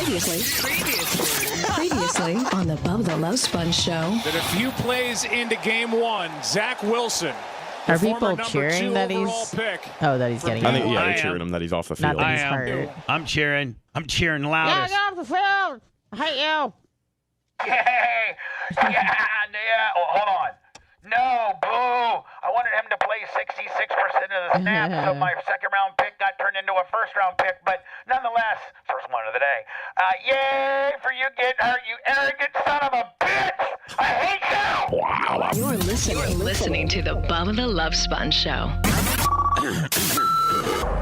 Previously on the Bubba the Love Sponge show. That a few plays into game one, Zach Wilson. Are people cheering that he's? Oh, that he's getting. I think they're cheering him that he's off the field. Not that he's hurt. I'm cheering. I'm cheering loudest. Yeah, get off the field. I hate you. Yeah. Oh, hold on. No, boo. I wanted him to play 66% of the snaps, so my second-round pick got turned into a first-round pick. But nonetheless, first one of the day. Yay for you getting hurt, you arrogant son of a bitch. I hate you. Wow. You're listening to the Bubba the Love Sponge show.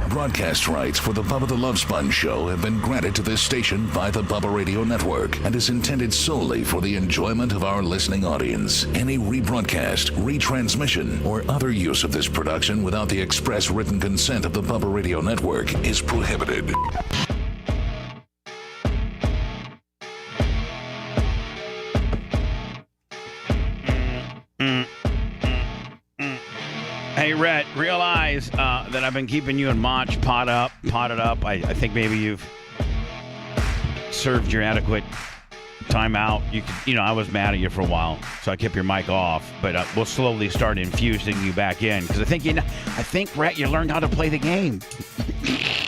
Broadcast rights for the Bubba the Love Sponge show have been granted to this station by the Bubba Radio Network and is intended solely for the enjoyment of our listening audience. Any rebroadcast, retransmission, or other use of this production without the express written consent of the Bubba Radio Network is prohibited. Hey, Rhett, realize that I've been keeping you in potted up. I think maybe you've served your adequate timeout. I was mad at you for a while, so I kept your mic off. But we'll slowly start infusing you back in because I think Rhett, you learned how to play the game.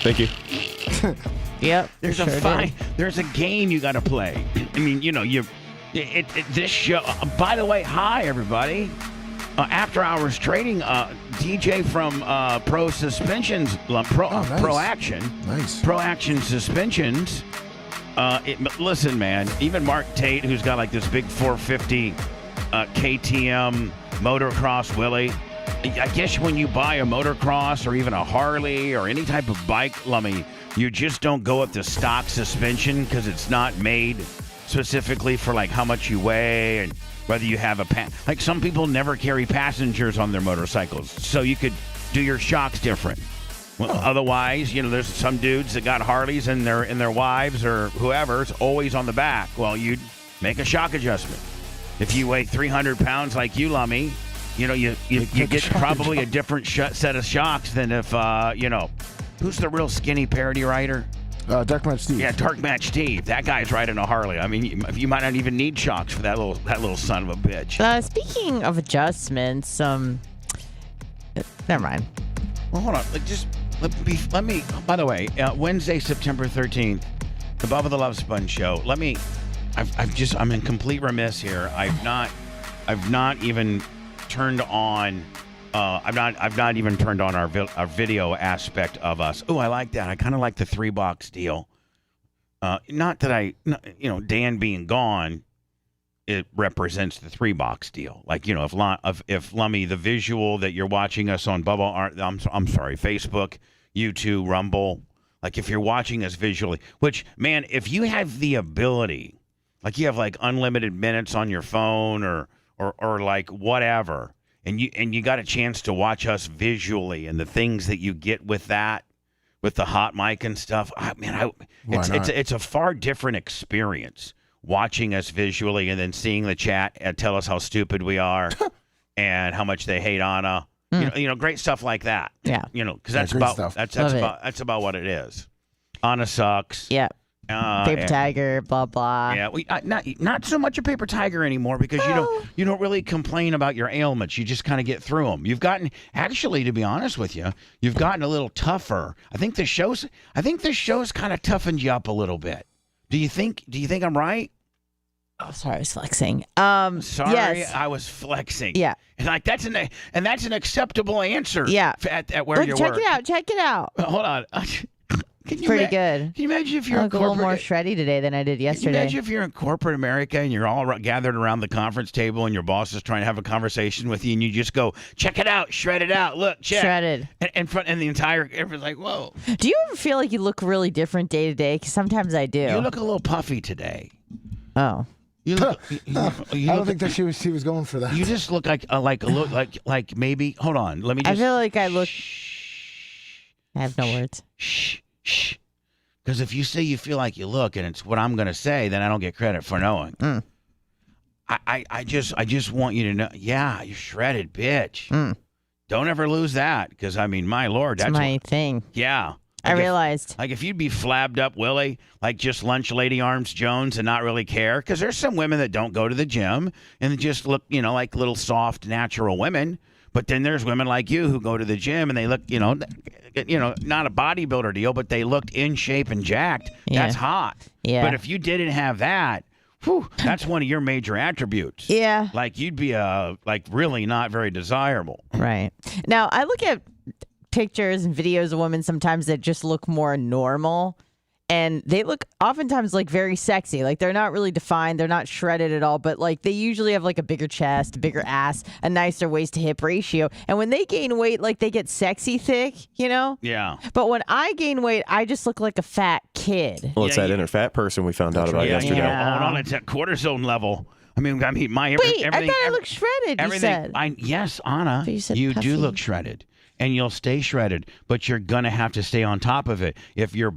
Thank you. Yep. There's a game you got to play. I mean, this show. By the way, hi everybody. After Hours Trading, DJ from Pro Suspensions, nice. Pro Action. Nice. Pro Action Suspensions. Listen, man, even Mark Tate, who's got like this big 450 KTM motocross Willie. I guess when you buy a motocross or even a Harley or any type of bike, Lummy, you just don't go with the stock suspension because it's not made specifically for like how much you weigh and whether you have like some people never carry passengers on their motorcycles, so you could do your shocks different. Well, otherwise, there's some dudes that got Harleys and their wives or whoever's always on the back. Well, you'd make a shock adjustment. If you weigh 300 pounds like you, Lummy, you get probably a different set of shocks than if who's the real skinny parody writer? Dark Match Steve. Yeah, Dark Match Steve. That guy's riding a Harley. I mean, you might not even need shocks for that little son of a bitch. Speaking of adjustments, never mind. Well, hold on. Let me. By the way, Wednesday, September 13th, the Bubba the Love Sponge show. I'm in complete remiss here. I've not even turned on. I've not even turned on our video aspect of us. Oh, I like that. I kind of like the 3-box deal. Not that Dan being gone, it represents the 3-box deal. Like, if Lummy, the visual that you're watching us on Facebook, YouTube, Rumble, like if you're watching us visually, which, man, if you have the ability, like you have like unlimited minutes on your phone or like whatever, and you got a chance to watch us visually and the things that you get with that, with the hot mic and stuff. It's a far different experience watching us visually and then seeing the chat and tell us how stupid we are and how much they hate Anna. Great stuff like that. Yeah. Because that's about what it is. Anna sucks. Yeah. Paper tiger, blah blah. Yeah, we not so much a paper tiger anymore because you don't really complain about your ailments. You just kind of get through them. You've gotten, actually, to be honest with you, you've gotten a little tougher. I think the show's kind of toughened you up a little bit. Do you think I'm right? Oh, sorry, I was flexing. Sorry, yes. I was flexing. Yeah, and that's an acceptable answer. Yeah, at where you work. Check it out. Hold on. It's pretty good. Can you imagine if you're I look a little more shreddy today than I did yesterday? Can you imagine if you're in corporate America and you're all gathered around the conference table and your boss is trying to have a conversation with you and you just go, check it out, shred it out, look, check. Shredded. And the entire, everyone's like, whoa. Do you ever feel like you look really different day to day? Because sometimes I do. You look a little puffy today. Oh. I don't think that she was going for that. You just look like maybe, hold on, let me just. I feel like I look. I have no words. Shh. Because if you say you feel like you look and it's what I'm going to say, then I don't get credit for knowing. I just want you to know, yeah, you're shredded, bitch. Don't ever lose that because, I mean, my Lord. That's my thing. Yeah. I realized. Like if you'd be flabbed up, Willie, like just lunch lady arms Jones and not really care, because there's some women that don't go to the gym and just look, like little soft, natural women. But then there's women like you who go to the gym and they look, not a bodybuilder deal, but they looked in shape and jacked. Yeah. That's hot. Yeah. But if you didn't have that, that's one of your major attributes. Yeah. Like you'd be really not very desirable. Right. Now, I look at pictures and videos of women sometimes that just look more normal. And they look oftentimes like very sexy. Like they're not really defined. They're not shredded at all. But like they usually have like a bigger chest, a bigger ass, a nicer waist to hip ratio. And when they gain weight, like they get sexy thick, Yeah. But when I gain weight, I just look like a fat kid. Well, it's that inner fat person we found out about yesterday. Hold on, it's at cortisone level. Wait, I thought I looked shredded, you said. Yes, Anna, you do look shredded. And you'll stay shredded, but you're going to have to stay on top of it. If you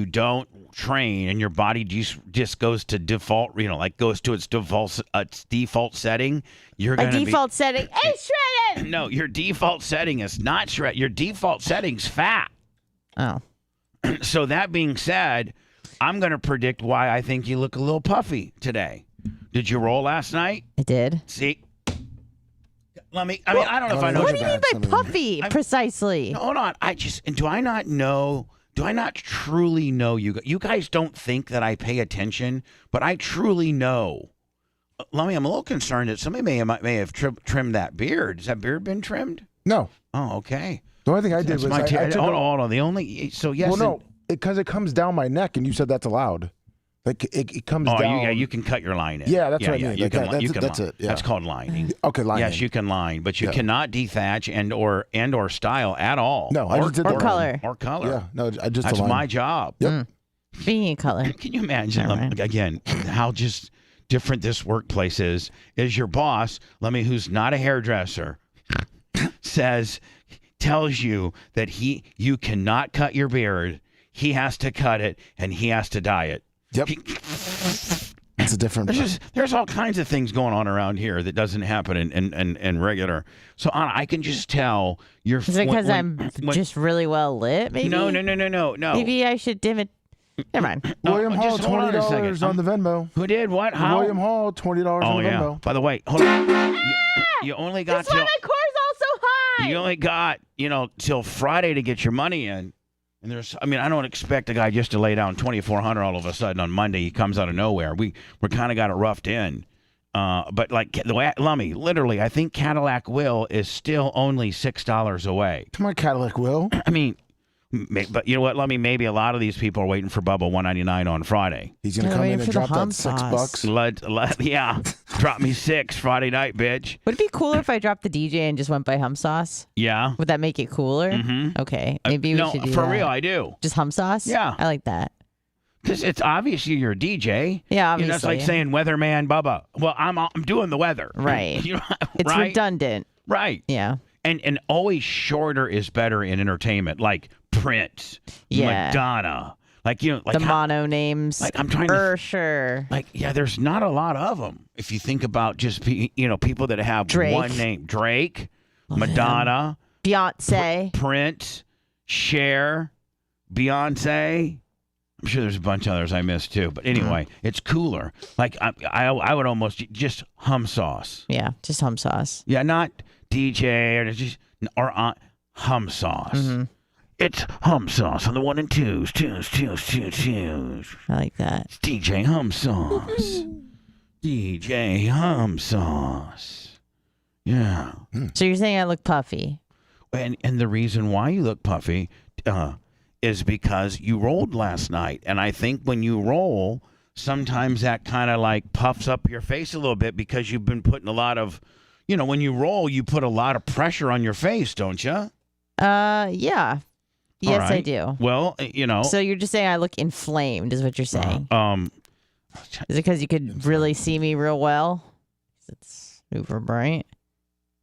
don't train and your body just goes to default, goes to its default setting, you're going to be... default setting is shredded! No, your default setting is not shredded. Your default setting's fat. Oh. So that being said, I'm going to predict why I think you look a little puffy today. Did you roll last night? I did. See? I don't know if I know. What do you mean by puffy, precisely? Hold on. Do I not truly know you? You guys don't think that I pay attention, but I truly know. I'm a little concerned that somebody may have trimmed that beard. Has that beard been trimmed? No. Oh, okay. The only thing I did was I took hold on. The only yes. Well, no, because it comes down my neck, and you said that's allowed. Like it comes down. You can cut your line in. Yeah, that's what I mean. You can that's it. Yeah. That's called lining. Okay, lining. Yes, you can line, but you cannot dethatch and or style at all. No, I just did or color. Or color. Yeah, no, I just. That's my job. Yep. Speaking of color. Can you imagine again how just different this workplace is? Is your boss, who's not a hairdresser, tells you that you cannot cut your beard. He has to cut it and he has to dye it. Yep. It's a different. There's all kinds of things going on around here that doesn't happen in regular. So Anna, I can just tell you're. Is it because I'm just really well lit? Maybe. No. Maybe I should dim it. Never mind. William Hall, $20 on the Venmo. Who did what? How? William Hall, $20 on the Venmo. By the way, hold on. You only got That's why my core's all so high. You only got till Friday to get your money in. And I don't expect a guy just to lay down $2,400 all of a sudden on Monday. He comes out of nowhere. We're kind of got it roughed in. But like the way Lummy, literally, I think Cadillac Will is still only $6 away. Come on, Cadillac Will. But you know what, Lummy? Maybe a lot of these people are waiting for Bubba $1.99 on Friday. He's gonna come in and drop that $6. Yeah, drop me $6 Friday night, bitch. Would it be cooler if I dropped the DJ and just went by hum sauce? Yeah. Would that make it cooler? Mm-hmm. Okay, maybe we should do for that. real, I do. Just hum sauce? Yeah, I like that. Because it's obviously you're a DJ. Yeah, obviously. It's like saying weatherman Bubba. Well, I'm doing the weather. Right. It's right? redundant. Right. Yeah. And always shorter is better in entertainment, like Prince, Madonna, the mono names. Like I'm trying to. Sure. There's not a lot of them. If you think about just people that have Drake. one name, Drake, Madonna, Beyonce, Prince, Cher, Beyonce. I'm sure there's a bunch of others I missed too. But anyway, it's cooler. Like I would almost just hum sauce. Yeah, just hum sauce. Yeah, not DJ or hum sauce. Mm-hmm. It's hum sauce on the 1 and 2s. I like that. It's DJ hum sauce. DJ hum sauce. Yeah. So you're saying I look puffy? And the reason why you look puffy is because you rolled last night. And I think when you roll, sometimes that kind of like puffs up your face a little bit because you've been putting a lot of, when you roll, you put a lot of pressure on your face, don't you? Yeah. Yes, right. I do. Well, So you're just saying I look inflamed, is what you're saying? Is it because you could really see me real well? It's super bright.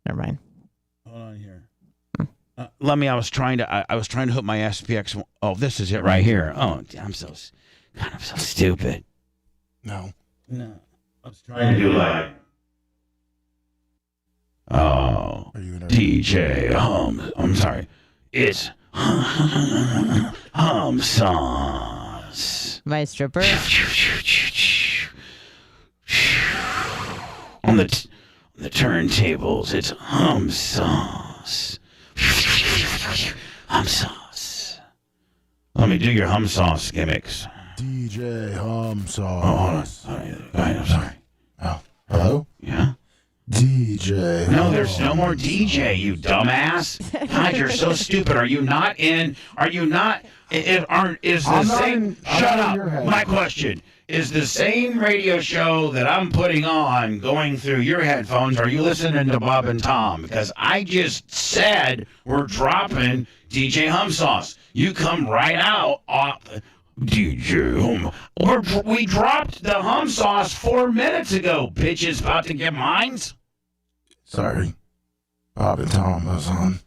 Never mind. Hold on here. Let me. I was trying to hook my SPX. Oh, this is it right here. Oh, I'm so stupid. No. I was trying to do like. Oh, DJ hum. I'm sorry. It's hum sauce. My stripper. On the turntables, it's hum sauce. Hum sauce. Let me do your hum sauce gimmicks. DJ Hum Sauce. Oh, hold on. I'm sorry. Oh, hello? Yeah? DJ. No, there's no more DJ, you dumbass. God, you're so stupid. Are you not in? Are you not? Is the I'm not same? in- I'm Shut not in up. your head. My question is: the same radio show that I'm putting on going through your headphones? Are you listening to Bob and Tom? Because I just said we're dropping DJ Hum Sauce. You come right out. DJ Hum. We dropped the Hum Sauce 4 minutes ago. Bitches about to get mines. Sorry. Bob and Tom was on.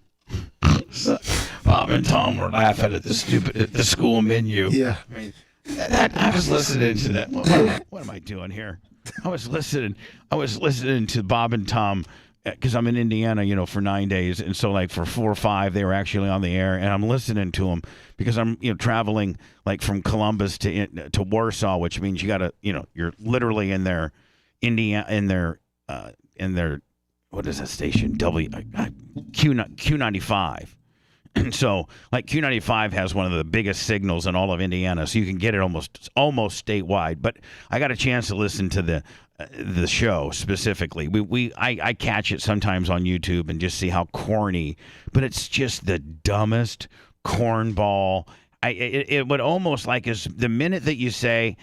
Bob and Tom were laughing at the school menu. Yeah. I was listening to that. What am I doing here? I was listening to Bob and Tom because I'm in Indiana, for 9 days, and so like for 4 or 5, they were actually on the air, and I'm listening to them because I'm traveling like from Columbus to Warsaw, which means you gotta you're literally in their Indiana in their what is that station Q95. And so, like Q95 has one of the biggest signals in all of Indiana, so you can get it almost statewide. But I got a chance to listen to the show specifically. I catch it sometimes on YouTube and just see how corny, but it's just the dumbest cornball. It would almost like is the minute that you say,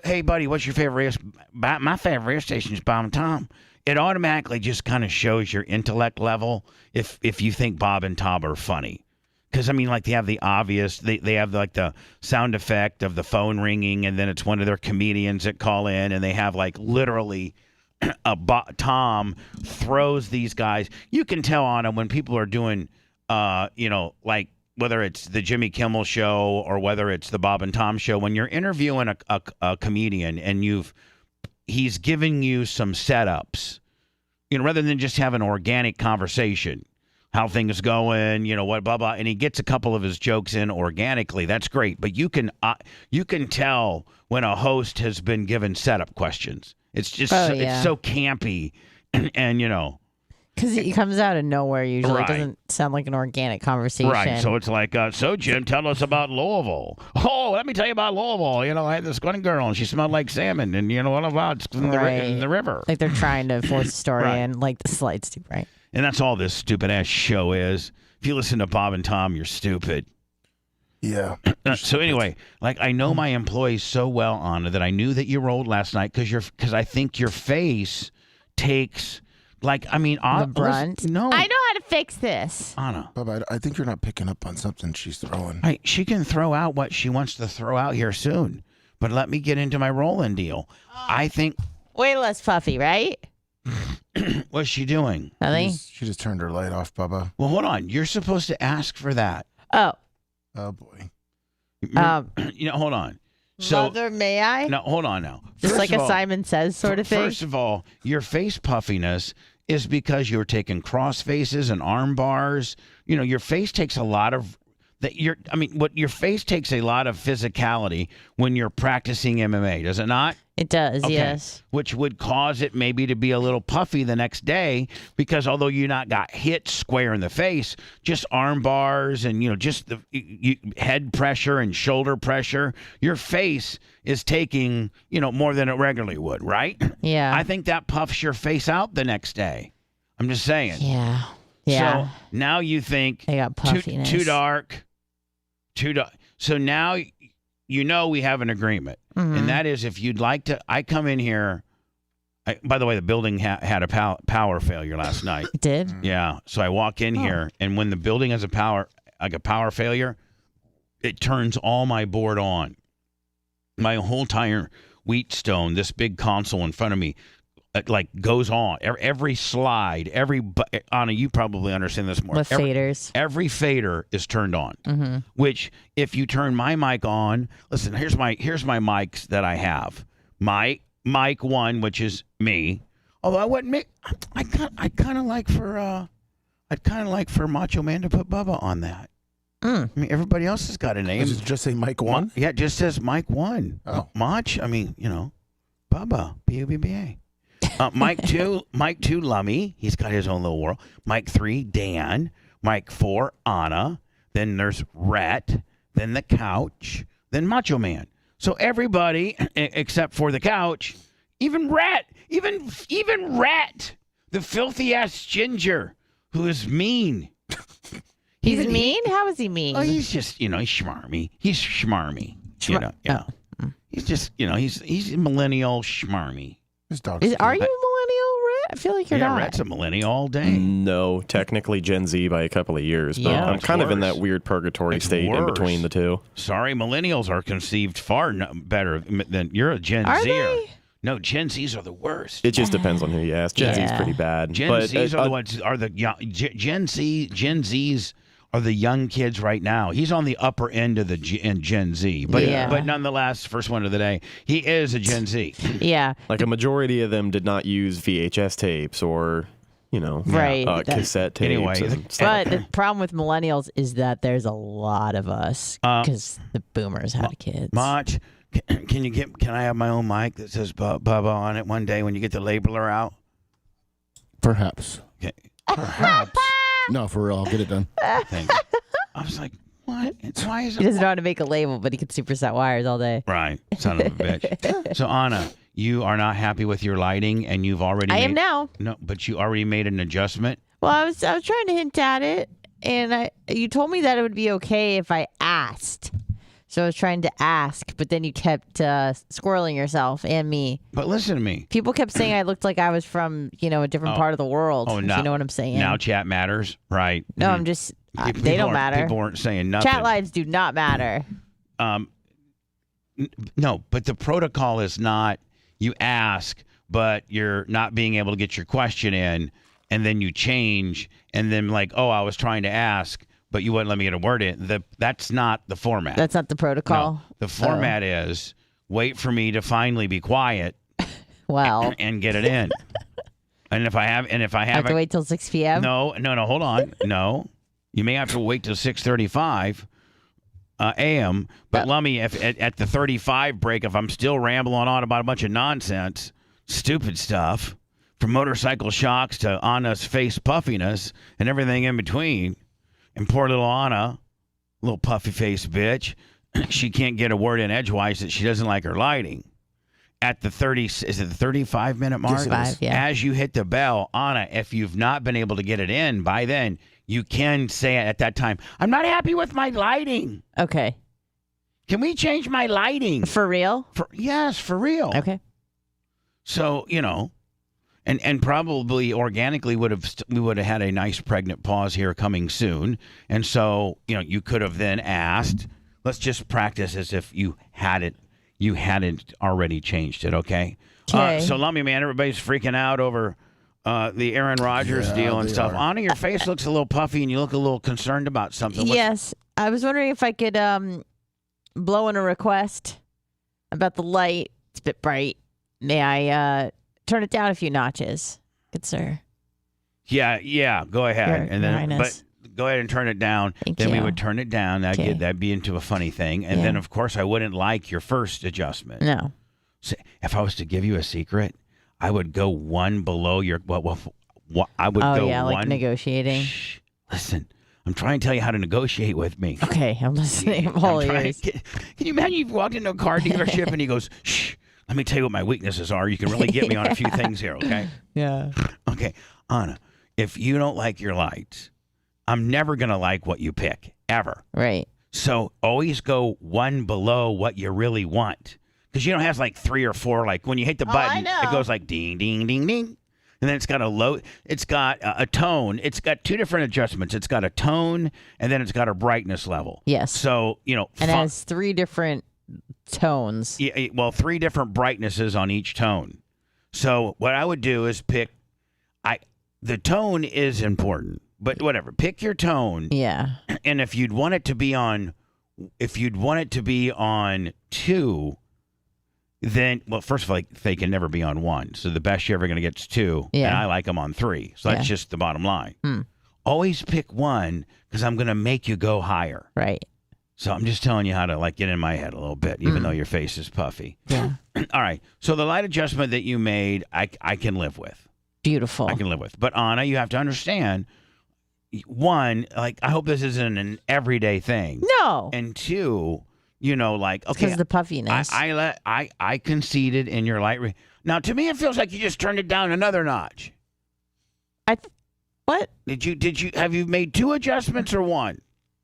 "Hey buddy, what's your favorite?" My favorite station is Bob and Tom. It automatically just kind of shows your intellect level if you think Bob and Tom are funny. Because, I mean, like, they have the obvious, they have, like, the sound effect of the phone ringing, and then it's one of their comedians that call in, and they have, like, literally Tom throws these guys. You can tell on them when people are doing, like, whether it's the Jimmy Kimmel show or whether it's the Bob and Tom show, when you're interviewing a comedian and he's giving you some setups, rather than just have an organic conversation, how things going, what, blah, blah, and he gets a couple of his jokes in organically. That's great. But you can tell when a host has been given setup questions. It's just, it's so campy and Because it comes out of nowhere usually. Right. It doesn't sound like an organic conversation. Right. So it's like, so Jim, tell us about Louisville. Oh, let me tell you about Louisville. I had this one girl and she smelled like salmon, and what about it's in the river. Like they're trying to force a story in, like the slight's too bright. And that's all this stupid ass show is. If you listen to Bob and Tom, you're stupid. Yeah. So anyway, like I know my employees so well, Anna, that I knew that you rolled last night because I think your face takes. Like, I mean, the brunt. No, I know how to fix this. Anna. Bubba, I think you're not picking up on something she's throwing. Hey, she can throw out what she wants to throw out here soon, but let me get into my roll-in deal. I think. Way less puffy, right? What's she doing? Nothing. She just turned her light off, Bubba. Well, hold on. You're supposed to ask for that. Oh. Oh boy. Hold on. So, Mother, may I? No, hold on now. Just First like of a all, Simon Says sort of thing. First of all, your face puffiness is because you're taking cross faces and arm bars. Your face takes a lot of your face takes a lot of physicality when you're practicing MMA, does it not? It does, Okay. yes. Which would cause it maybe to be a little puffy the next day because although you not got hit square in the face, just arm bars and, just the head pressure and shoulder pressure, your face is taking, more than it regularly would, right? Yeah. I think that puffs your face out the next day. I'm just saying. Yeah. Yeah. So now you think They got puffiness. too dark. So now we have an agreement. And that is if you'd like to, I come in here. By the way, the building had a power failure last night. It did? Yeah. So I walk in here, and when the building has a power failure, it turns all my board on. My whole entire Wheatstone, this big console in front of me, goes on. Every slide, Anna, you probably understand this more. With faders. Every fader is turned on. Which, if you turn my mic on, listen. Here's my mics that I have. Mic 1, which is me. Although I wouldn't make. I kind of like for I'd kind of like for Macho Man to put Bubba on that. I mean, everybody else has got a name. Does it just say Mike 1? Yeah, it just says Mike 1. Oh. Mach, I mean, Bubba, B-U-B-B-A. Mike 2, Lummy. He's got his own little world. Mike 3, Dan. Mike 4, Anna. Then there's Rhett. Then the Couch. Then Macho Man. So everybody, except for the Couch, even Rhett, even Rhett, the filthy-ass ginger who is mean. He's mean? How is he mean? Oh, he's just, he's schmarmy. He's schmarmy. Yeah. He's just, he's millennial schmarmy. His dog. Are you a millennial, Rhett? I feel like you're not. Rhett's a millennial all day. No, technically Gen Z by a couple of years, but Yeah. I'm kind of in worse. that weird purgatory It's state in worse. between the two. Sorry, millennials are conceived far better than you're a Gen Are Zer. they? No, Gen Zs are the worst. It just depends on who you ask. Gen Z's Yeah. pretty bad. Gen but, Zs are the ones are the young, Gen Zs are the young kids right now. He's on the upper end of the Gen Z, but Yeah. but nonetheless, first one of the day, he is a Gen Z. Yeah. Like a majority of them did not use VHS tapes or, Right. cassette tapes. Anyway, and stuff. But the problem with millennials is that there's a lot of us because the boomers had kids. Mach, can I have my own mic that says Bubba on it one day when you get the labeler out? Perhaps. Okay. Perhaps. No, for real. I'll get it done. Thanks. I was like, what? Why is He it? doesn't know how to make a label, but he can superset wires all day. Right, son of a bitch. So Anna, you are not happy with your lighting, and you've already. I am now. No, but you already made an adjustment. Well, I was trying to hint at it, and you told me that it would be okay if I asked. So I was trying to ask, but then you kept squirreling yourself and me. But listen to me. People kept saying I looked like I was from, a different part of the world. Oh, if no. you know what I'm saying? Now chat matters, right? No, I'm just, People they don't aren't- matter. People weren't saying nothing. Chat lives do not matter. No, but the protocol is not you ask, but you're not being able to get your question in, and then you change, and then like, oh, I was trying to ask, but you wouldn't let me get a word in. That's not the format. That's not the protocol. No, the format is wait for me to finally be quiet Well, and get it in. and if I have I have to wait till 6 p.m. No, hold on. No. You may have to wait till 6:35 a.m. But Lummy, if at the 35 break, if I'm still rambling on about a bunch of nonsense, stupid stuff, from motorcycle shocks to Anna's face puffiness and everything in between, and poor little Anna, little puffy faced bitch, she can't get a word in edgewise that she doesn't like her lighting. At the 35-minute mark? 35, yeah. As you hit the bell, Anna, if you've not been able to get it in by then, you can say at that time, I'm not happy with my lighting. Okay. Can we change my lighting? For real? Yes, for real. Okay. So, and probably organically we would have had a nice pregnant pause here coming soon. And so, you could have then asked, let's just practice as if you hadn't already changed it, okay? Okay. So Lummy, man, everybody's freaking out over the Aaron Rodgers deal and they stuff. are. Anna, your face looks a little puffy and you look a little concerned about something. Yes. I was wondering if I could blow in a request about the light. It's a bit bright. May I turn it down a few notches? Good sir. Yeah, go ahead. Your Highness. But go ahead and turn it down. Thank then we you. would turn it down. Okay. That'd be into a funny thing. And Yeah. then, of course, I wouldn't like your first adjustment. No. So if I was to give you a secret, I would go one below your. I would go yeah, one. like negotiating. Shh, listen, I'm trying to tell you how to negotiate with me. Okay, I'm listening. I'm all ears. Can you imagine you've walked into a car dealership and he goes, shh, let me tell you what my weaknesses are. You can really get me on a few things here, okay? Yeah. Okay, Anna, if you don't like your lights, I'm never going to like what you pick, ever. Right. So always go one below what you really want. Because you don't have like 3 or 4, like when you hit the button, know. it goes like ding, ding, ding, ding. And then it's got a tone. It's got 2 different adjustments. It's got a tone, and then it's got a brightness level. Yes. So, And it has 3 different tones. Yeah, well, 3 different brightnesses on each tone. So what I would do is pick. The tone is important, but whatever. Pick your tone. Yeah. And if you'd want it to be on 2, then first of all, they can never be on 1. So the best you're ever going to get is 2. Yeah. And I like them on 3. So that's Yeah. just the bottom line. always pick one because I'm going to make you go higher. Right. So I'm just telling you how to like get in my head a little bit, even though your face is puffy. Yeah. All right. So the light adjustment that you made, I can live with. Beautiful. I can live with. But Anna, you have to understand, one, like I hope this isn't an everyday thing. No. And two, you know, like okay, Because the puffiness. I conceded in your light. Now to me, it feels like you just turned it down another notch. What? Did you have you made two adjustments or one?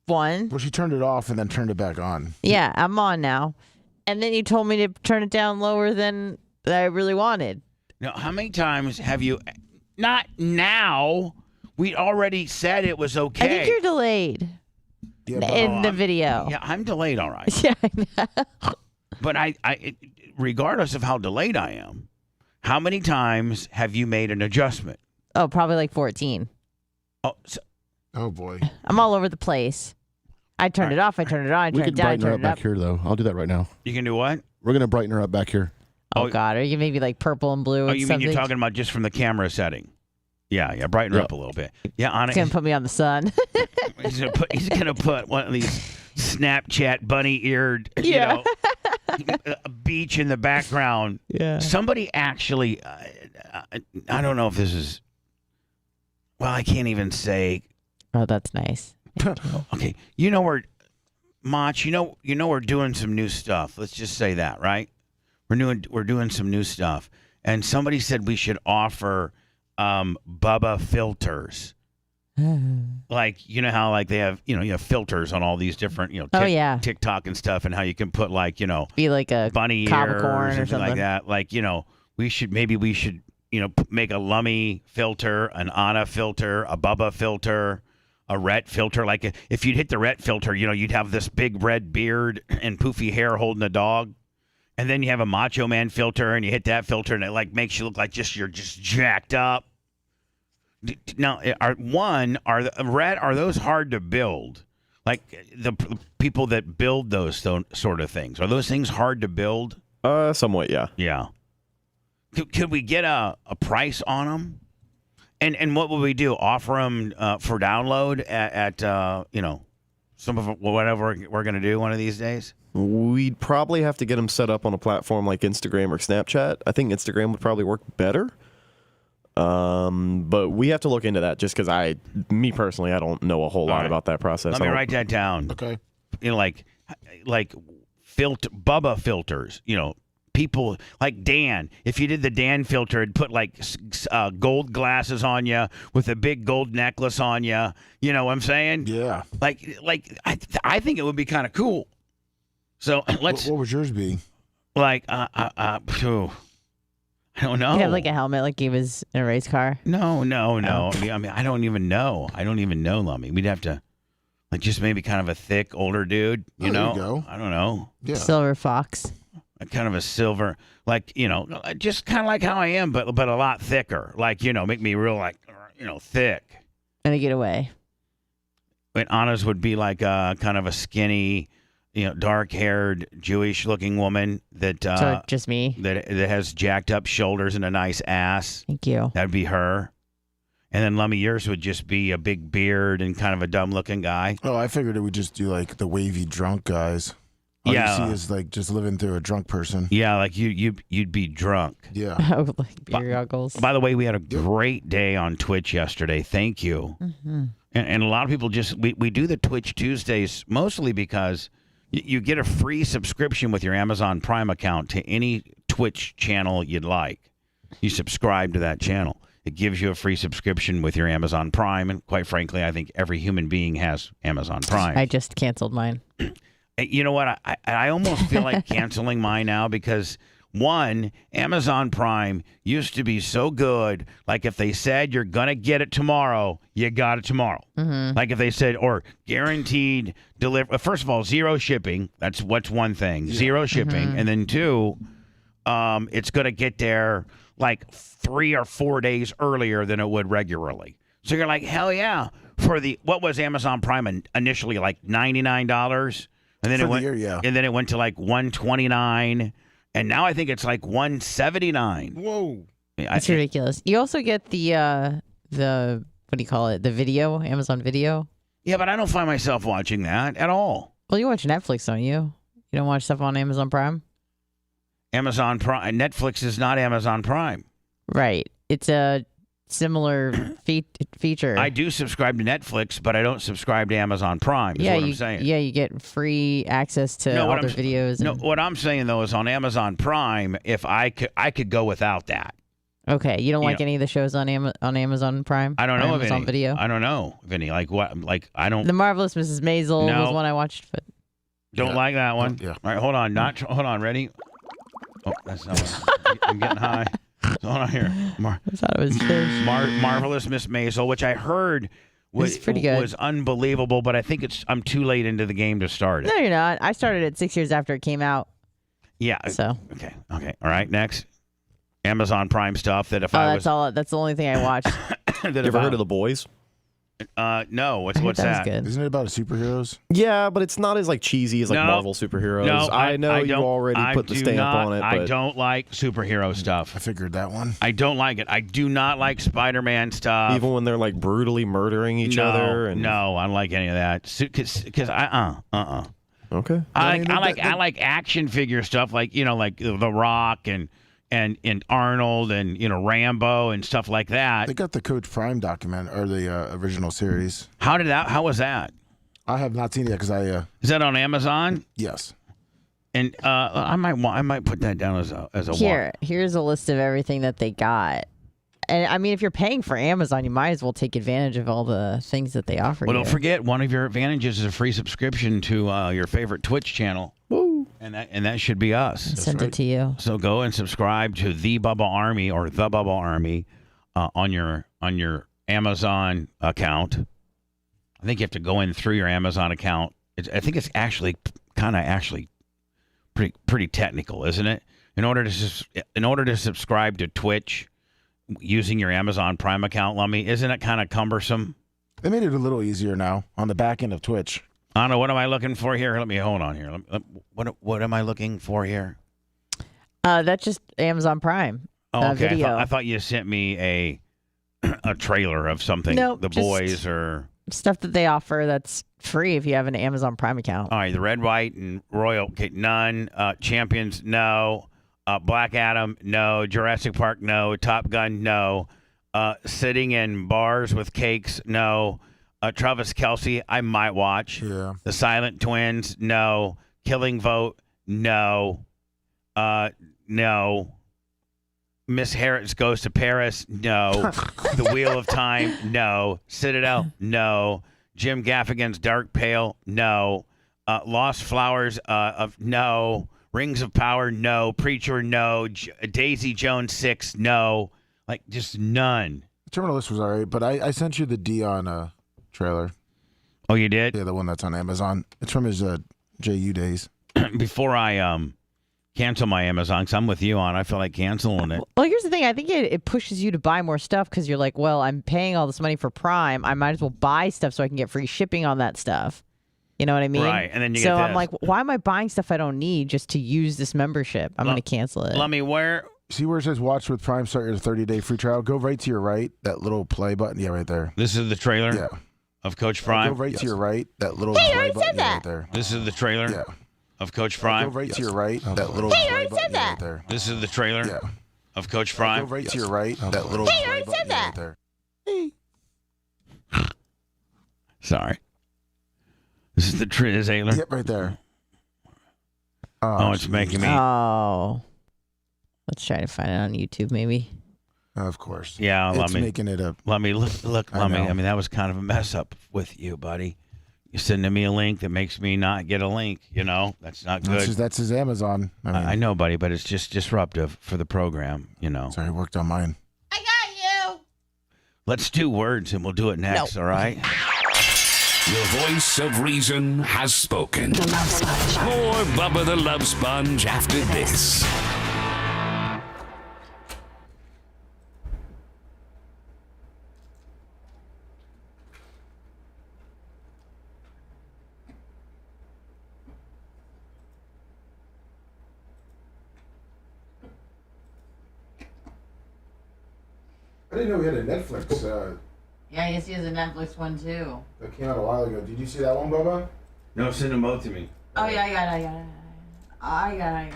One. Well, she turned it off and then turned it back on. Yeah, I'm on now. And then you told me to turn it down lower than I really wanted. Now, how many times have you? Not now. We already said it was okay. I think you're delayed Yeah, in the video. Yeah, I'm delayed. All right. Yeah, I know. But regardless of how delayed I am, how many times have you made an adjustment? Oh, probably like 14. Oh boy. I'm all over the place. I turned it off. I turned it on. I We turned can it down. I brighten her turned up it up. back here, though. I'll do that right now. You can do what? We're going to brighten her up back here. Oh, God. Or you can maybe like purple and blue. Oh, and you something. mean you're talking about just from the camera setting? Yeah, brighten her up a little bit. Yeah, on It's going to put me on the sun. He's gonna put one of these Snapchat bunny-eared, Yeah. a beach in the background. Yeah. Somebody actually, I don't know if this is. Well, I can't even say. Oh, that's nice. Okay, you know we're, Mach. You know we're doing some new stuff. Let's just say that, right? We're doing some new stuff, and somebody said we should offer Bubba filters. Like, you know how like they have, you have filters on all these different, TikTok and stuff, and how you can put like, Be like a bunny cob ears of corn or something something like that. Like, we should make a Lummy filter, an Anna filter, a Bubba filter, a Rhett filter. Like if you'd hit the Rhett filter, you'd have this big red beard and poofy hair holding a dog. And then you have a Macho Man filter, and you hit that filter, and it like makes you look like you're just jacked up. Now, are those hard to build? Like the people that build those sort of things, are those things hard to build? Somewhat, yeah. Yeah. Could we get a price on them? And what would we do? Offer them for download at some of whatever we're going to do one of these days? We'd probably have to get them set up on a platform like Instagram or Snapchat. I think Instagram would probably work better. But we have to look into that just because me personally, I don't know a whole lot about that process. Let me write that down. Okay. Like Bubba filters, people like Dan. If you did the Dan filter, it'd put like gold glasses on you with a big gold necklace on you. You know what I'm saying? Yeah. Like I think it would be kind of cool. So let's. What would yours be? Like I don't know. You have like a helmet like he was in a race car. No. I mean, I don't even know. Lummy. We'd have to, like, just maybe kind of a thick older dude. You know. There you go. I don't know. Yeah. Silver fox. Kind of a silver, like just kind of like how I am, but a lot thicker. Like make me real like thick. Gonna get away. And Anna's would be like kind of a skinny, dark-haired Jewish-looking woman that So just me. that has jacked up shoulders and a nice ass. Thank you. That'd be her. And then Lummy, yours would just be a big beard and kind of a dumb-looking guy. Oh, I figured it would just do like the wavy drunk guys. All you see is like just living through a drunk person. Yeah, like you'd be drunk. Yeah. Oh, like beer goggles. By the way, we had a great day on Twitch yesterday. Thank you. Mm-hmm. And a lot of people we do the Twitch Tuesdays mostly because you get a free subscription with your Amazon Prime account to any Twitch channel you'd like. You subscribe to that channel. It gives you a free subscription with your Amazon Prime. And quite frankly, I think every human being has Amazon Prime. I just canceled mine. You know what? I almost feel like canceling mine now because, one, Amazon Prime used to be so good. Like if they said you're going to get it tomorrow, you got it tomorrow. Mm-hmm. Like if they said, or guaranteed delivery. First of all, zero shipping. That's what's one thing. Yeah. Zero shipping. Mm-hmm. And then two, it's going to get there like 3 or 4 days earlier than it would regularly. So you're like, hell yeah. For what was Amazon Prime initially, like $99? And then and then it went to like $129, and now I think it's like $179. Whoa, it's ridiculous. You also get the what what do you call it? The video, Amazon Video. Yeah, but I don't find myself watching that at all. Well, you watch Netflix, don't you? You don't watch stuff on Amazon Prime? Amazon Prime. Netflix is not Amazon Prime. Right. It's a similar feature. I do subscribe to Netflix, but I don't subscribe to Amazon Prime, is what I'm saying. Yeah, you get free access to all their videos. No, what I'm saying, though, is on Amazon Prime, if I could go without that. Okay, you don't like any of the shows on Amazon Prime? I don't know of any. Amazon Video? I don't know of any. Like what? Like I don't. The Marvelous Mrs. Maisel was one I watched, but don't like that one. Yeah. All right, hold on. Hold on. Ready? Oh, that's not one. I'm getting high. So hold on here. I thought it was fish. Marvelous Miss Maisel, which I heard was pretty good. Was unbelievable, but I think I'm too late into the game to start it. No, you're not. I started it 6 years after it came out. Yeah. So Okay. All right. Next. Amazon Prime stuff that if that's the only thing I watched. You ever heard of The Boys? No. What's that? that? Good. Isn't it about superheroes? Yeah, but it's not as like cheesy as like Marvel superheroes. No, I know you already put the stamp on it. But I don't like superhero stuff. I figured that one. I don't like it. I do not like Spider-Man stuff. Even when they're like brutally murdering each other. And... No, I don't like any of that. Because Okay. I like action figure stuff, like like The Rock and Arnold and Rambo and stuff like that. They got the Coach Prime document or the original series. How was that? I have not seen it yet because I. Is that on Amazon? Yes. And I might put that down as a Here's a list of everything that they got. And I mean, if you're paying for Amazon, you might as well take advantage of all the things that they offer. Well, don't forget, one of your advantages is a free subscription to your favorite Twitch channel. Woo. And that should be us. Send it to you. So go and subscribe to the Bubba Army or the Bubba Army on your Amazon account. I think you have to go in through your Amazon account. I think it's actually pretty technical, isn't it? In order to subscribe to Twitch using your Amazon Prime account, Lummy, isn't it kind of cumbersome? They made it a little easier now on the back end of Twitch. I don't know. What am I looking for here? Let me hold on here. What am I looking for here? That's just Amazon Prime. Oh, okay. Video. I thought you sent me a trailer of something. No, The Boys or stuff that they offer that's free if you have an Amazon Prime account. All right, the Red, White, and Royal. Okay, none. Champions, no. Black Adam, no. Jurassic Park, no. Top Gun, no. Sitting in bars with cakes, no. Travis Kelce, I might watch. Yeah. The Silent Twins, no. Killing Vote, no. No. Miss Harris Goes to Paris, no. The Wheel of Time, no. Citadel, no. Jim Gaffigan's Dark Pale, no. Lost Flowers, no. Rings of Power, no. Preacher, no. Daisy Jones 6, no. Like, just none. Terminal List was all right, but I sent you the Dion trailer. Oh, you did? Yeah, the one that's on Amazon. It's from his JU days. Before I cancel my Amazon, because I'm with you on, I feel like canceling it. Well, here's the thing. I think it pushes you to buy more stuff because you're like, well, I'm paying all this money for Prime. I might as well buy stuff so I can get free shipping on that stuff. You know what I mean? Right, and then you so get this. I'm like, why am I buying stuff I don't need just to use this membership? I'm going to cancel it. Let me where? See where it says watch with Prime, start your 30-day free trial? Go right to your right, that little play button. Yeah, right there. This is the trailer? Yeah. Of Coach Prime? Go right to your right, that little play button. Yeah, right there. This is the trailer? Yeah. Of Coach Prime? Go right to your right, that little play button. Yeah, right there. This is the trailer? Yeah. Of Coach Prime? Go right to your right, that little play button. Yeah, right there. Sorry. This is the trailer? Yep, right there. Oh, it's making me. Oh. Let's try to find it on YouTube, maybe. Of course. Yeah, it's making it up. Let me look. I mean, that was kind of a mess up with you, buddy. You're sending me a link that makes me not get a link. That's not good. That's his Amazon. I know, buddy, but it's just disruptive for the program. Sorry, it worked on mine. I got you. Let's do words, and we'll do it next. All right. The voice of reason has spoken. More Bubba the Love Sponge after this. I didn't know we had a Netflix Yeah, I guess he has a Netflix one too. That came out a while ago. Did you see that one, Bubba? No, send them both to me. Oh yeah, I got it. I got it.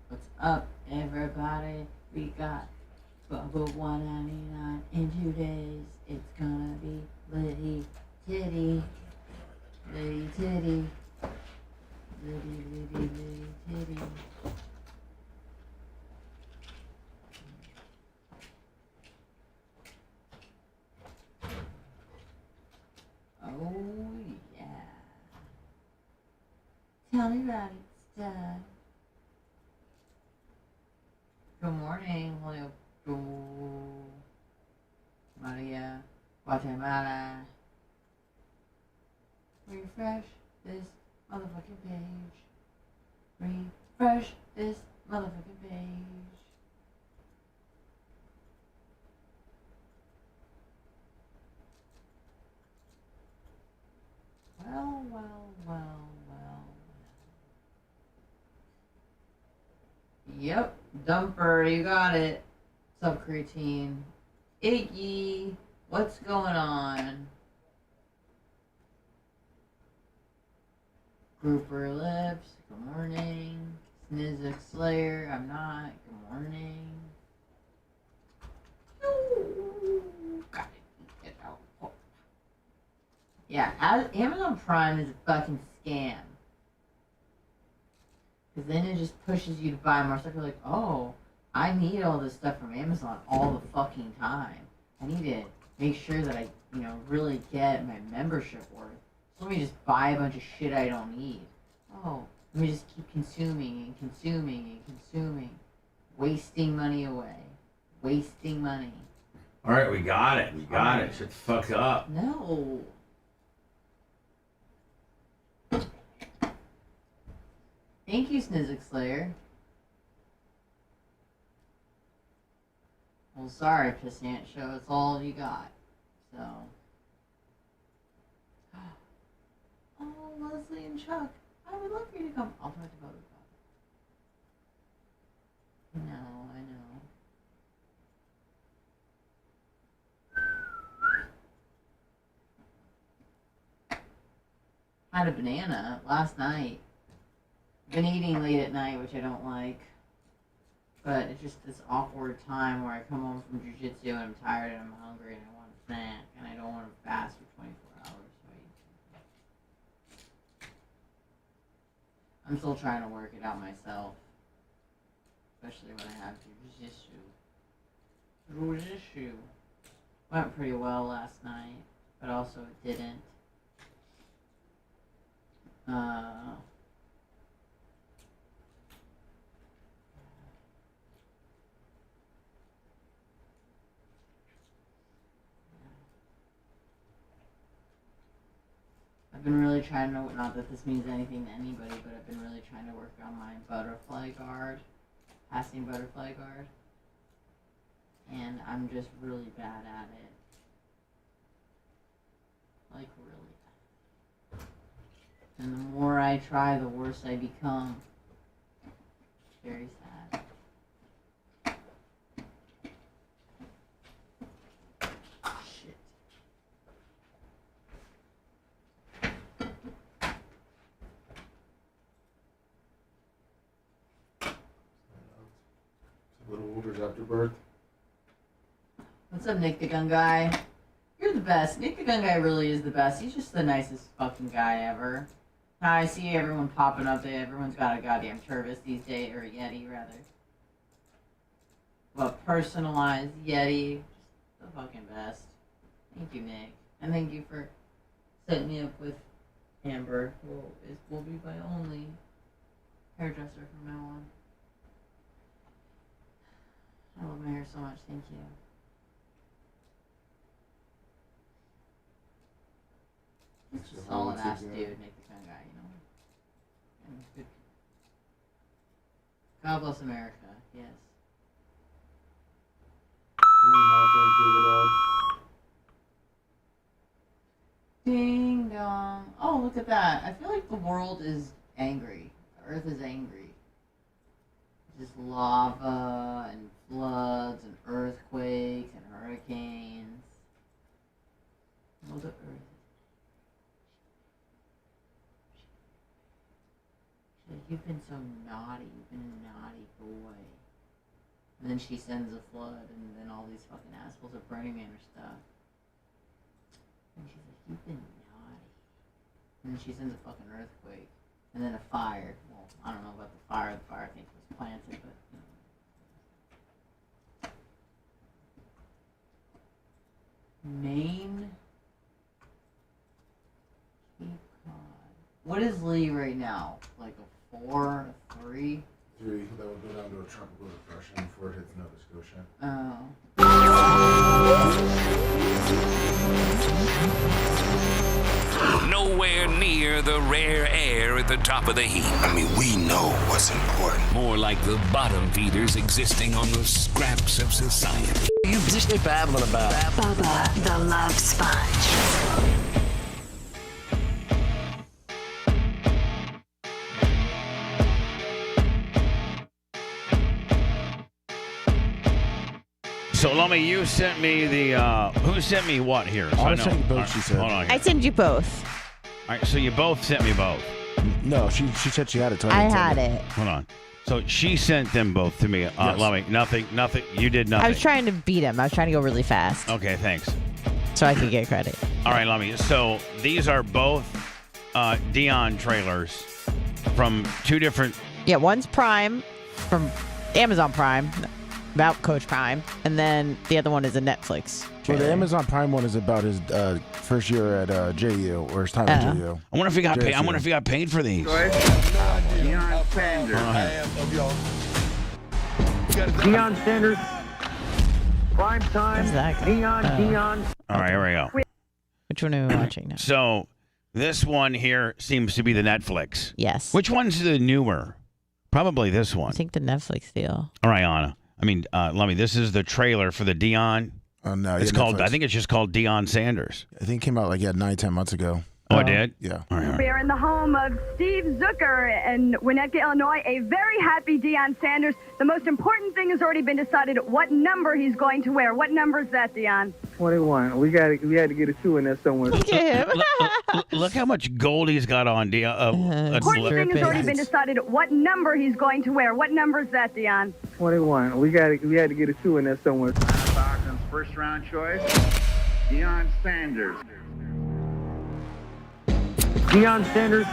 What's up, everybody? We got Bubba 199 in 2 days. It's gonna be litty titty, litty titty, litty titty. Oh yeah. Tell me about it, Dad. Good morning, Julio. Maria, Guatemala. Refresh this motherfucking page. Refresh this motherfucking page. Well. Yep, Dumper, you got it. What's up, creatine? Iggy, what's going on? Grouper Lips, good morning. Snizzix Slayer, I'm not. Good morning. Got it. Get out. Oh. Yeah, Amazon Prime is a fucking scam. Because then it just pushes you to buy more stuff. You're like, oh, I need all this stuff from Amazon all the fucking time. I need to make sure that I, really get my membership worth. So let me just buy a bunch of shit I don't need. Oh, let me just keep consuming and consuming and consuming. Wasting money away. Wasting money. All right, we got it. Shut the fuck up. No. Thank you, Snizzix Slayer. Well, sorry, Pissant Show. It's all you got. So. Oh, Leslie and Chuck. I would love for you to come. I'll talk to both of them. No, I know. Had a banana last night. Been eating late at night, which I don't like. But it's just this awkward time where I come home from jiu-jitsu and I'm tired and I'm hungry and I want a snack and I don't want to fast for 24 hours. So I'm still trying to work it out myself. Especially when I have jiu-jitsu. Went pretty well last night, but also it didn't. I've been really trying to, not that this means anything to anybody, but I've been really trying to work on my butterfly guard, passing butterfly guard. And I'm just really bad at it. Like, really. And the more I try, the worse I become. Very sad. Shit. Little Ubers after birth. What's up, Nick the Gun Guy? You're the best. Nick the Gun Guy really is the best. He's just the nicest fucking guy ever. Now I see everyone popping up there. Everyone's got a goddamn Turvis these days, or a Yeti, rather. Well, personalized Yeti. Just the fucking best. Thank you, Nick. And thank you for setting me up with Amber, who will be my only hairdresser from now on. I love my hair so much. Thank you. He's just solid ass dude, Nick the Gun Guy, And good. God bless America, yes. Ding dong. Oh, look at that. I feel like the world is angry. The earth is angry. Just lava and floods and earthquakes and hurricanes. Mother Earth. You've been so naughty. You've been a naughty boy. And then she sends a flood, and then all these fucking assholes are burning man her stuff. And she's like, you've been naughty. And then she sends a fucking earthquake. And then a fire. Well, I don't know about the fire. The fire, I think, was planted, but, Maine. Cape Cod. What is Lee right now? Like a 4, a 3? 3. That would go down to a tropical depression before it hits Nova Scotia. Oh. Nowhere near the rare air at the top of the heap. I mean, we know what's important. More like the bottom feeders existing on the scraps of society. You just be babbling about. Bubba the Love Sponge. So, Lummy, you sent me the, who sent me what here? So I sent you both, she said. Hold on here. I send you both. All right, so you both sent me both. No, she said she had it. I had it. Hold on. So she sent them both to me. Yes. Lummy, nothing. You did nothing. I was trying to beat him. I was trying to go really fast Okay, thanks. so I could get credit. All right, Lummy. So these are both Dion trailers from two different. Yeah, one's Prime from Amazon Prime, about Coach Prime, and then the other one is a Netflix. Well, the Amazon Prime one is about his first year at JU, or his time at JU. I wonder if he got paid. I wonder if he got paid for these. Deion Sanders. Deion Sanders. Prime time. What's that guy? Deion. All right, here we go. Which one are we watching now? So this one here seems to be the Netflix. Yes. Which one's the newer? Probably this one. I think the Netflix deal. All right, Anna. Lummy, this is the trailer for the Dion. No, It's called. I think it's just called Deion Sanders. I think it came out like 9-10 months ago. Oh, it did? Yeah. All right. We are in the home of Steve Zucker in Winnetka, Illinois. A very happy Deion Sanders. The most important thing has already been decided: what number he's going to wear. What number is that, Deion? 21. We had to get a 2 in there somewhere. Look at him. Look how much gold he's got on. Important thing has already been decided: what number he's going to wear. What number is that, Deion? 21. We had to get a 2 in there somewhere. Falcons' first round choice, Deion Sanders. Deion Sanders.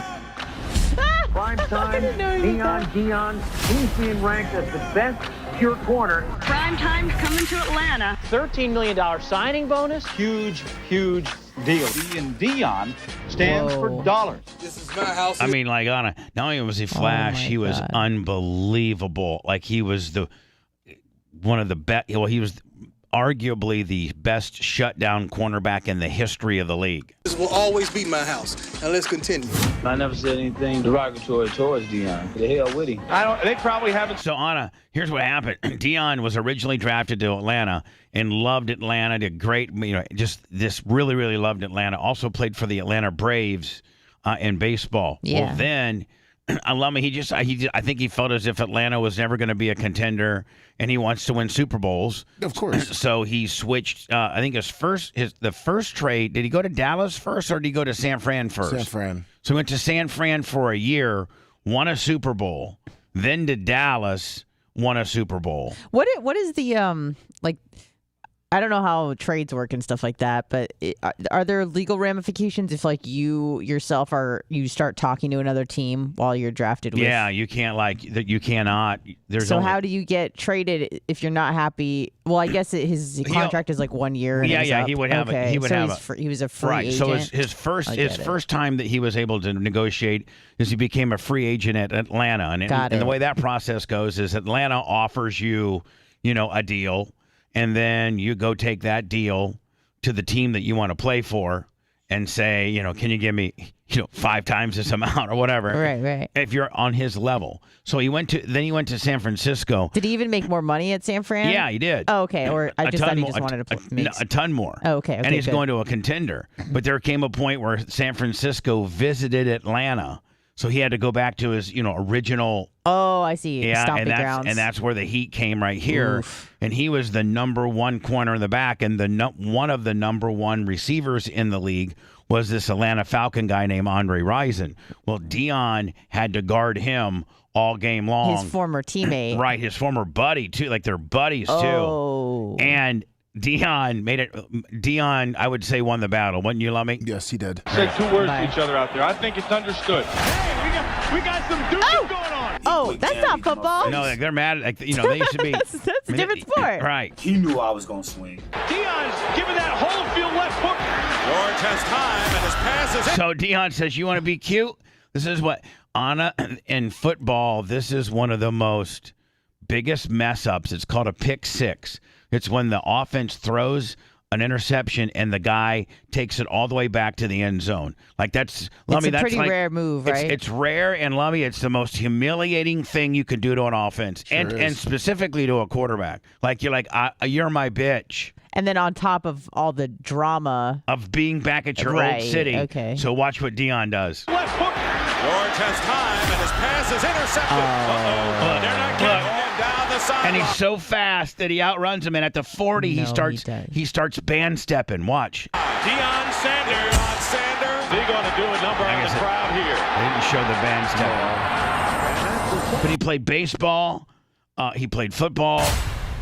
Prime time. Deion. He's being ranked as the best pure corner. Prime time's coming to Atlanta. $13 million signing bonus. Huge deal. Deion stands for dollars. This is my house. I mean, like, Anna, not only was he Flash, he was unbelievable. Like, he was one of the best. Well, he was arguably the best shutdown cornerback in the history of the league. This will always be my house. Now let's continue. I never said anything derogatory towards Deion. The hell with him. They probably haven't. So, Anna, here's what happened. Deion was originally drafted to Atlanta and loved Atlanta. Did great, just this really, really loved Atlanta. Also played for the Atlanta Braves in baseball. Yeah. Well, then, I think he felt as if Atlanta was never going to be a contender, and he wants to win Super Bowls. Of course. So he switched. I think the first trade. Did he go to Dallas first, or did he go to San Fran first? San Fran. So he went to San Fran for a year, won a Super Bowl, then to Dallas, won a Super Bowl. What is the like? I don't know how trades work and stuff like that, but are there legal ramifications if, like, you yourself you start talking to another team while you're drafted with? Yeah, you can't, you cannot. How do you get traded if you're not happy? Well, I guess his contract is like 1 year. And he would have okay. He would have he was a free agent. So his first time that he was able to negotiate is he became a free agent at Atlanta, and the way that process goes is Atlanta offers you, a deal. And then you go take that deal to the team that you want to play for, and say, can you give me, 5 times this amount or whatever. Right. If you're on his level. So he went to San Francisco. Did he even make more money at San Fran? Yeah, he did. Oh, okay. Or I just thought he just wanted to make a ton more. Oh, okay. And he's going to a contender. But there came a point where San Francisco visited Atlanta. So he had to go back to his, original. Oh, I see. Yeah, Stomping grounds. and that's where the heat came right here. Oof. And he was the number 1 corner in the back, and one of the number 1 receivers in the league was this Atlanta Falcon guy named Andre Rison. Well, Deion had to guard him all game long. His former teammate. Right, his former buddy too. Like they're buddies too. And Deion made it. Deion, I would say, won the battle. Wouldn't you, Lummy? Yes, he did. Said 2 words to each other out there. I think it's understood. Hey, we got some dudes going on. Oh, that's not football. No, they're mad. Like, they used to be. that's a different sport. Right. He knew I was going to swing. Deion's giving that whole field left hook. George has time, and his pass is in. So Deion says, you want to be cute? This is what, Anna, in football, this is one of the most biggest mess ups. It's called a pick six. It's when the offense throws an interception and the guy takes it all the way back to the end zone. Like that's Lummy, it's a pretty rare move, right? It's rare, and Lummy, it's the most humiliating thing you can do to an offense, and specifically to a quarterback. Like you're like, you're my bitch. And then on top of all the drama of being back at your old city. Okay. So watch what Deion does. Left hook. George has time, and his pass is intercepted. They're not getting him down the sideline. And he's so fast that he outruns him, and at the 40, he starts band stepping. Watch. Deion Sanders. They're going to do a number on the crowd here. They didn't show the band stepping. But he played baseball. He played football.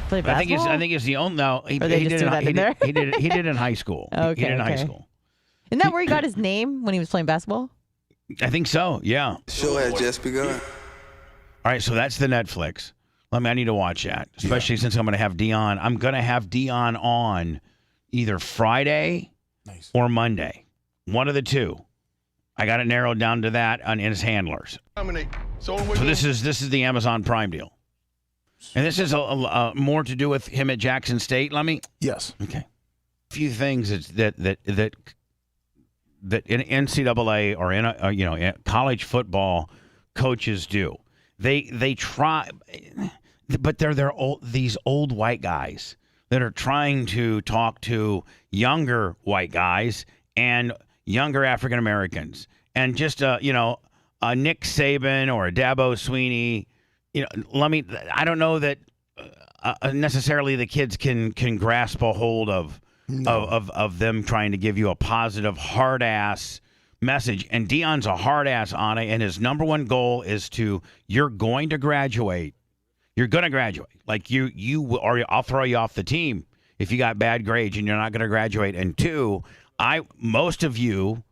Play basketball? I think he's the only. No, he did it in high school. Okay, he did it in high school. Isn't that where he got his name when he was playing basketball? I think so. Yeah. Show has just begun. All right, so that's the Netflix. I need to watch that, especially since I'm going to have Deion. I'm going to have Deion on either Friday or Monday, one of the two. I got it narrowed down to that in his handlers. So this is the Amazon Prime deal. And this is more to do with him at Jackson State, Lummy? Yes. Okay. A few things that in NCAA or in college football coaches do. They try, but these old white guys that are trying to talk to younger white guys and younger African Americans, and just a Nick Saban or a Dabo Sweeney. I don't know that necessarily the kids can grasp a hold of them trying to give you a positive, hard-ass message. And Deion's a hard-ass on it, and his number one goal is you're going to graduate. You're going to graduate. Like I'll throw you off the team if you got bad grades and you're not going to graduate. And 2, most of you,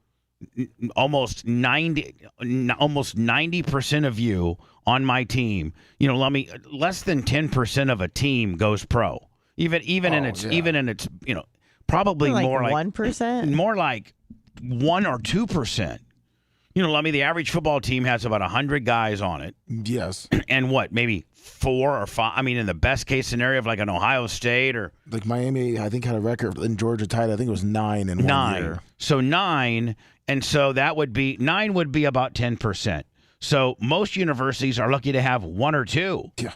almost 90% of you on my team, less than 10% of a team goes pro. Even in its probably like more like 1%, more like 1 or 2%. The average football team has about 100 guys on it. Yes. And maybe 4 or 5. In the best case scenario of like an Ohio State or like Miami, I think had a record in Georgia tied. I think it was 9 in 1 year. So 9, and so that would be 9 would be about 10%. So most universities are lucky to have 1 or 2. Yeah.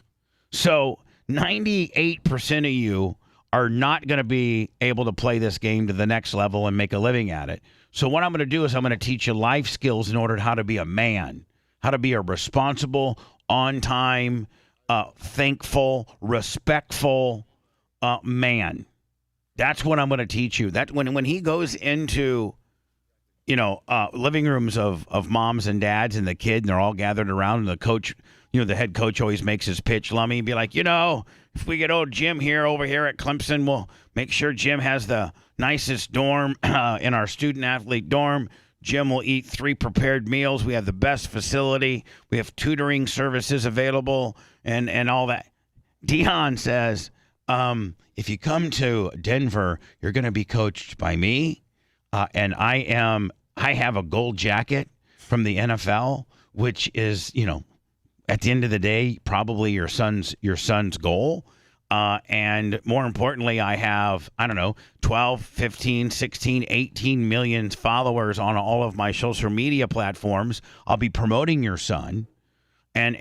So 98% of you are not going to be able to play this game to the next level and make a living at it. So what I'm going to do is I'm going to teach you life skills in order how to be a man, how to be a responsible, on-time, thankful, respectful man. That's what I'm going to teach you. That when he goes into living rooms of moms and dads and the kid, and they're all gathered around, and the coach, the head coach always makes his pitch, Lummy, be like, if we get old Jim over here at Clemson, we'll make sure Jim has the nicest dorm in our student-athlete dorm. Jim will eat 3 prepared meals. We have the best facility. We have tutoring services available and all that. Deion says, if you come to Denver, you're going to be coached by me. And I have a gold jacket from the NFL, which is, at the end of the day, probably your son's goal. And more importantly, I have, 12, 15, 16, 18 million followers on all of my social media platforms. I'll be promoting your son. And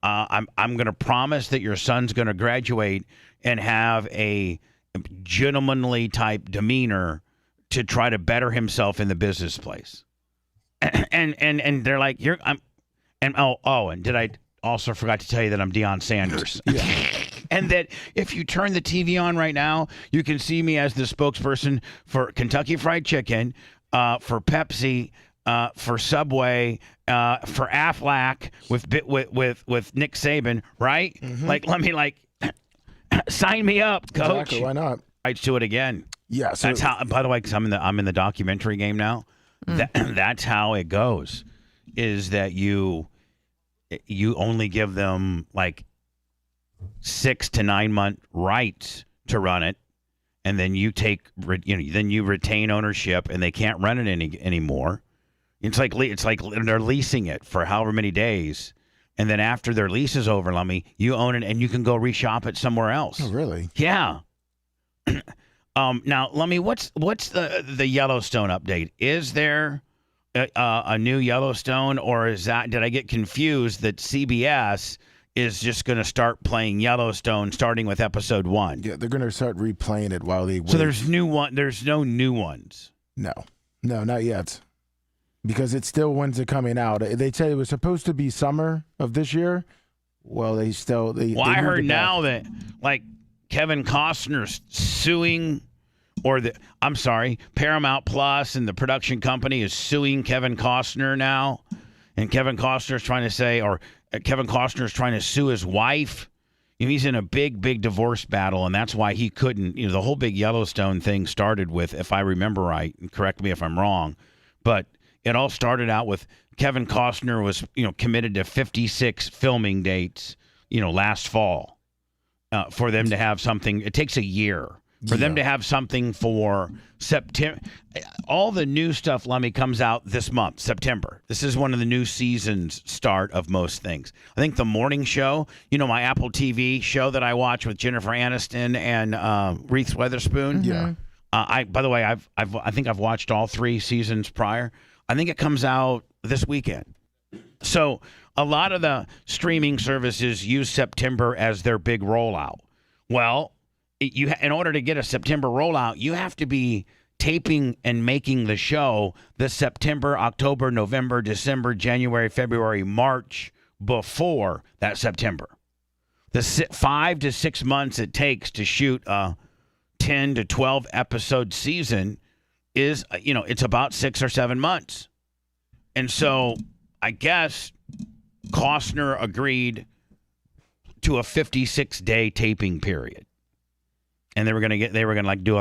I'm going to promise that your son's going to graduate and have a gentlemanly type demeanor to try to better himself in the business place. And they're like, and did I also forgot to tell you that I'm Deion Sanders. And that if you turn the TV on right now, you can see me as the spokesperson for Kentucky Fried Chicken, for Pepsi, for Subway, for Aflac with Nick Saban, right? Mm-hmm. Let me sign me up, coach. Exactly, why not? Right to it again. Yeah. So that's how. By the way, because I'm in the documentary game now. That's how it goes. Is that you only give them 6 to 9 month rights to run it, and then you then you retain ownership, and they can't run it anymore. It's like they're leasing it for however many days, and then after their lease is over, you own it, and you can go reshop it somewhere else. Oh, really? Yeah. Now, Lummy, what's the Yellowstone update? Is there a new Yellowstone, or did I get confused that CBS is just going to start playing Yellowstone starting with episode 1? Yeah, they're going to start replaying it while they wait. So there's no new ones. No, not yet. Because it's still when's it coming out? They say it was supposed to be summer of this year. Well, I heard now that Kevin Costner's suing, Paramount Plus and the production company is suing Kevin Costner now, and Kevin Costner's trying to sue his wife. He's in a big divorce battle, and that's why he couldn't. The whole big Yellowstone thing started with, if I remember right, and correct me if I'm wrong, but it all started out with Kevin Costner was, committed to 56 filming dates, last fall, for them to have something. It takes a year for them to have something for September. All the new stuff, Lummy, comes out this month, September. This is one of the new seasons start of most things. I think the morning show, my Apple TV show that I watch with Jennifer Aniston and Reese Witherspoon. Yeah. By the way, I think I've watched all 3 seasons prior. I think it comes out this weekend. So a lot of the streaming services use September as their big rollout. Well, in order to get a September rollout, you have to be taping and making the show the September, October, November, December, January, February, March before that September. The 5 to 6 months it takes to shoot a 10 to 12 episode season is, it's about 6 or 7 months. And so I guess Costner agreed to a 56-day taping period. And they were going to do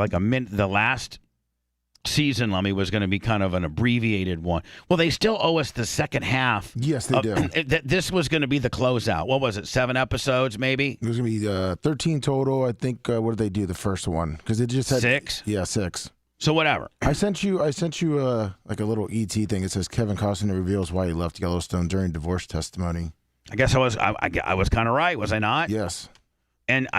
the last season, Lummy, was going to be kind of an abbreviated one. Well, they still owe us the second half. Yes, they do. This was going to be the closeout. What was it, 7 episodes maybe? It was going to be 13 total. I think, what did they do the first one? Because it just had 6? Yeah, 6. So whatever. I sent you a little ET thing. It says Kevin Costner reveals why he left Yellowstone during divorce testimony. I guess I was kind of right, was I not? Yes. And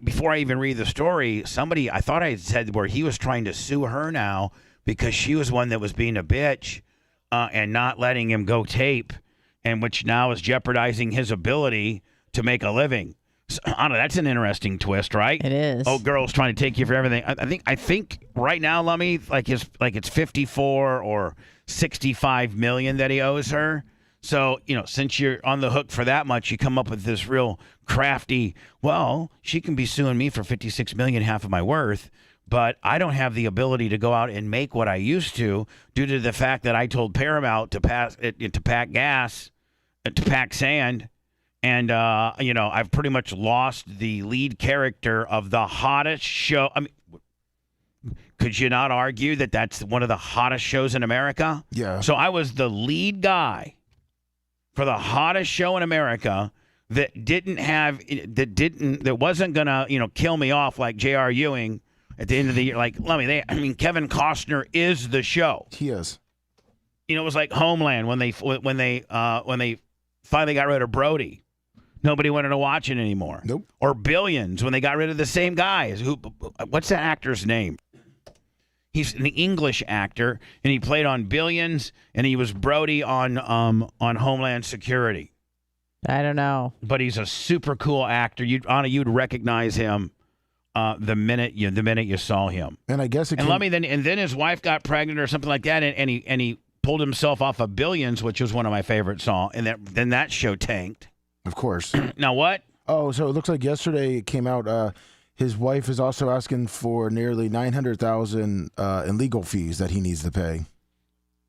before I even read the story, I thought I said where he was trying to sue her now because she was one that was being a bitch and not letting him go tape, and which now is jeopardizing his ability to make a living. So, Anna, that's an interesting twist, right? It is. Oh, girl's trying to take you for everything. I think right now, Lummy, it's 54 or 65 million that he owes her. So, since you're on the hook for that much, you come up with this real crafty, well, she can be suing me for 56 million, half of my worth, but I don't have the ability to go out and make what I used to due to the fact that I told Paramount to pack gas, to pack sand, and, I've pretty much lost the lead character of the hottest show. I mean, could you not argue that that's one of the hottest shows in America? Yeah. So I was the lead guy for the hottest show in America that wasn't gonna kill me off like J.R. Ewing at the end of the year. Kevin Costner is the show. He is. It was like Homeland when they finally got rid of Brody. Nobody wanted to watch it anymore. Nope. Or Billions, when they got rid of the same guys. What's that actor's name? He's an English actor, and he played on Billions, and he was Brody on Homeland Security. I don't know. But he's a super cool actor. You'd recognize him the minute you saw him. And I guess and then his wife got pregnant or something like that, and he pulled himself off of Billions, which was one of my favorite songs, and then that show tanked. Of course. Now what? Oh, so it looks like yesterday it came out. His wife is also asking for nearly $900,000 in legal fees that he needs to pay.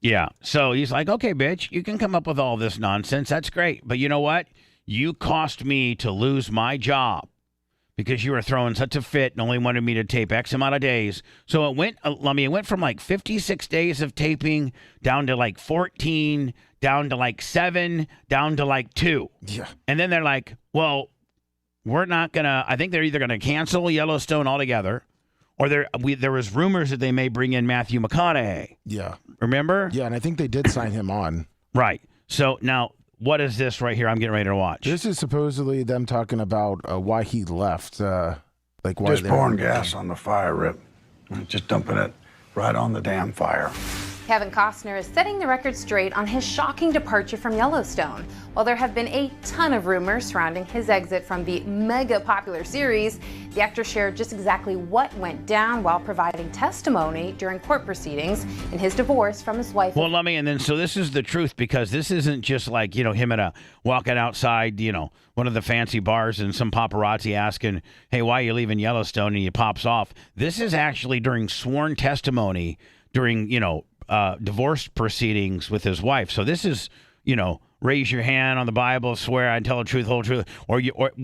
Yeah. So he's like, okay, bitch, you can come up with all this nonsense. That's great. But you know what? You cost me to lose my job because you were throwing such a fit and only wanted me to tape X amount of days. So it went from like 56 days of taping down to like 14, down to like 7, down to like 2. Yeah. And then they're like, well, we're not going to, I think they're either going to cancel Yellowstone altogether, or there was rumors that they may bring in Matthew McConaughey. Yeah. Remember? Yeah, and I think they did sign him on. Right. So now, what is this right here I'm getting ready to watch? This is supposedly them talking about why he left. Why just pouring gas on the fire, Rip. Just dumping it right on the damn fire. Kevin Costner is setting the record straight on his shocking departure from Yellowstone. While there have been a ton of rumors surrounding his exit from the mega popular series, the actor shared just exactly what went down while providing testimony during court proceedings in his divorce from his wife. Well, so this is the truth, because this isn't just like, him walking outside, one of the fancy bars and some paparazzi asking, hey, why are you leaving Yellowstone? And he pops off. This is actually during sworn testimony during, divorce proceedings with his wife. So this is, raise your hand on the Bible, swear I tell the truth, whole truth, or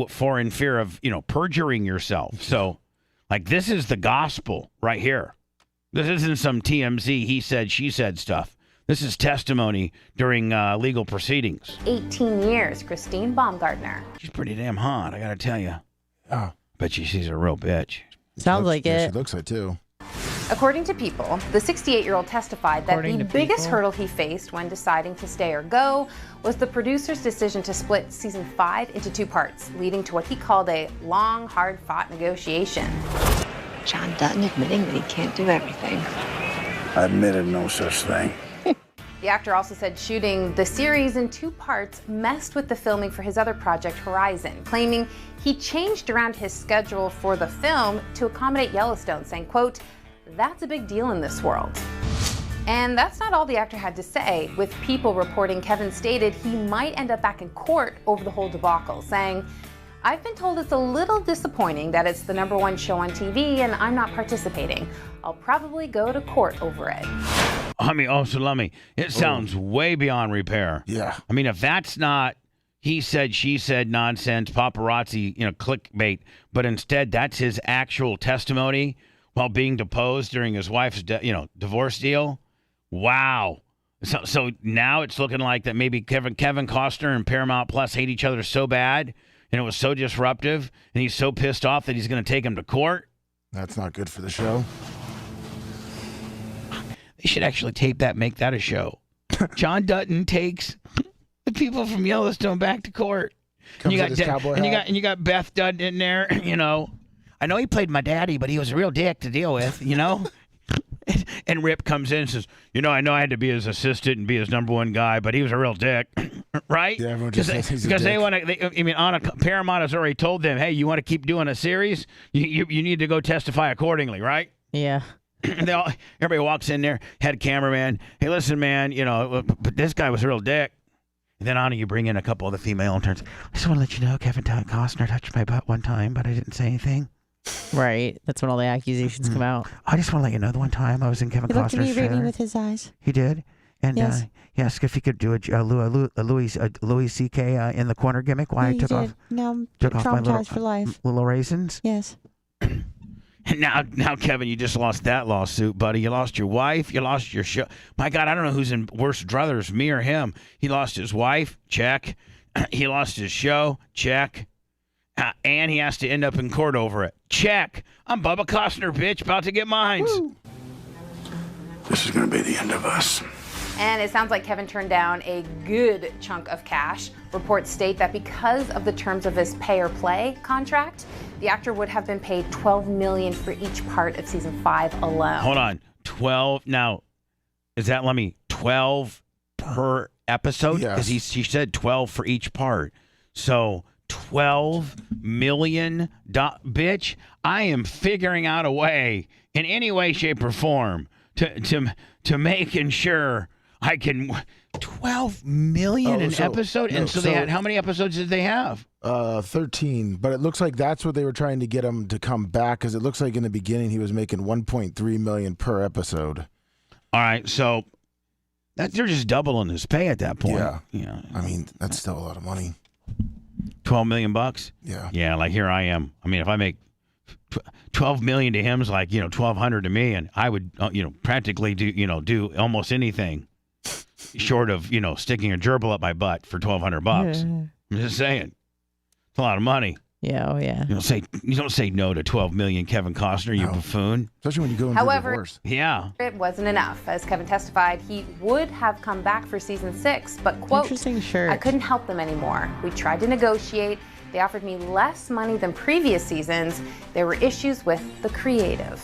for in fear of, perjuring yourself. So, this is the gospel right here. This isn't some TMZ, he said, she said stuff. This is testimony during legal proceedings. 18 years, Christine Baumgartner. She's pretty damn hot, I gotta tell you. Oh. Bet she's a real bitch. Sounds like it. She looks like it too. According to People, the 68-year-old testified that the biggest hurdle he faced when deciding to stay or go was the producer's decision to split season 5 into 2 parts, leading to what he called a long, hard-fought negotiation. John Dutton admitting that he can't do everything. I admitted no such thing. The actor also said shooting the series in 2 parts messed with the filming for his other project, Horizon, claiming he changed around his schedule for the film to accommodate Yellowstone, saying, quote, "That's a big deal in this world." And that's not all the actor had to say, with People reporting Kevin stated he might end up back in court over the whole debacle, saying, "I've been told it's a little disappointing that it's the #1 show on TV and I'm not participating. I'll probably go to court over it." It sounds way beyond repair. Yeah. If that's not he said, she said nonsense, paparazzi, clickbait, but instead that's his actual testimony while being deposed during his wife's, divorce deal. Wow. So now it's looking like that maybe Kevin Costner and Paramount Plus hate each other so bad, and it was so disruptive, and he's so pissed off that he's going to take him to court. That's not good for the show. They should actually tape that, make that a show. John Dutton takes the people from Yellowstone back to court. And you got Beth Dutton in there, I know he played my daddy, but he was a real dick to deal with, And Rip comes in and says, I know I had to be his assistant and be his #1 guy, but he was a real dick, right? Yeah, everyone just says he's a dick. Because they want to. Paramount has already told them, hey, you want to keep doing a series? You need to go testify accordingly, right? Yeah. Everybody walks in there, head cameraman. Hey, listen, man, but this guy was a real dick. And then you bring in a couple of the female interns. I just want to let you know, Kevin Costner touched my butt one time, but I didn't say anything. Right. That's when all the accusations come out. I just want to let you know the one time I was in Kevin Costner's He looked at me with his eyes. He did. And yes. He asked if he could do a Louis C.K. In the corner gimmick while I took off my for life. Little raisins. Yes. And now, Kevin, you just lost that lawsuit, buddy. You lost your wife. You lost your show. My God, I don't know who's in worse druthers, me or him. He lost his wife. Check. He lost his show. Check. And he has to end up in court over it. Check. I'm Bubba Costner, bitch, about to get mines. This is going to be the end of us. And it sounds like Kevin turned down a good chunk of cash. Reports state that because of the terms of his pay or play contract, the actor would have been paid $12 million for each part of season 5 alone. Hold on. 12. Now, is that, 12 per episode? Yes. Because she said 12 for each part. So $12 million. Bitch, I am figuring out a way in any way, shape, or form to making sure I can. $12 million an episode? And so they had, how many episodes did they have? 13. But it looks like that's what they were trying to get him to come back, because it looks like in the beginning he was making $1.3 million per episode. All right, so they're just doubling his pay at that point. Yeah. I mean, that's still a lot of money. $12 million bucks? Yeah. Yeah, like here I am. I mean, if I make $12 million to him is like, $1,200 to me, and I would, practically do almost anything short of, sticking a gerbil up my butt for $1,200 bucks. I'm just saying. It's a lot of money. Yeah, oh yeah. You don't say no to $12 million, Kevin Costner, you buffoon. Especially when you go into However, divorce. Yeah. It wasn't enough. As Kevin testified, he would have come back for season 6, but, quote, Interesting shirt. I couldn't help them anymore. We tried to negotiate. They offered me less money than previous seasons. There were issues with the creative.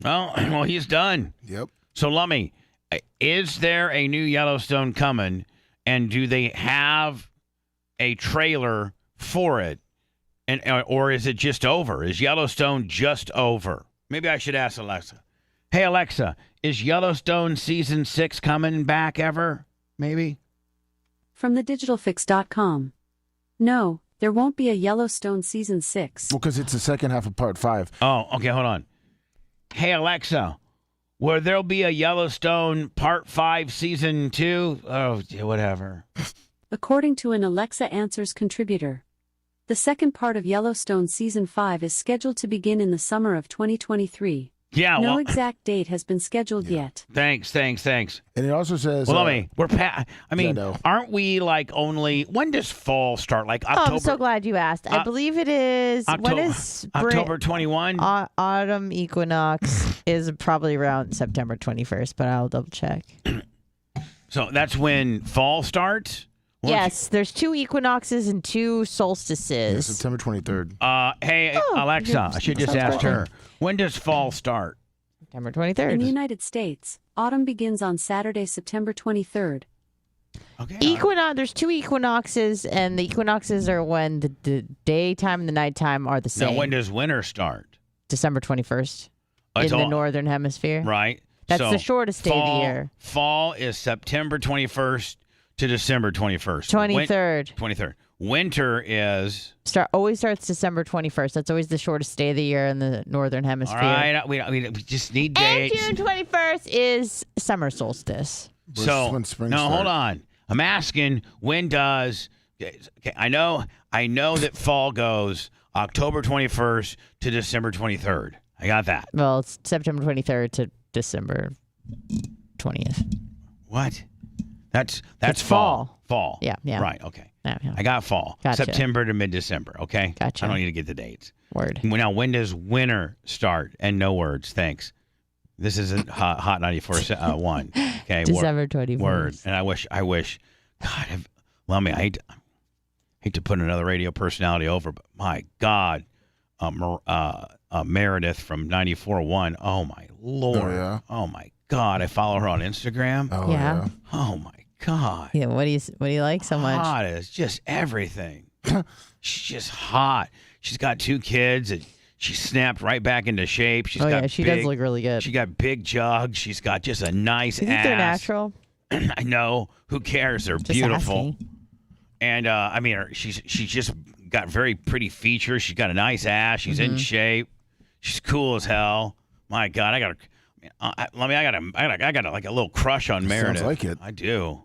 Well, he's done. Yep. So, Lummy, is there a new Yellowstone coming, and do they have a trailer for it? Or is it just over? Is Yellowstone just over? Maybe I should ask Alexa. Hey, Alexa, is Yellowstone season 6 coming back ever? Maybe? From thedigitalfix.com. No, there won't be a Yellowstone season 6. Well, because it's the second half of part 5. Oh, okay, hold on. Hey, Alexa, will there be a Yellowstone part 5 season 2? Oh, whatever. According to an Alexa Answers contributor, the second part of Yellowstone Season 5 is scheduled to begin in the summer of 2023. Yeah, no exact date has been scheduled yet. Thanks. And it also says... Well, aren't we only... When does fall start? Like October? Oh, I'm so glad you asked. I believe it is... when is spring? October 21? Autumn equinox is probably around September 21st, but I'll double check. So that's when fall starts? Yes, there's 2 equinoxes and 2 solstices. Yeah, September 23rd. Hey, Alexa, I should just ask her. When does fall start? September 23rd. In the United States, autumn begins on Saturday, September 23rd. Okay. There's 2 equinoxes, and the equinoxes are when the daytime and the nighttime are the same. Now, when does winter start? December 21st in the northern hemisphere. Right. That's the shortest day of the year. Fall is September 21st to December 21st. 23rd. 23rd. Winter is... always starts December 21st. That's always the shortest day of the year in the northern hemisphere. All right. We just need dates. And June 21st is summer solstice. Hold on. I'm asking, when does... Okay, I know that fall goes October 21st to December 23rd. I got that. Well, it's September 23rd to December 20th. What? That's fall. Fall. Yeah. Right, okay. Yeah. I got fall. Gotcha. September to mid-December, okay? Gotcha. I don't need to get the dates. Word. Now, when does winter start? And no words, thanks. This isn't Hot 94.1. Okay. December 21st. Word. And I wish. God, I hate to put another radio personality over, but my God, Meredith from 94.1. Oh my Lord. Oh, yeah. Oh my God. I follow her on Instagram. Oh yeah. Oh my God. Yeah. What do you like so much? Hot is just everything. She's just hot. She's got 2 kids and she snapped right back into shape. She does look really good. She got big jugs. She's got just a nice You think ass. they're natural? I know. Who cares? They're Just beautiful. asking. And she's just got very pretty features. She's got a nice ass. She's in shape. She's cool as hell. My God, I got like a little crush on Meredith. Sounds like it. I do.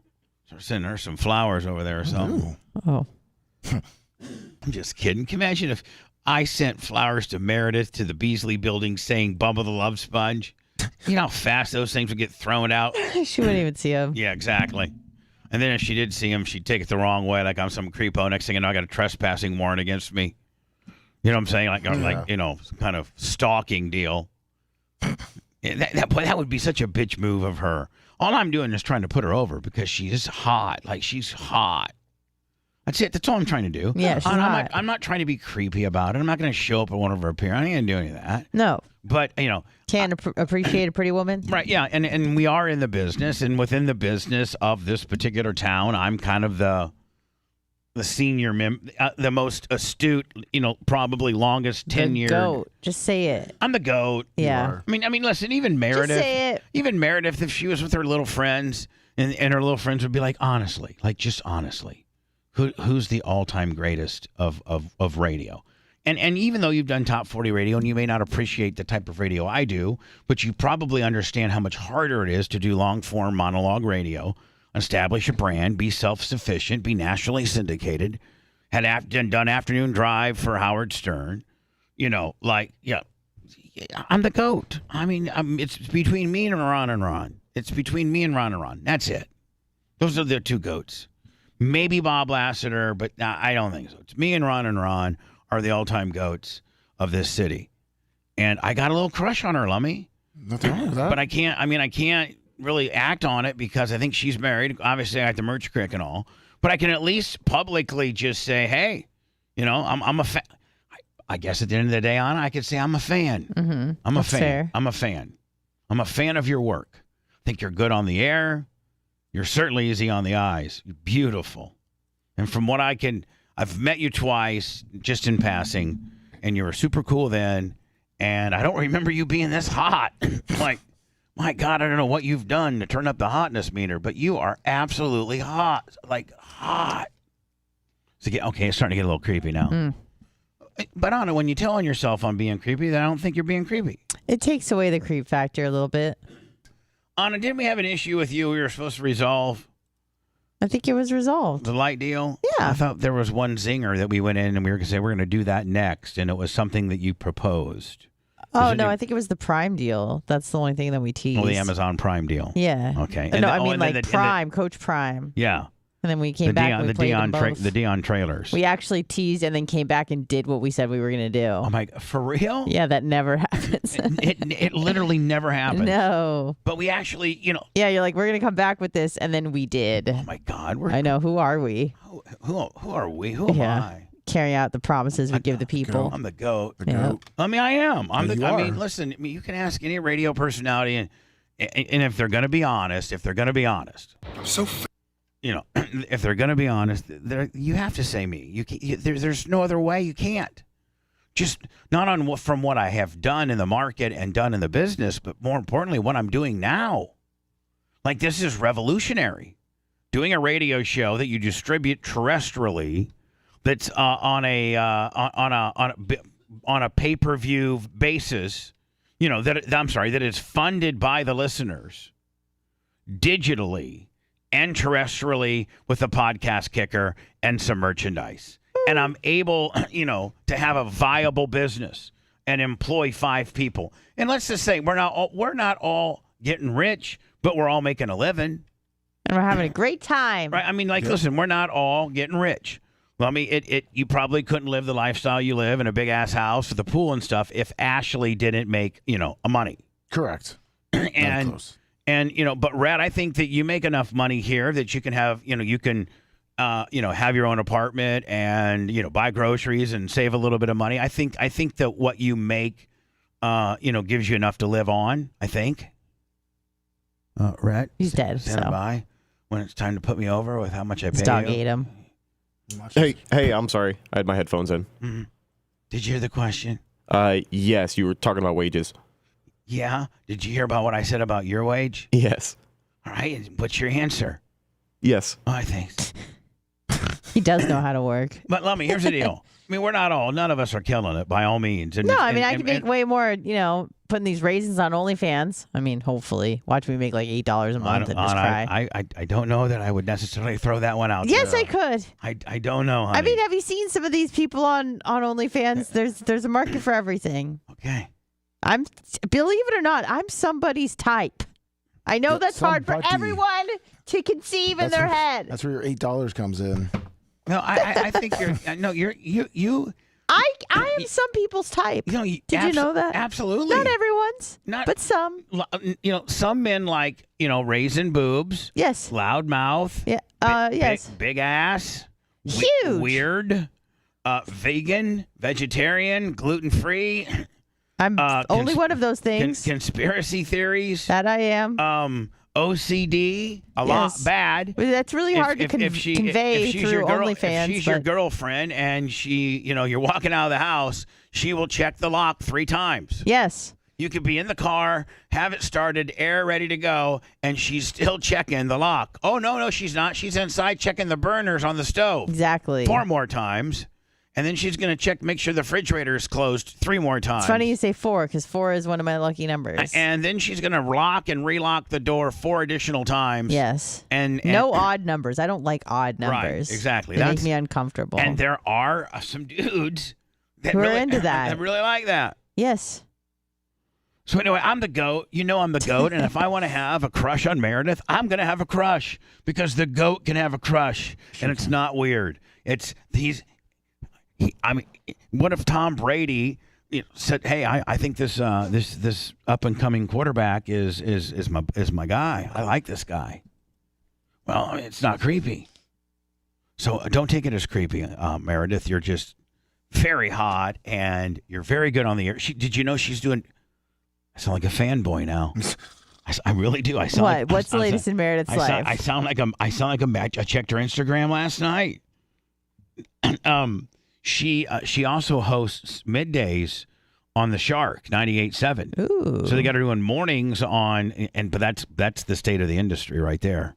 So sending her some flowers over there or something. Oh. I'm just kidding. Can you imagine if I sent flowers to Meredith to the Beasley building saying Bubba the Love Sponge? You know how fast those things would get thrown out? She wouldn't even see him. Yeah, exactly. And then if she did see him, she'd take it the wrong way, like I'm some creepo. Next thing you know, I got a trespassing warrant against me. You know what I'm saying? Like some kind of stalking deal. That would be such a bitch move of her. All I'm doing is trying to put her over because she's hot. Like, she's hot. That's it. That's all I'm trying to do. Yeah, she's hot. I'm not trying to be creepy about it. I'm not going to show up at one of her appearances. I ain't going to do any of that. No. But, Can't appreciate a pretty woman? Right, yeah. And we are in the business. And within the business of this particular town, I'm kind of the senior, the most astute, probably longest tenured. The goat. Just say it. I'm the goat. Yeah. I mean, listen, even Meredith. Just say it. Even Meredith, if she was with her little friends, and her little friends would be like, honestly, just honestly, who's the all-time greatest of radio? And even though you've done top 40 radio, and you may not appreciate the type of radio I do, but you probably understand how much harder it is to do long-form monologue radio, establish a brand, be self-sufficient, be nationally syndicated, done afternoon drive for Howard Stern. I'm the GOAT. I mean, it's between me and Ron. It's between me and Ron. That's it. Those are the two GOATs. Maybe Bob Lassiter, but I don't think so. It's me and Ron are the all-time GOATs of this city. And I got a little crush on her, Lummy. Nothing wrong with that. But I can't really act on it because I think she's married. Obviously, I have the merch crick and all. But I can at least publicly just say, hey, I'm a fan. I guess at the end of the day, Anna, I could say I'm a fan. Mm-hmm. I'm a That's fan. fair. I'm a fan. I'm a fan of your work. I think you're good on the air. You're certainly easy on the eyes. You're beautiful. And from what I've met you twice just in passing, and you were super cool then. And I don't remember you being this hot. Like, my God, I don't know what you've done to turn up the hotness meter, but you are absolutely hot. Like, hot. So, okay, it's starting to get a little creepy now. Mm. But Anna, when you tell on yourself I'm being creepy, then I don't think you're being creepy. It takes away the creep factor a little bit. Anna, didn't we have an issue with you we were supposed to resolve? I think it was resolved. The light deal? Yeah. I thought there was one zinger that we went in and we were going to say we're going to do that next, and it was something that you proposed. Oh, no, I think it was the Prime deal. That's the only thing that we teased. Oh, the Amazon Prime deal. Yeah. Okay. No, I mean like Prime, Coach Prime. Yeah. And then we came back and we played them both. The Dion trailers. We actually teased and then came back and did what we said we were going to do. Oh, my God. For real? Yeah, that never happens. It literally never happens. No. But we actually, Yeah, you're like, we're going to come back with this, and then we did. Oh, my God. I know. Who are we? Who are we? Who am I? Carry out the promises we give the people. I'm the GOAT. The GOAT. I mean, I am. You are. Listen, you can ask any radio personality, and if they're going to be honest, So if they're going to be honest, you have to say me. There's no other way. You can't. Just not from what I have done in the market and done in the business, but more importantly, what I'm doing now. Like, this is revolutionary. Doing a radio show that you distribute terrestrially, that's on a pay-per-view basis. That is funded by the listeners digitally and terrestrially with a podcast kicker and some merchandise. And I'm able, to have a viable business and employ 5 people. And let's just say we're not all getting rich, but we're all making a living. And we're having a great time. Right? I mean, listen, we're not all getting rich. Well, I mean, you probably couldn't live the lifestyle you live in a big-ass house with a pool and stuff if Ashley didn't make, a money. Correct. But Red, I think that you make enough money here that you can have, have your own apartment and, buy groceries and save a little bit of money. I think that what you make, gives you enough to live on, I think. Red? He's dead. Stand by when it's time to put me over with how much I pay His dog you. ate him. Hey, I'm sorry. I had my headphones in. Mm-hmm. Did you hear the question? Yes, you were talking about wages. Yeah. Did you hear about what I said about your wage? Yes. All right. What's your answer? Yes. Oh, thanks. He does know how to work. But let me, here's the deal. I mean, none of us are killing it by all means. And, no, I mean, I can make way more, putting these raisins on OnlyFans. I mean, hopefully. Watch me make like $8 a month and just cry. I don't know that I would necessarily throw that one out yes, there. I could. I don't know, honey. I mean, have you seen some of these people on OnlyFans? There's a market for everything. Okay. Believe it or not, I'm somebody's type. I know that's hard for everyone to conceive in their head. That's where your $8 comes in. No, I think I am some people's type. Did you know that? Absolutely. Not everyone's, but some. Some men like, raising boobs. Yes. Loud mouth. Yeah. Yes. Big ass. Huge. Weird. Vegan, vegetarian, gluten-free. I'm only one of those things. Conspiracy theories. That I am. OCD, lot bad. That's really hard to convey through OnlyFans. If she's your girlfriend and she, you're walking out of the house, she will check the lock 3 times. Yes. You could be in the car, have it started, air ready to go, and she's still checking the lock. Oh, no, she's not. She's inside checking the burners on the stove. Exactly. 4 more times. And then she's going to make sure the refrigerator is closed 3 more times. It's funny you say 4 because 4 is one of my lucky numbers. And then she's going to lock and relock the door 4 additional times. Yes. And no odd numbers. I don't like odd numbers. Right, exactly. They make me uncomfortable. And there are some dudes that who are really, into that. that really like that. Yes. So anyway, I'm the GOAT. I'm the GOAT. And if I want to have a crush on Meredith, I'm going to have a crush because the GOAT can have a crush. And it's not weird. What if Tom Brady said, "Hey, I think this up and coming quarterback is my guy. I like this guy." Well, it's not creepy. So don't take it as creepy, Meredith. You're just very hot and you're very good on the air. Did you know she's doing? I sound like a fanboy now. I really do. I sound what? What's the latest in Meredith's life? I sound like a match. I checked her Instagram last night. She also hosts middays on the Shark 98.7. Ooh. So they got her doing mornings but that's the state of the industry right there.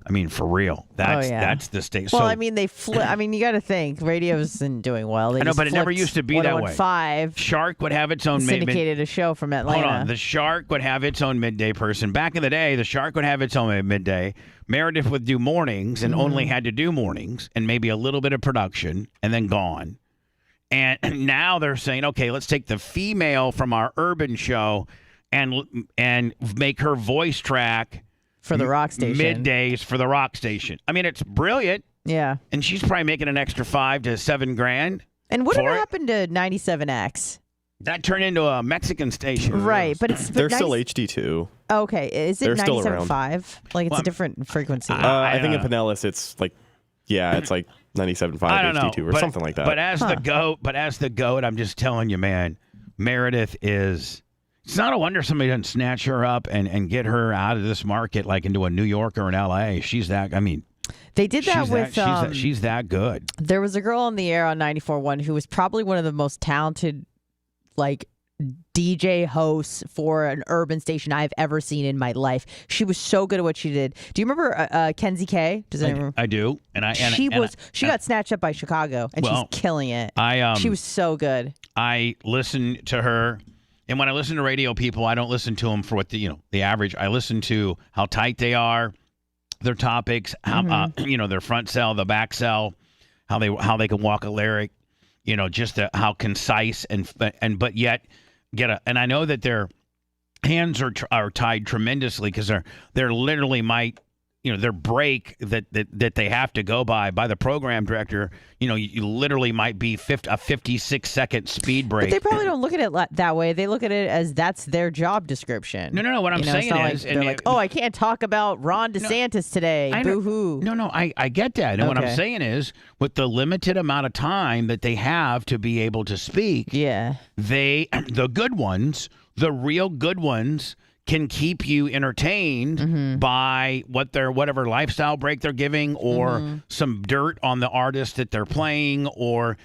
I mean, for real. That's the state. Well, they flip. You got to think radio isn't doing well. I know, but it never used to be that way. 101.5. Shark would have its own syndicated a show from Atlanta. Hold on. The Shark would have its own midday person. Back in the day, the Shark would have its own midday. Meredith would do mornings and only had to do mornings and maybe a little bit of production and then gone. And now they're saying, okay, let's take the female from our urban show and make her voice track for the rock station. Middays for the rock station. It's brilliant. Yeah. And she's probably making an extra $5 to $7 grand. And whatever happened to 97X? That turned into a Mexican station. Right, but they're still HD2. Okay, is it 97.5? Like it's a different frequency. I think in Pinellas it's like 97.5 HD2 or something like that. But as the GOAT, I'm just telling you, man, Meredith is. It's not a wonder somebody doesn't snatch her up and get her out of this market, like into a New York or an LA. She's that. They did that with. She's that good. There was a girl on the air on 94.1 who was probably one of the most talented, DJ hosts for an urban station I've ever seen in my life. She was so good at what she did. Do you remember Kenzie K? Does anyone remember? I do. She got snatched up by Chicago, and she's killing it. She was so good. I listened to her. And when I listen to radio people, I don't listen to them for what the average. I listen to how tight they are, their topics, how their front sell, the back sell, how they can walk a lyric, just how concise but yet get a. And I know that their hands are tied tremendously because they're literally their break that they have to go by the program director. You literally might be a 56-second speed break. But they probably don't look at it that way. They look at it as that's their job description. No. What I'm saying is, they're like, I can't talk about Ron DeSantis today. Boo hoo. No. I get that. And what I'm saying is, with the limited amount of time that they have to be able to speak, the good ones, the real good ones, can keep you entertained by whatever lifestyle break they're giving or some dirt on the artist that they're playing or,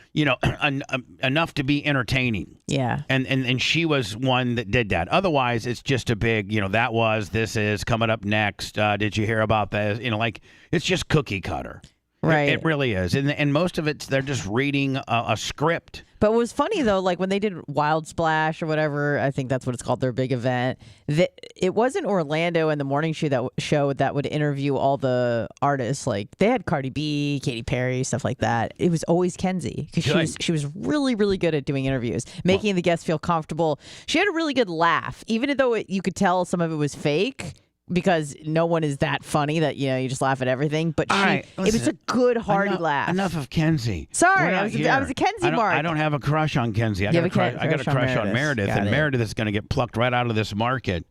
enough to be entertaining. Yeah. And she was one that did that. Otherwise, it's just a big, this is coming up next. Did you hear about this? It's just cookie cutter. Right. It really is. And most of it's they're just reading a script. But what was funny, though, when they did Wild Splash or whatever, I think that's what it's called, their big event, it wasn't Orlando and the morning show that would interview all the artists. They had Cardi B, Katy Perry, stuff like that. It was always Kenzie because she was really, really good at doing interviews, making the guests feel comfortable. She had a really good laugh. Even though you could tell some of it was fake, because no one is that funny that you just laugh at everything. But it was a good hearty laugh. Enough of Kenzie. Sorry, I was a Kenzie mark. I don't have a crush on Kenzie. I got a crush on Meredith, and Meredith is going to get plucked right out of this market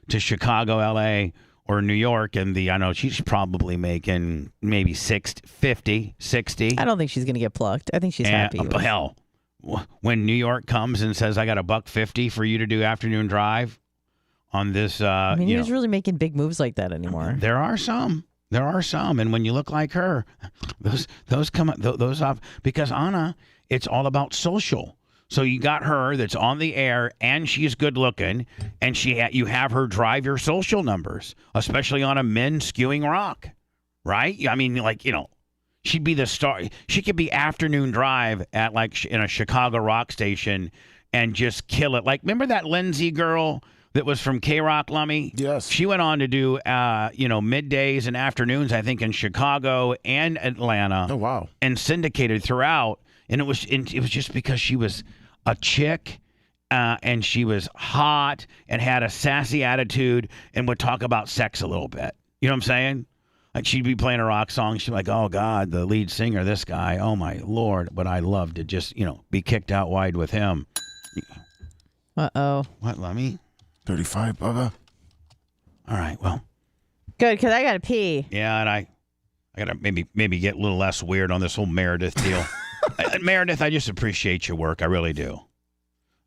to Chicago, L.A., or New York, and I know she's probably making maybe 50, 60. I don't think she's going to get plucked. I think she's happy. Hell, when New York comes and says, I got $150 for you to do afternoon drive on this. Who's really making big moves like that anymore? There are some. And when you look like her, those come off, because Anna, it's all about social. So you got her that's on the air, and she's good looking, and you have her drive your social numbers, especially on a men skewing rock, right? I mean, she'd be the star. She could be afternoon drive at in a Chicago rock station and just kill it. Remember that Lindsay girl that was from K-Rock, Lummy? Yes. She went on to do middays and afternoons, I think, in Chicago and Atlanta. Oh wow! And syndicated throughout, and it was just because she was a chick, and she was hot and had a sassy attitude and would talk about sex a little bit. You know what I'm saying? She'd be playing a rock song. She'd be like, oh, God, the lead singer, this guy. Oh, my Lord. But I love to just, be kicked out wide with him. Uh-oh. What, Lummy? 35, Bubba. All right, well. Good, because I got to pee. Yeah, and I got to maybe get a little less weird on this whole Meredith deal. Meredith, I just appreciate your work. I really do.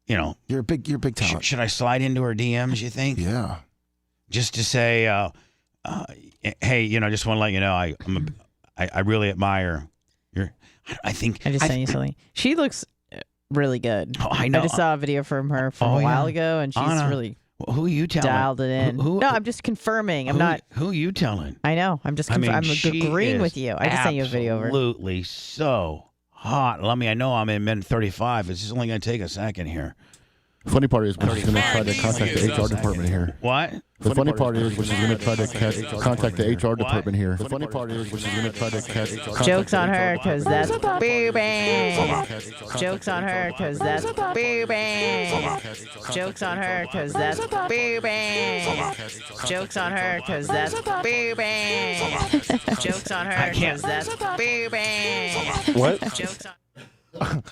You're a big talent. Should I slide into her DMs, you think? Yeah. Just to say, hey, just want to let you know, I really admire your. I think I just sent you something. She looks really good. Oh, I know. I just saw a video from her a while ago, and she's Anna, really. Who are you telling? Dialed it in. No, I'm just confirming. I'm not. Who are you telling? I know. I'm just. I'm agreeing with you. I just sent you a video over. Absolutely so hot. I know I'm in men 35. It's just only going to take a second here. The funny part is when she's going to try to contact the HR department here. What? The funny part is when she's going to try to contact the HR department here. The funny part is when she's going to try to contact. Jokes on her, because that's boo-bang. Jokes on her, because that's boo-bang. Jokes on her, because that's boo-bang. Jokes on her, because that's boo-bang. Jokes on her, because that's boo-bang. What? Jokes on.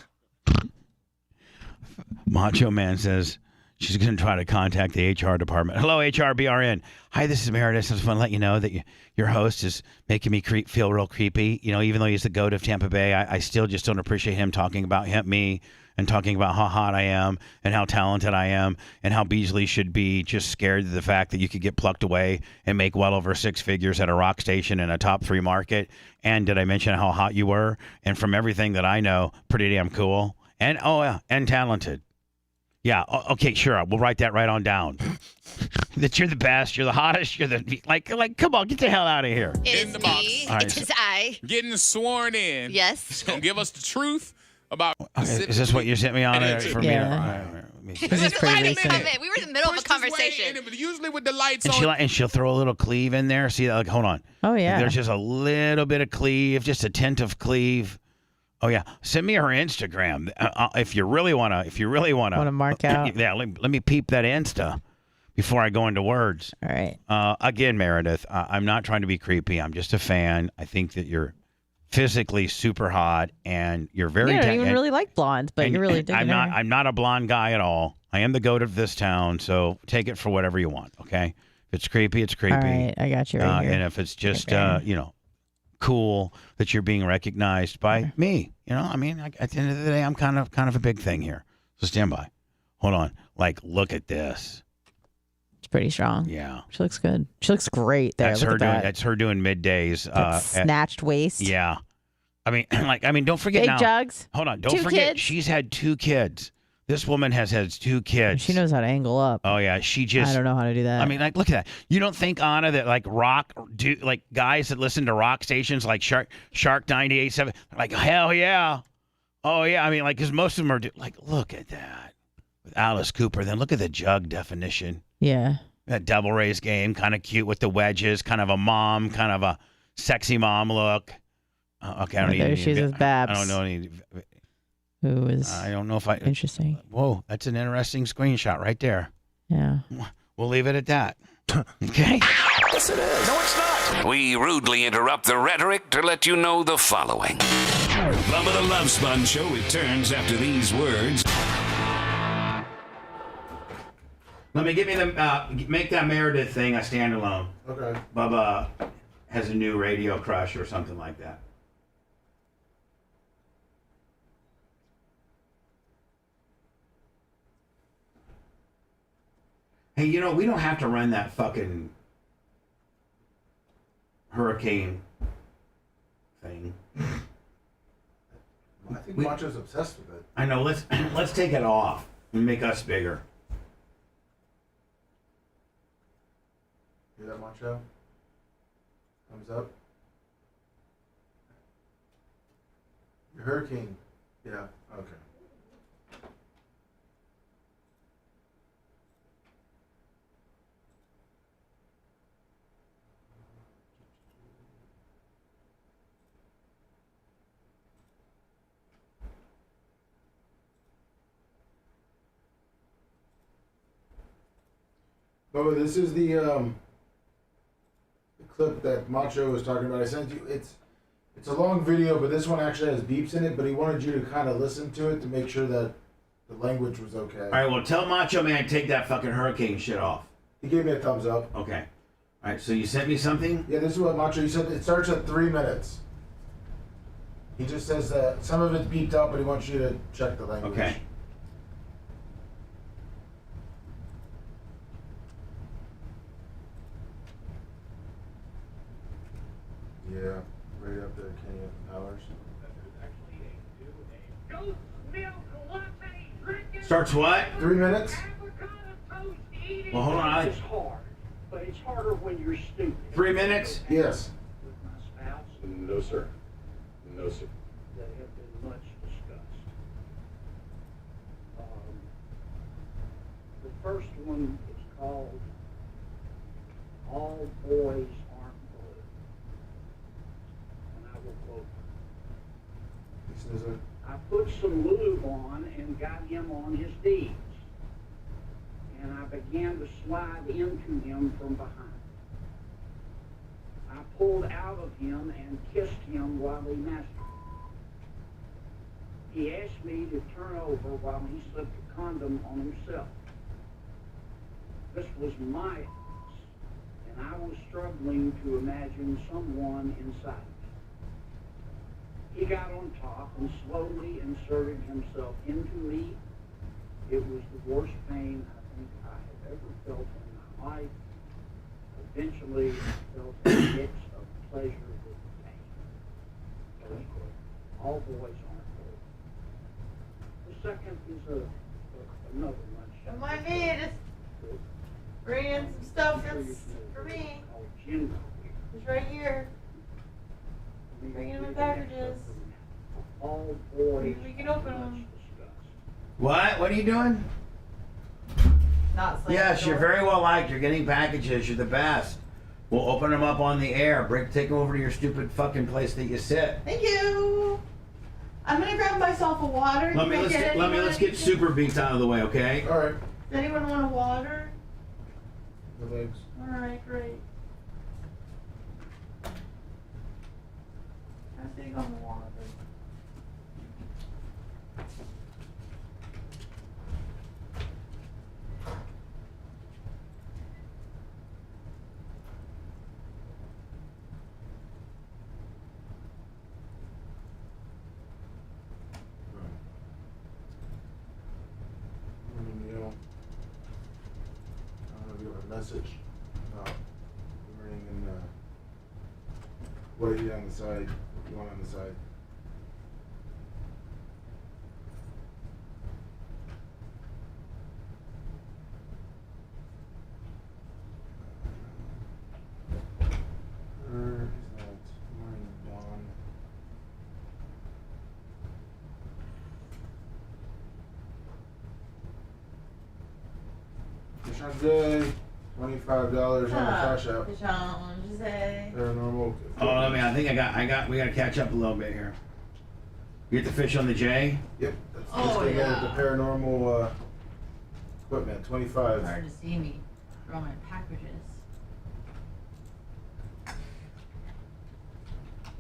Macho Man says she's going to try to contact the HR department. Hello, HRBRN. Hi, this is Meredith. I just want to let you know that your host is making me feel real creepy. Even though he's the GOAT of Tampa Bay, I still just don't appreciate him talking about me and talking about how hot I am and how talented I am and how Beasley should be just scared of the fact that you could get plucked away and make well over 6 figures at a rock station in a top 3 market. And did I mention how hot you were? And from everything that I know, pretty damn cool. And, and talented. Yeah, okay, sure. We'll write that right on down. That you're the best, you're the hottest, you're the come on, get the hell out of here. It is me. Right, it is I. Getting sworn in. Yes. It's gonna give us the truth about. Okay, is this what you sent me on for me? This is pretty recent. We were in the middle of a conversation. Usually with the lights on. And she'll throw a little cleave in there. See, hold on. Oh yeah. There's just a little bit of cleave, just a tint of cleave. Oh yeah, send me her Instagram if you really wanna. Want to mark out. Yeah, let me peep that Insta before I go into words. All right. Again, Meredith, I'm not trying to be creepy. I'm just a fan. I think that you're physically super hot and you're very. You don't even really like blondes, but you're really digging her. I'm not a blonde guy at all. I am the GOAT of this town, so take it for whatever you want. Okay, if it's creepy, it's creepy. All right, I got you right here. And if it's just cool that you're being recognized by me. At the end of the day, I'm kind of a big thing here. So stand by. Hold on. Look at this. It's pretty strong. Yeah. She looks good. She looks great there. That's her doing middays. Snatched waist. Yeah. Don't forget big now. jugs. Hold on. Don't forget kids. She's had 2 kids. This woman has had 2 kids. She knows how to angle up. Oh yeah, I don't know how to do that. Look at that. You don't think, Anna, that guys that listen to rock stations like Shark 98.7, hell yeah. Oh yeah. Because most of them are look at that with Alice Cooper. Then look at the jug definition. Yeah. That double raise game, kind of cute with the wedges, kind of a mom, kind of a sexy mom look. Okay, I don't there she is with Babs. I don't know any. Who is? I don't know if I. Interesting. Whoa, that's an interesting screenshot right there. Yeah. We'll leave it at that. Okay. Yes, it is. No, it's not. We rudely interrupt the rhetoric to let you know the following. Bubba the Love Sponge Show returns after these words. Let me give me the make that Meredith thing a standalone. Okay. Bubba has a new radio crush or something like that. Hey, you know, we don't have to run that fucking hurricane thing. I think Macho's obsessed with it. I know. Let's take it off and make us bigger. Hear that, Macho? Thumbs up. Your hurricane. Yeah. Okay. Bubba, this is the clip that Macho was talking about. I sent you. It's a long video, but this one actually has beeps in it. But he wanted you to kind of listen to it to make sure that the language was okay. All right. Well, tell Macho Man take that fucking hurricane shit off. He gave me a thumbs up. Okay. All right. So you sent me something? Yeah, this is what Macho. He said it starts at 3 minutes. He just says that some of it's beeped up, but he wants you to check the language. Okay. Yeah, right up there, Kenny Powers. Starts what? 3 minutes. Well, hold on. It's hard, but it's harder when you're stupid. 3 minutes? Yes. With my spouse, No, sir. No, sir. that have been much discussed. The first one is called "All Boys Aren't Blue," and I will quote. He says it. I put some lube on and got him on his deeds, and I began to slide into him from behind. I pulled out of him and kissed him while he masturbated. He asked me to turn over while he slipped a condom on himself. This was my house, and I was struggling to imagine someone inside. He got on top and slowly inserted himself into me. It was the worst pain I think I have ever felt in my life. Eventually, I felt a mix of pleasure with pain. Close quote. All boys aren't blue. The second is another much. Come on, me, just bring in some stuff that's for me. Called gender. It's right here. Bring in my packages. All boys. We can open them. What? What are you doing? Not slamming Yes, the you're door. very well liked. You're getting packages. You're the best. We'll open them up on the air. Take them over to your stupid fucking place that you sit. Thank you. I'm gonna grab myself a water. Let's get Super Beats out of the way, okay? All right. Does anyone want a water? The legs. All right, great. I'm sitting on the water. Message about wearing and what are you on the side? What you want on the side? Where is that? Morning dawn. Deshaun Day. $25 on the cash out. Paranormal. Oh, I think we gotta catch up a little bit here. You get the fish on the J? Yep. That's the paranormal equipment. 25. Hard to see me throw my packages.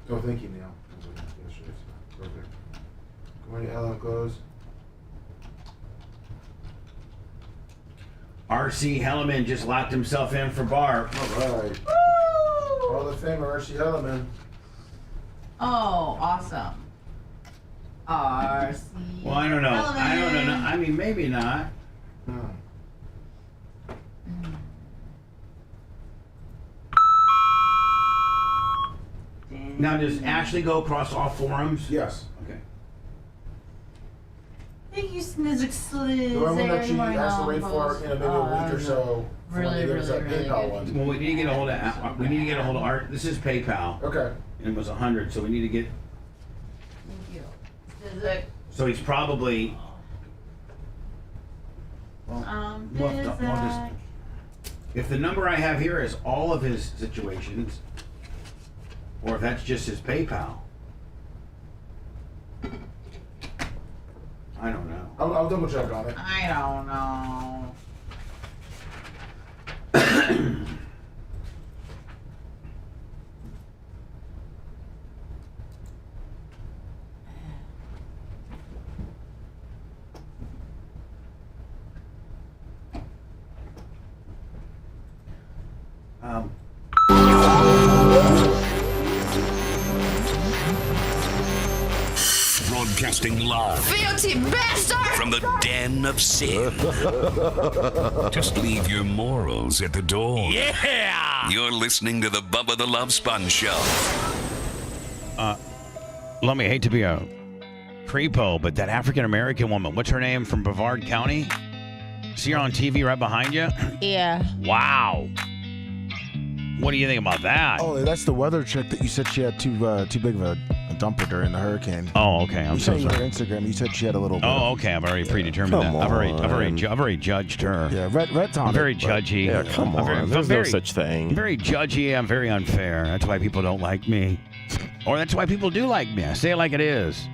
Oh, thank you, Neil. Perfect. Good morning, Ellen. Close. R.C. Helleman just locked himself in for bar. All right. Hall of Famer R.C. Helleman. Oh, awesome. R.C. Well, I don't know. I don't know. I mean, maybe not. Now, does Ashley go across all forums? Yes. Okay. Thank you, Snizzle. The one that she has to wait for, maybe a week or so. Really that PayPal one. Well, we need to get a hold of. We need to get a hold of Art. This is PayPal. Okay. And it was 100, so we need to get. Thank you. So he's probably. If the number I have here is all of his situations, or if that's just his PayPal, I don't know. I'll double check on it. I don't know. Broadcasting live Filthy bastard! from the den of sin. Just leave your morals at the door. Yeah! You're listening to the Bubba the Love Sponge Show. Lummy, hate to be a creepo, but that African American woman, what's her name, from Brevard County? See her on TV right behind you? Yeah. Wow. What do you think about that? Oh, that's the weather chick that you said she had too big of a dumper during the hurricane. Oh, okay. I'm so you sorry. on Instagram, you said she had a little bit. Oh, okay. I've already predetermined that. I've already judged her. Yeah, red tonic. I'm very judgy. Yeah, come on. There's no such thing. I'm very judgy. I'm very unfair. That's why people don't like me. Or that's why people do like me. I say it like it is.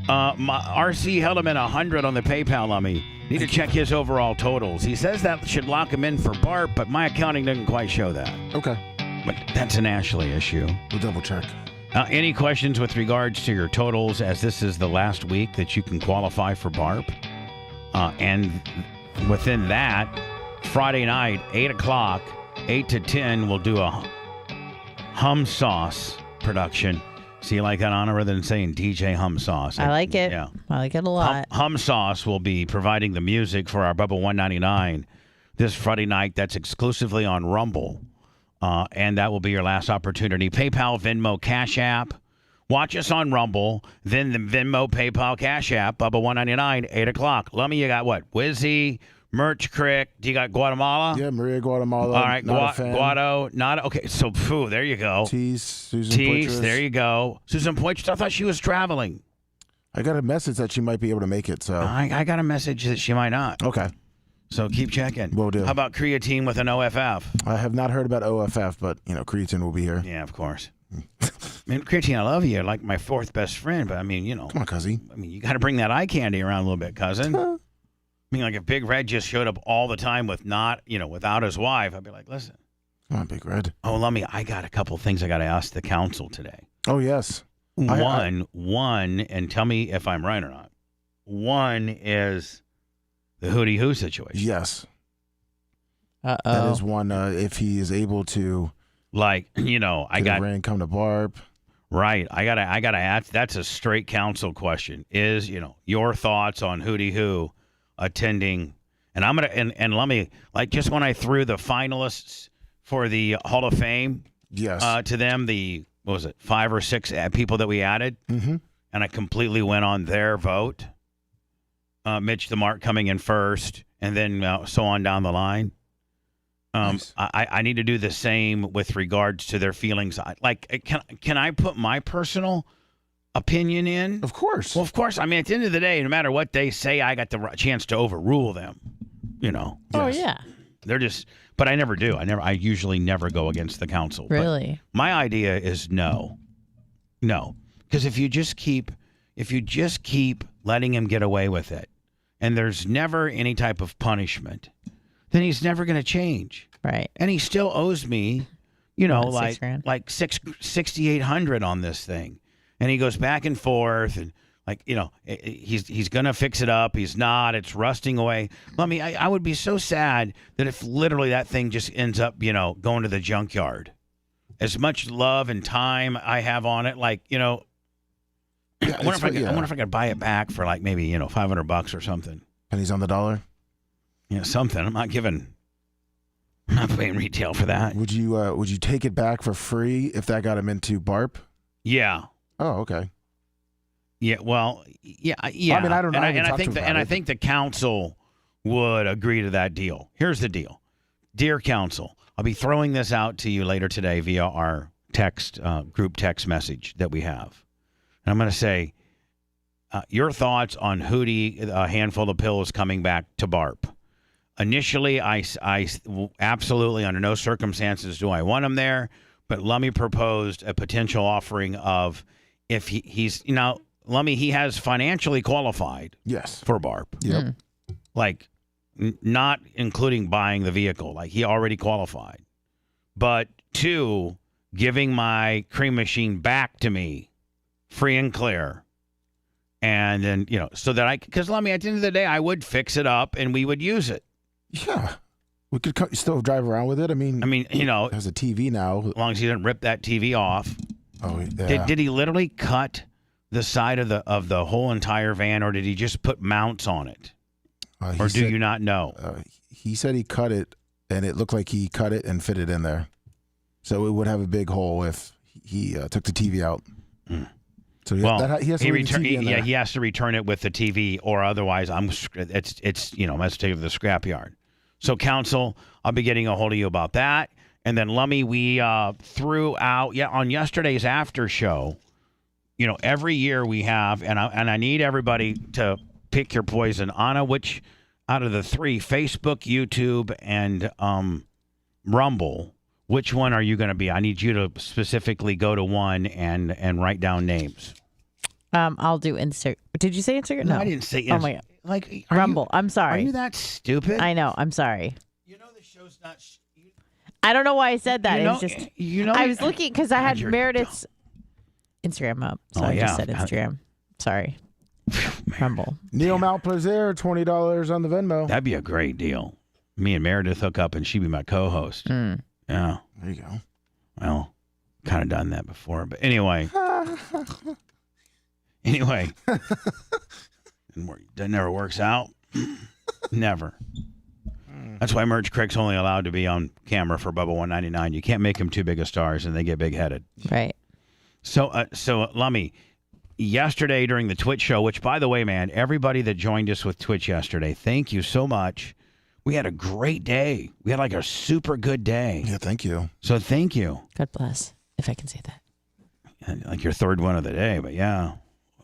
My R.C. Helleman 100 on the PayPal on me. Need to check his overall totals. He says that should lock him in for BARP, but my accounting doesn't quite show that. Okay. But that's an Ashley issue. We'll double check. Any questions with regards to your totals, as this is the last week that you can qualify for BARP? And within that, Friday night, 8 o'clock, 8 to 10, we'll do a Hum Sauce production. So you like that, Anna, rather than saying DJ Hum Sauce? I like it. Yeah. I like it a lot. Hum Sauce will be providing the music for our Bubba 199 this Friday night. That's exclusively on Rumble. And that will be your last opportunity. PayPal, Venmo, Cash App. Watch us on Rumble. Then the Venmo, PayPal, Cash App. Bubba 199, 8 o'clock. Lummy, you got what? Wizzy, Merch Crick. Do you got Guatemala? Yeah, Maria Guatemala. All right, Guado. Not okay. So, there you go. Tease, Susan Poitras. There you go. Susan Poitras. I thought she was traveling. I got a message that she might be able to make it. So I got a message that she might not. Okay. So keep checking. Will do. How about creatine with an OFF? I have not heard about OFF, but creatine will be here. Yeah, of course. Man, creatine, I love you. You're like my fourth best friend, but I mean, Come on, cousin. I mean, you got to bring that eye candy around a little bit, cousin. I mean, like if Big Red just showed up all the time without his wife, I'd be like, listen. Come on, Big Red. Oh, Lummy, I got a couple things I got to ask the council today. Oh, yes. One, and tell me if I'm right or not. One is the Hootie Who situation. Yes. Uh-oh. That is one, if he is able to. I got Rain come to BARP. Right. I gotta ask. That's a straight council question. Is your thoughts on Hootie Who attending? And I'm gonna and let me just when I threw the finalists for the Hall of Fame, yes, to them, what was it, 5 or 6 people that we added, mm-hmm. and I completely went on their vote. Mitch the Mark coming in first, and then so on down the line. Nice. I need to do the same with regards to their feelings. Can I put my personal opinion in? Of course. Well, of course. I mean, at the end of the day, no matter what they say, I got the chance to overrule them. Oh, yeah. They're just, but I never do. I usually never go against the council. Really? But my idea is no. Because if you just keep letting him get away with it, and there's never any type of punishment, then he's never going to change. Right. And he still owes me, like 6,800 on this thing, and he goes back and forth, and he's gonna fix it up. He's not. It's rusting away. I would be so sad that if literally that thing just ends up going to the junkyard. As much love and time I have on it, I wonder if I could buy it back for maybe $500 or something. Pennies on the dollar. Yeah, something. I'm not paying retail for that. Would you take it back for free if that got him into BARP? Yeah. Oh, okay. Yeah. Well. Yeah. I mean, I don't know. I think the council would agree to that deal. Here's the deal, dear council. I'll be throwing this out to you later today via our group text message that we have. And I'm going to say your thoughts on Hootie, a handful of pills coming back to BARP. Initially, I absolutely, under no circumstances do I want him there. But Lummy proposed a potential offering of if he's, Lummy, he has financially qualified. Yes. For BARP. Yep. Not including buying the vehicle. He already qualified. But 2, giving my cream machine back to me, free and clear. And then, so that because Lummy, at the end of the day, I would fix it up and we would use it. Yeah. We could still drive around with it. I mean, it has a TV now. As long as he didn't rip that TV off. Oh, yeah. Did he literally cut the side of the whole entire van, or did he just put mounts on it? Or do you not know? He said he cut it, and it looked like he cut it and fit it in there. So it would have a big hole if he took the TV out. Mm. So he has to leave the TV in there. He has to return it with the TV, or otherwise it's let's take it to the scrapyard. So council, I'll be getting a hold of you about that. And then Lummy, we threw out on yesterday's after show. Every year we have, and I need everybody to pick your poison. Anna, which out of the 3, Facebook, YouTube, and Rumble, which one are you going to be? I need you to specifically go to one and write down names. I'll do Instagram. Did you say Instagram? No, I didn't say Instagram. Oh my God. Rumble. I'm sorry. Are you that stupid? I know. I'm sorry. The show's not. I don't know why I said that. It was just. I was looking because I had Meredith's Instagram up, so I just said Instagram. Sorry. Rumble. Neil Malplaisir, $20 on the Venmo. That'd be a great deal. Me and Meredith hook up, and she'd be my co-host. Mm. Yeah. There you go. Well, kind of done that before, but anyway. That never works out. Never. That's why Merch Crick's only allowed to be on camera for Bubba 199. You can't make them too big of stars, and they get big-headed. Right. So Lummy, yesterday during the Twitch show, which, by the way, man, everybody that joined us with Twitch yesterday, thank you so much. We had a great day. We had a super good day. Yeah, thank you. So thank you. God bless, if I can say that. Like your third one of the day, but yeah,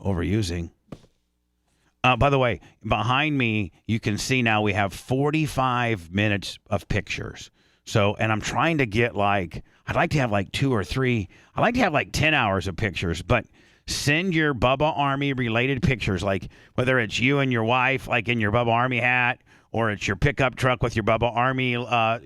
overusing. By the way, behind me, you can see now we have 45 minutes of pictures. So, and I'm trying to get I'd like to have 2 or 3. I'd like to have 10 hours of pictures, but send your Bubba Army related pictures, whether it's you and your wife, in your Bubba Army hat, or it's your pickup truck with your Bubba Army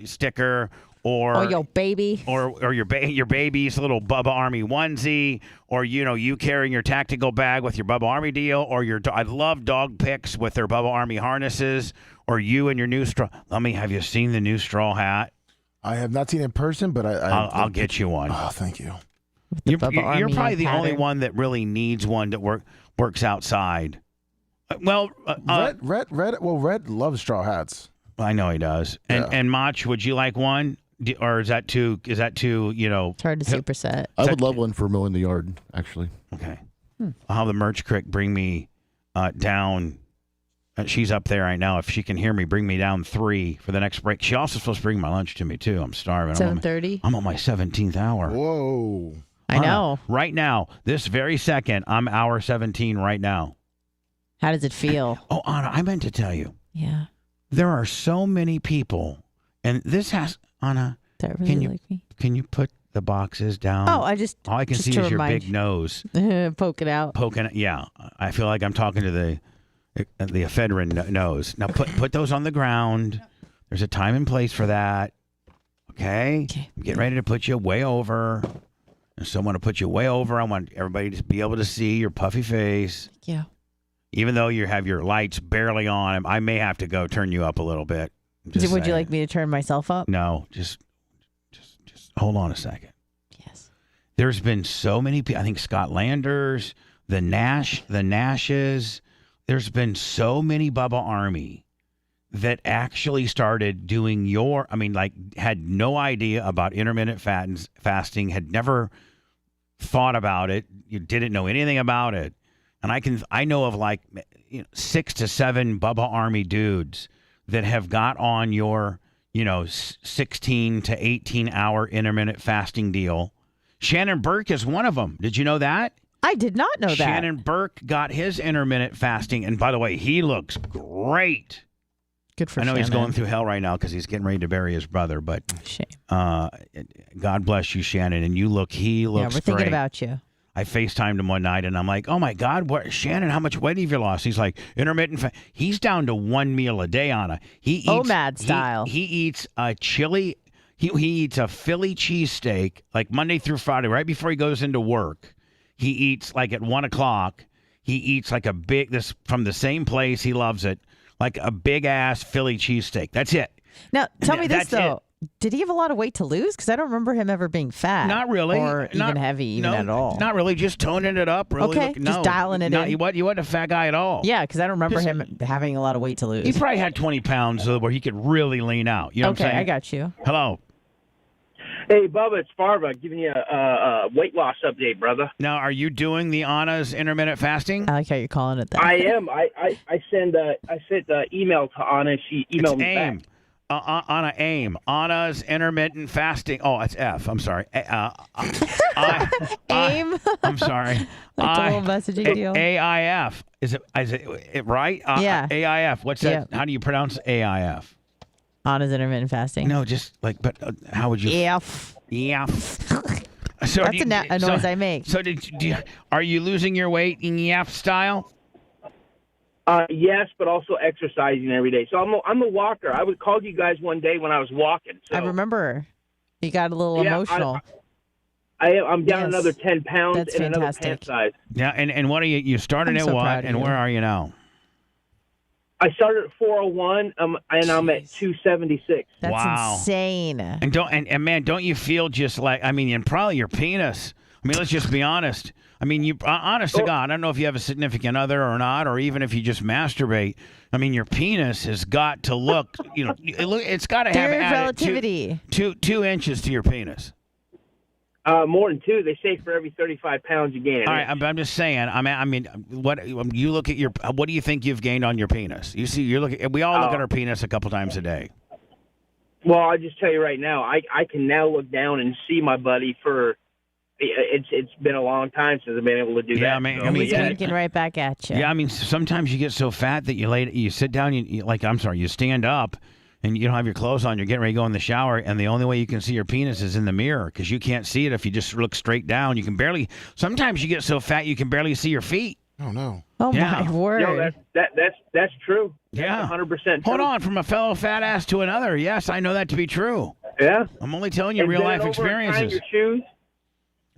sticker, or your baby, or your baby's little Bubba Army onesie, or you carrying your tactical bag with your Bubba Army deal, or I love dog pics with their Bubba Army harnesses, or you and your new straw. Have you seen the new straw hat? I have not seen it in person, but I'll get you one. Oh, thank you. You're probably the only one that really needs one that works outside. Well, Red loves straw hats. I know he does. And Mach, would you like one? Or is that too? It's hard to superset. I would love one for mowing the yard, actually. Okay. I'll have the Merch Crick bring me down. She's up there right now. If she can hear me, bring me down 3 for the next break. She also supposed to bring my lunch to me too. I'm starving. 7:30. I'm on my 17th hour. Whoa. I know. Right now, this very second, I'm hour 17 right now. How does it feel? Oh, Anna, I meant to tell you. Yeah. There are so many people, and this has Anna. That really like me. Can you put the boxes down? Oh, all I can see is your big nose poking out. Yeah, I feel like I'm talking to the ephedrine nose. Now put those on the ground. There's a time and place for that. Okay? I'm getting ready to put you way over. And so I'm going to put you way over. I want everybody to be able to see your puffy face. Yeah. Even though you have your lights barely on, I may have to go turn you up a little bit. Would you like me to turn myself up? No, just hold on a second. Yes. There's been so many people. I think Scott Landers, the Nashes. There's been so many Bubba Army that actually started doing had no idea about intermittent fasting, had never thought about it. You didn't know anything about it. And I know of 6 to 7 Bubba Army dudes that have got on your, 16 to 18 hour intermittent fasting deal. Shannon Burke is one of them. Did you know that? I did not know that. Shannon Burke got his intermittent fasting. And by the way, he looks great. Good for I know Shannon. he's going through hell right now because he's getting ready to bury his brother. But shame. God bless you, Shannon. And he looks Yeah, we're thinking great. about you. I FaceTimed him one night, and I'm like, oh, my God, Shannon, how much weight have you lost? He's like, intermittent. He's down to 1 meal a day, Anna. He eats OMAD style. He eats a chili. He eats a Philly cheesesteak, like Monday through Friday, right before he goes into work. He eats, like, at 1 o'clock. He eats, like, from the same place. He loves it, like a big-ass Philly cheesesteak. That's it. Now, tell me this, That's though. it. Did he have a lot of weight to lose? Because I don't remember him ever being fat. Not really. Or even heavy, even at all. Not really. Just toning it up. Really. Okay, just dialing it in. He wasn't a fat guy at all. Yeah, because I don't remember him having a lot of weight to lose. He probably had 20 pounds where he could really lean out. You know what I'm saying? I got you. Hello. Hey, Bubba, it's Farva giving you a weight loss update, brother. Now, are you doing the Anna's intermittent fasting? I like how you're calling it that. I am. I sent email to Anna. She emailed me back. Anna AIM. Anna's intermittent fasting. Oh, it's F. I'm sorry. AIM? I'm sorry. Like a little messaging deal. AIF. Is it right? Yeah. AIF. What's that? Yeah. How do you pronounce AIF? Anna's intermittent fasting. No, just how would you? F. So That's a noise I make. So are you losing your weight in EF style? Yes, but also exercising every day. So I'm a walker. I would call you guys one day when I was walking. So. I remember. You got a little emotional. I'm down another 10 pounds That's and another fantastic. pant size. Yeah, and what are you started I'm at so what, proud of and you. where are you now? I started at 401, and I'm at 276. That's Wow. insane. And man, don't you feel just like, and probably your penis. I mean, let's just be honest. I mean, you honest to God, I don't know if you have a significant other or not, or even if you just masturbate. I mean, your penis has got to look, it's got to have Theory of added relativity. 2 inches to your penis. More than 2. They say for every 35 pounds you gain. All right, I'm just saying. I mean, what you look at what do you think you've gained on your penis? You see, we all look at our penis a couple times a day. Well, I'll just tell you right now, I can now look down and see my buddy for. It's been a long time since I've been able to do that. Yeah, I mean, He's winking right back at you. Yeah, I mean, sometimes you get so fat that you sit down, you stand up, and you don't have your clothes on. You're getting ready to go in the shower, and the only way you can see your penis is in the mirror because you can't see it if you just look straight down. You can barely. Sometimes you get so fat you can barely see your feet. Oh no! Oh Yeah. my word! No, that's true. Yeah, 100%. Hold on, from a fellow fat ass to another. Yes, I know that to be true. Yeah, I'm only telling you real life experiences. Your shoes.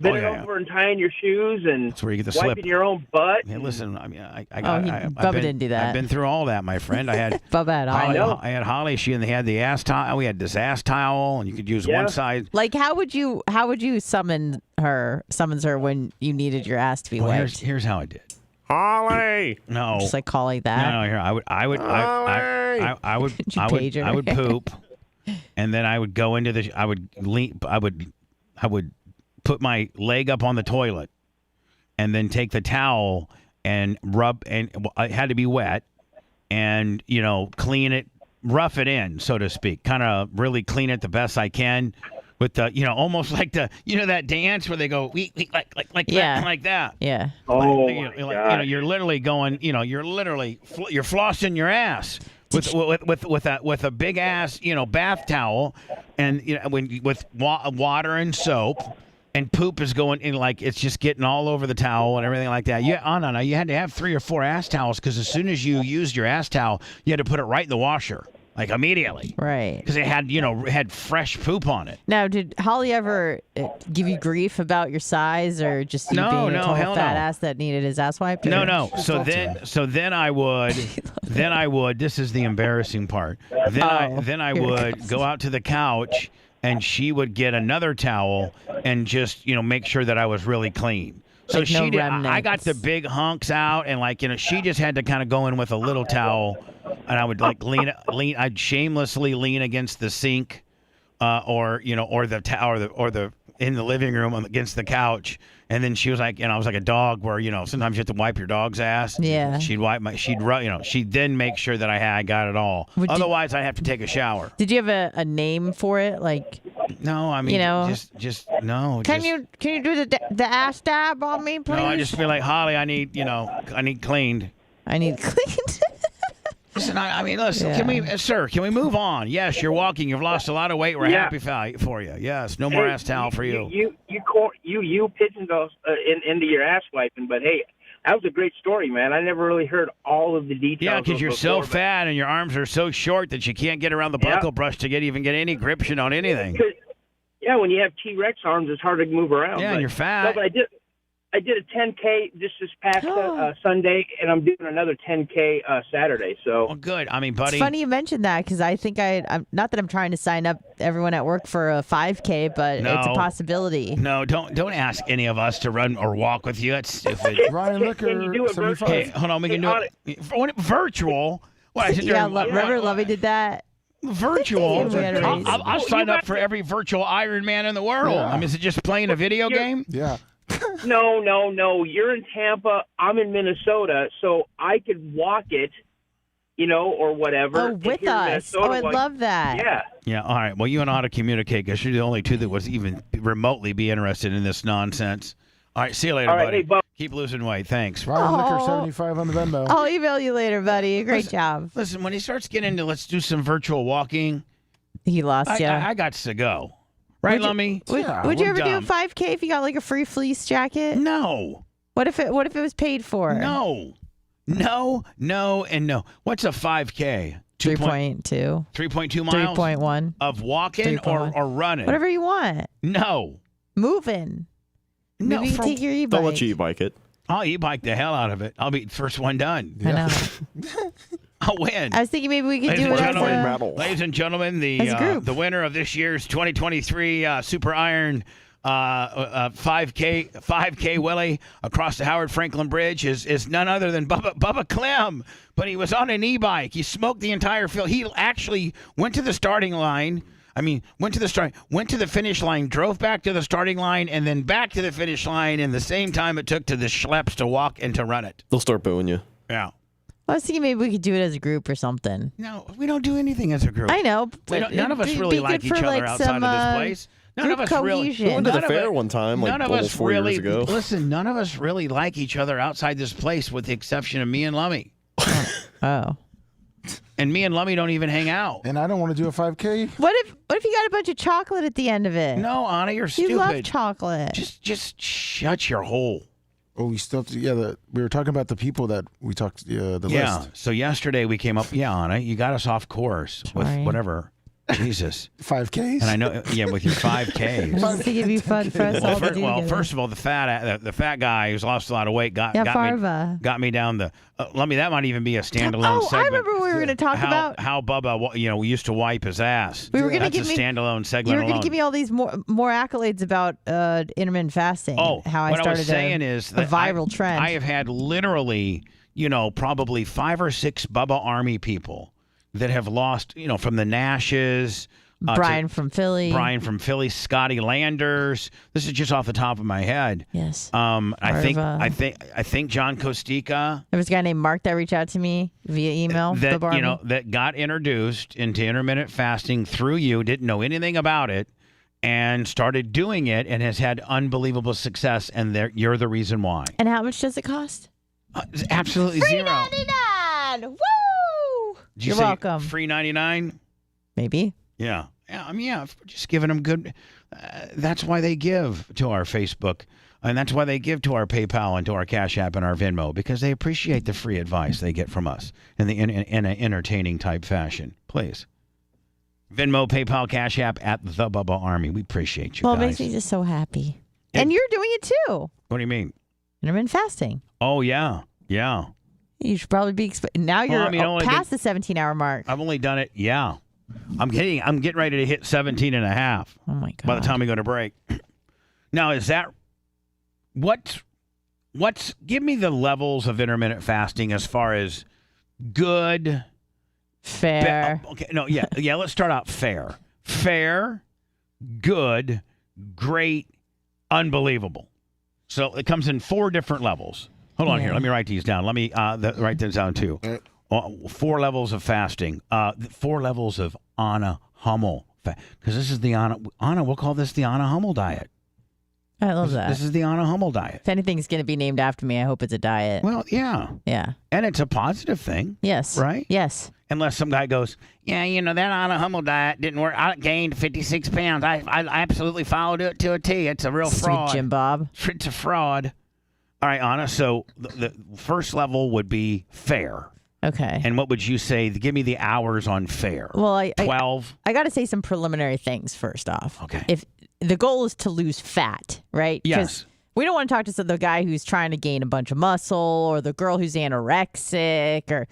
Bending over and tying your shoes and That's where you get the wiping slip. your own butt. Yeah, listen, I mean, Bubba didn't do that. I've been through all that, my friend. I had Bubba had Holly. I had Holly. She and they had the ass towel. We had this ass towel, and you could use one side. Like, how would you summons her when you needed your ass to be Well, wiped? here's how I did. Holly. No. Just like calling that. No, here I would poop, and then I would go into I would put my leg up on the toilet, and then take the towel and rub, and it had to be wet, and clean it, rough it in, so to speak, kind of really clean it the best I can. With the, almost like the, that dance where they go, like Yeah. that, like that. Yeah. Oh, you're literally going, you're flossing your ass with a big ass, bath towel, and with water and soap, and poop is going in, like it's just getting all over the towel and everything like that. Yeah, no, you had to have 3 or 4 ass towels because as soon as you used your ass towel, you had to put it right in the washer. like immediately. Right. Because it had fresh poop on it. Now, did Holly ever give you grief about your size, or just you being a total hell fat no. ass that needed his ass wiped? No. So then I would. This is the embarrassing part. Then I would go out to the couch, and she would get another towel and just make sure that I was really clean. So Like no she did. I remnants. got the big hunks out, and she just had to kind of go in with a little towel, and I would lean. I'd shamelessly lean against the sink, or the towel, or the in the living room against the couch, and then she was like, I was like a dog where sometimes you have to wipe your dog's ass. Yeah. She'd then make sure that I got it all. Otherwise, I'd have to take a shower. Did you have a name for it? Like, no, I mean, just no. Can you do the ass dab on me, please? No, I just feel like, Holly, I need cleaned. I need cleaned. Listen, listen. Yeah. Can we move on? Yes, you're walking. You've lost a lot of weight. We're happy for you. Yes, no more ass towel for you. You pigeonholed into your ass wiping, but hey, that was a great story, man. I never really heard all of the details. Yeah, because you're so fat and your arms are so short that you can't get around the buckle brush to get any gription on anything. Yeah, when you have T-Rex arms, it's hard to move around. Yeah, and you're fat. No, but I did a 10K just this past Sunday, and I'm doing another 10K Saturday. So good. I mean, buddy. It's funny you mentioned that, because I think I'm not that I'm trying to sign up everyone at work for a 5K, but it's a possibility. No, don't ask any of us to run or walk with you. That's stupid. Ryan Licker, 75. Hey, hold on. We can do it virtual. What? Remember Lovey did that? Virtual. Yeah, I'll sign up for every virtual Iron Man in the world. Yeah. I mean, is it just playing a video game? Yeah. No. You're in Tampa. I'm in Minnesota, so I could walk it, or whatever. Oh, with us. I love that. Yeah. Yeah. All right. Well, you and I ought to communicate, because you're the only two that was even remotely be interested in this nonsense. All right. See you later, All right, buddy. hey, Bub. Keep losing weight. Thanks. Ryan Licker, 75 on the Venmo. I'll email you later, buddy. Great job. Listen, when he starts getting into let's do some virtual walking, he lost you. I got to go. Right, Lummy? Would you ever do a 5K if you got like a free fleece jacket? No. What if it was paid for? No, and no. What's a 5K? 3.2. 3.2 miles? 3.1. Of walking or running? Whatever you want. No. Moving. No. Maybe you take your e-bike. I'll let you e-bike it. I'll e-bike the hell out of it. I'll be the first one done. I know. I'll win. I was thinking maybe we could do it as a... Ladies and gentlemen, the winner of this year's 2023 Super Iron 5K Willie across the Howard Franklin Bridge is none other than Bubba Clem. But he was on an e-bike. He smoked the entire field. He actually went to the starting line. Went to the finish line, drove back to the starting line, and then back to the finish line in the same time it took to the schleps to walk and to run it. They'll start booing you. Yeah. I was thinking maybe we could do it as a group or something. No, we don't do anything as a group. I know. None of us really like each other outside of this place. None of us really. We went to the fair one time, like almost 4 years ago. Listen, none of us really like each other outside this place, with the exception of me and Lummy. Oh. And me and Lummy don't even hang out. And I don't want to do a 5K. What if you got a bunch of chocolate at the end of it? No, Anna, you're stupid. You love chocolate. Just shut your hole. Oh, we still we were talking about the people that we talked the list. So yesterday we came up. Yeah, Anna, you got us off course with whatever. Jesus. 5Ks? And I know, with your 5Ks. Just to give you fun for us all to do together. First of all, the fat guy who's lost a lot of weight got me down the. Lummy, that might even be a standalone segment. I remember we were going to talk about how Bubba, we used to wipe his ass. We were going to give me a standalone segment. You were going to give me all these more accolades about intermittent fasting. Oh, how what I started I was saying is a viral trend. I have had literally, probably 5 or 6 Bubba Army people that have lost, from the Nashes. Brian from Philly, Scotty Landers. This is just off the top of my head. Yes. I think John Kostika. There was a guy named Mark that reached out to me via email. That got introduced into intermittent fasting through you, didn't know anything about it, and started doing it, and has had unbelievable success. And you're the reason why. And how much does it cost? Absolutely zero. $3.99. Woo! You're welcome. Free 99? Maybe. Yeah. Just giving them good. That's why they give to our Facebook, and that's why they give to our PayPal and to our Cash App and our Venmo, because they appreciate the free advice they get from us in an entertaining type fashion. Please. Venmo, PayPal, Cash App at the Bubba Army. We appreciate you Well, guys. it makes me just so happy. And you're doing it too. What do you mean? Intermittent fasting. Oh, yeah. Yeah. You should probably be now you're only past the 17-hour mark. I've only done it, yeah. I'm getting ready to hit 17 and a half. Oh, my God. By the time we go to break. Now, is that what's give me the levels of intermittent fasting as far as good, fair. Okay, no, yeah, let's start out fair. Fair, good, great, unbelievable. So it comes in 4 different levels. Hold on here. Let me write these down. Let me write these down too. 4 levels of fasting. 4 levels of Anna Hummel. Because this is the Anna, we'll call this the Anna Hummel diet. I love that. This is the Anna Hummel diet. If anything's going to be named after me, I hope it's a diet. Well, yeah. Yeah. And it's a positive thing. Yes. Right? Yes. Unless some guy goes, yeah, that Anna Hummel diet didn't work. I gained 56 pounds. I absolutely followed it to a T. It's a real fraud. Sweet Jim Bob. It's a fraud. All right, Anna. So the first level would be fair. Okay. And what would you say? Give me the hours on fair. Well, 12. I got to say some preliminary things first off. Okay. If the goal is to lose fat, right? Yes. We don't want to talk to the guy who's trying to gain a bunch of muscle or the girl who's anorexic or,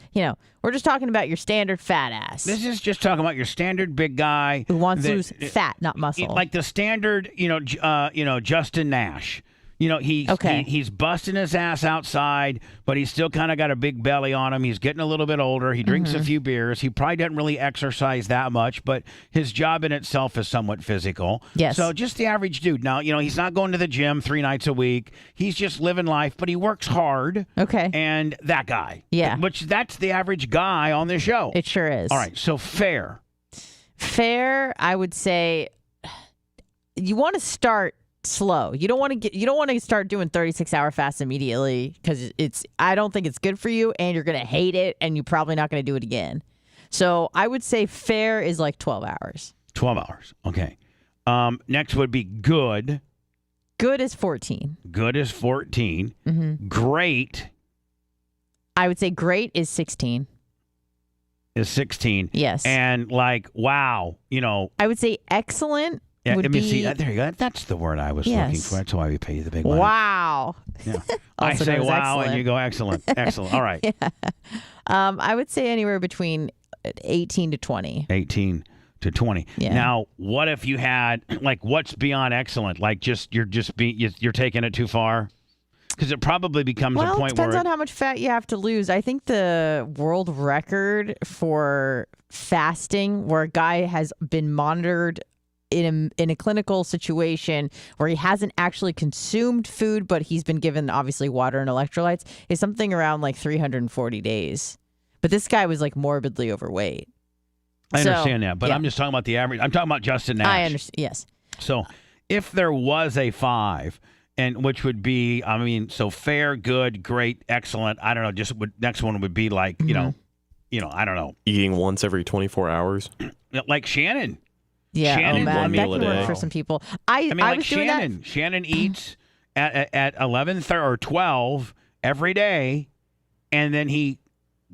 we're just talking about your standard fat ass. This is just talking about your standard big guy who wants to lose fat, not muscle. Like the standard, Justin Nash. He's busting his ass outside, but he's still kind of got a big belly on him. He's getting a little bit older. He drinks a few beers. He probably doesn't really exercise that much, but his job in itself is somewhat physical. Yes. So just the average dude. Now, he's not going to the gym 3 nights a week. He's just living life, but he works hard. Okay. And that guy. Yeah. Which that's the average guy on this show. It sure is. All right. So fair. Fair, I would say you want to start slow. You don't want to start doing 36-hour fasts immediately because I don't think it's good for you and you're going to hate it and you're probably not going to do it again. So I would say fair is like 12 hours. 12 hours. Okay. Next would be good. Good is 14. Good is 14. Mm-hmm. Great. I would say great is 16. Is 16. Yes. And wow, I would say excellent. Yeah, would let me be... see. There you go. That's the word I was looking for. That's why we pay you the big money. Wow. Yeah. I say wow, excellent. And you go excellent. Excellent. All right. Yeah. I would say anywhere between 18 to 20. 18 to 20. Yeah. Now, what if you had what's beyond excellent? You're taking it too far? Because it probably becomes a point where... Well, it depends on how much fat you have to lose. I think the world record for fasting, where a guy has been monitored in a clinical situation where he hasn't actually consumed food, but he's been given obviously water and electrolytes, is something around 340 days. But this guy was morbidly overweight. I understand that, but I'm just talking about the average. I'm talking about Justin Nash. I understand. Yes. So if there was a 5, and which would be, so fair, good, great, excellent. I don't know. Next one would be I don't know. Eating once every 24 hours. Like Shannon. Yeah, Shannon, that can work for some people. I was doing Shannon. that. Shannon eats at 11 or 12 every day, and then he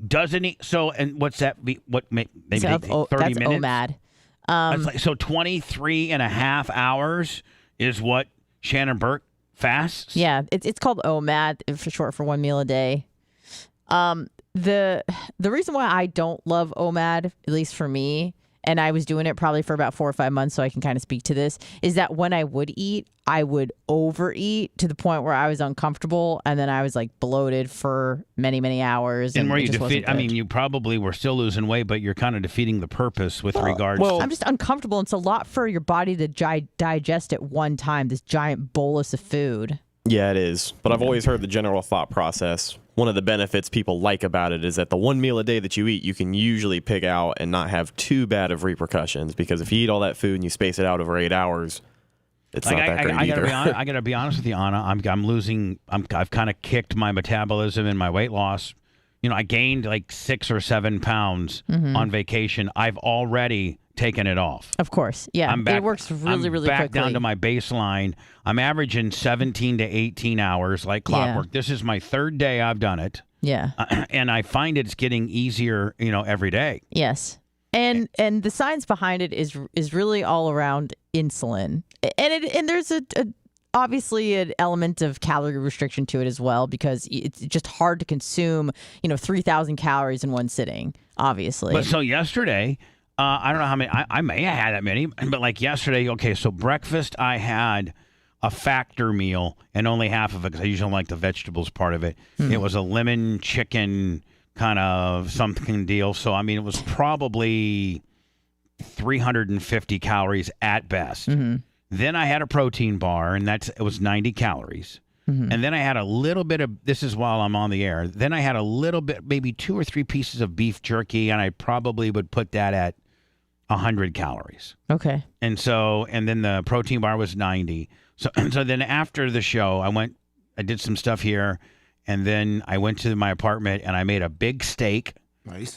doesn't eat. So, and what's that? What maybe 30 that's minutes? OMAD. So 23 and a half hours is what Shannon Burke fasts. Yeah, it's called OMAD for short for 1 meal a day. The reason why I don't love OMAD, at least for me, and I was doing it probably for about 4 or 5 months, so I can kind of speak to this, is that when I would eat, I would overeat to the point where I was uncomfortable, and then I was bloated for many, many hours. And were you you probably were still losing weight, but you're kind of defeating the purpose with regards. Well, I'm just uncomfortable. It's a lot for your body to digest at one time, this giant bolus of food. Yeah, it is. But I've always heard the general thought process. One of the benefits people like about it is that the 1 meal a day that you eat, you can usually pick out and not have too bad of repercussions. Because if you eat all that food and you space it out over 8 hours, it's not that great either. I gotta be honest with you, Anna. I've kind of kicked my metabolism and my weight loss. I gained 6 or 7 pounds on vacation. I've already taken it off. Of course. Yeah. It works really, really back quickly. down to my baseline. I'm averaging 17 to 18 hours like clockwork. Yeah. This is my 3rd day I've done it. Yeah. And I find it's getting easier, every day. Yes. And the science behind it is really all around insulin, and there's obviously an element of calorie restriction to it as well, because it's just hard to consume 3,000 calories in one sitting. Obviously, but so yesterday, I don't know how many. I may have had that many, but like yesterday, okay. So breakfast, I had a factor meal, and only half of it because I usually don't like the vegetables part of it. It was a lemon chicken kind of something deal. So, I mean, it was probably 350 calories at best. Then I had a protein bar, and it was 90 calories. And then I had a little bit of, this is while I'm on the air, then I had a little bit, maybe 2 or 3 pieces of beef jerky, and I probably would put that at 100 calories. Okay. And then the protein bar was 90. So then after the show, I did some stuff here, and then I went to my apartment and I made a big steak,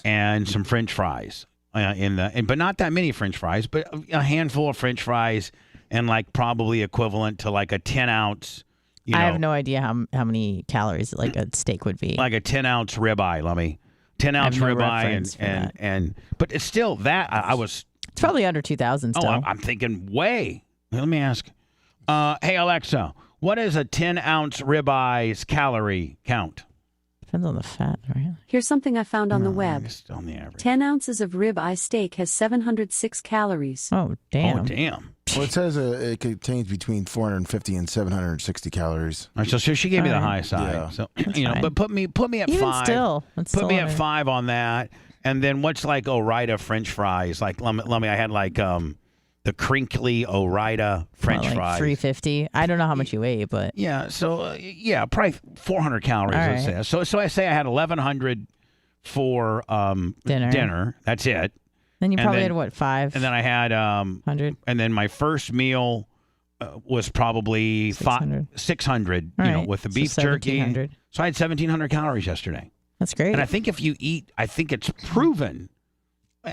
and some French fries but not that many French fries, but a handful of French fries, and like probably equivalent to like a 10-ounce. I have no idea how many calories like a steak would be. Like a 10-ounce ribeye, Lummy. 10-ounce ribeye, and but it's still that I was. It's probably under 2,000 still. Oh, I'm thinking way. Let me ask. Hey Alexa, what is a 10-ounce ribeye's calorie count? Depends on the fat, right? Here's something I found on the web. Just on the average. 10 ounces of ribeye steak has 706 calories. Oh, damn. Oh, damn. Well, it says it contains between 450 and 760 calories. All right, so she gave me the high side. Yeah. So but put me at Even 5. still, that's put still me at under. 5 on that. And then what's like Ore-Ida French fries? Like let me I had like the crinkly Ore-Ida French fries. 350. I don't know how much you ate, but yeah. So probably 400 calories. All Let's right. say. So I say I had 1,100 for dinner. That's it. then you And probably then- had what, 500? And then I had 100. And then my first meal was probably 600. All You know, right. with the So beef jerky. 1,700. So I had 1,700 calories yesterday. That's great. And I think if you eat, I think it's proven.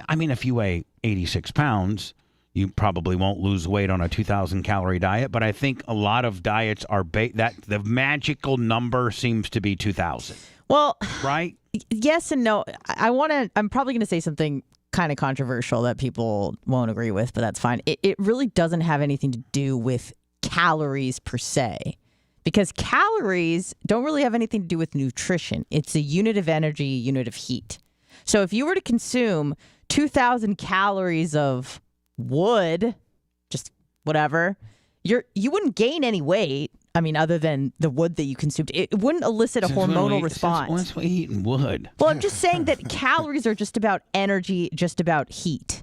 I mean, if you weigh 86 pounds, you probably won't lose weight on a 2,000 calorie diet. But I think a lot of diets are that the magical number seems to be 2,000. Well, right? Yes and no. I'm probably going to say something kind of controversial that people won't agree with, but that's fine. It really doesn't have anything to do with calories per se, because calories don't really have anything to do with nutrition. It's a unit of energy, a unit of heat. So if you were to consume 2,000 calories of wood, just whatever, you wouldn't gain any weight. I mean, other than the wood that you consumed, it wouldn't elicit a hormonal response. Once we eating wood. Well, I'm just saying that calories are just about energy, just about heat.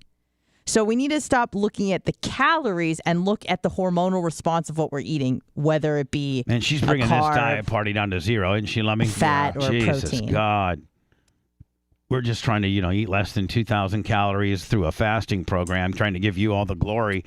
So we need to stop looking at the calories and look at the hormonal response of what we're eating, whether it be And she's a bringing this carb, diet party down to zero, isn't she, Lummy? fat, or Jesus protein. God. We're just trying to, eat less than 2,000 calories through a fasting program, trying to give you all the glory.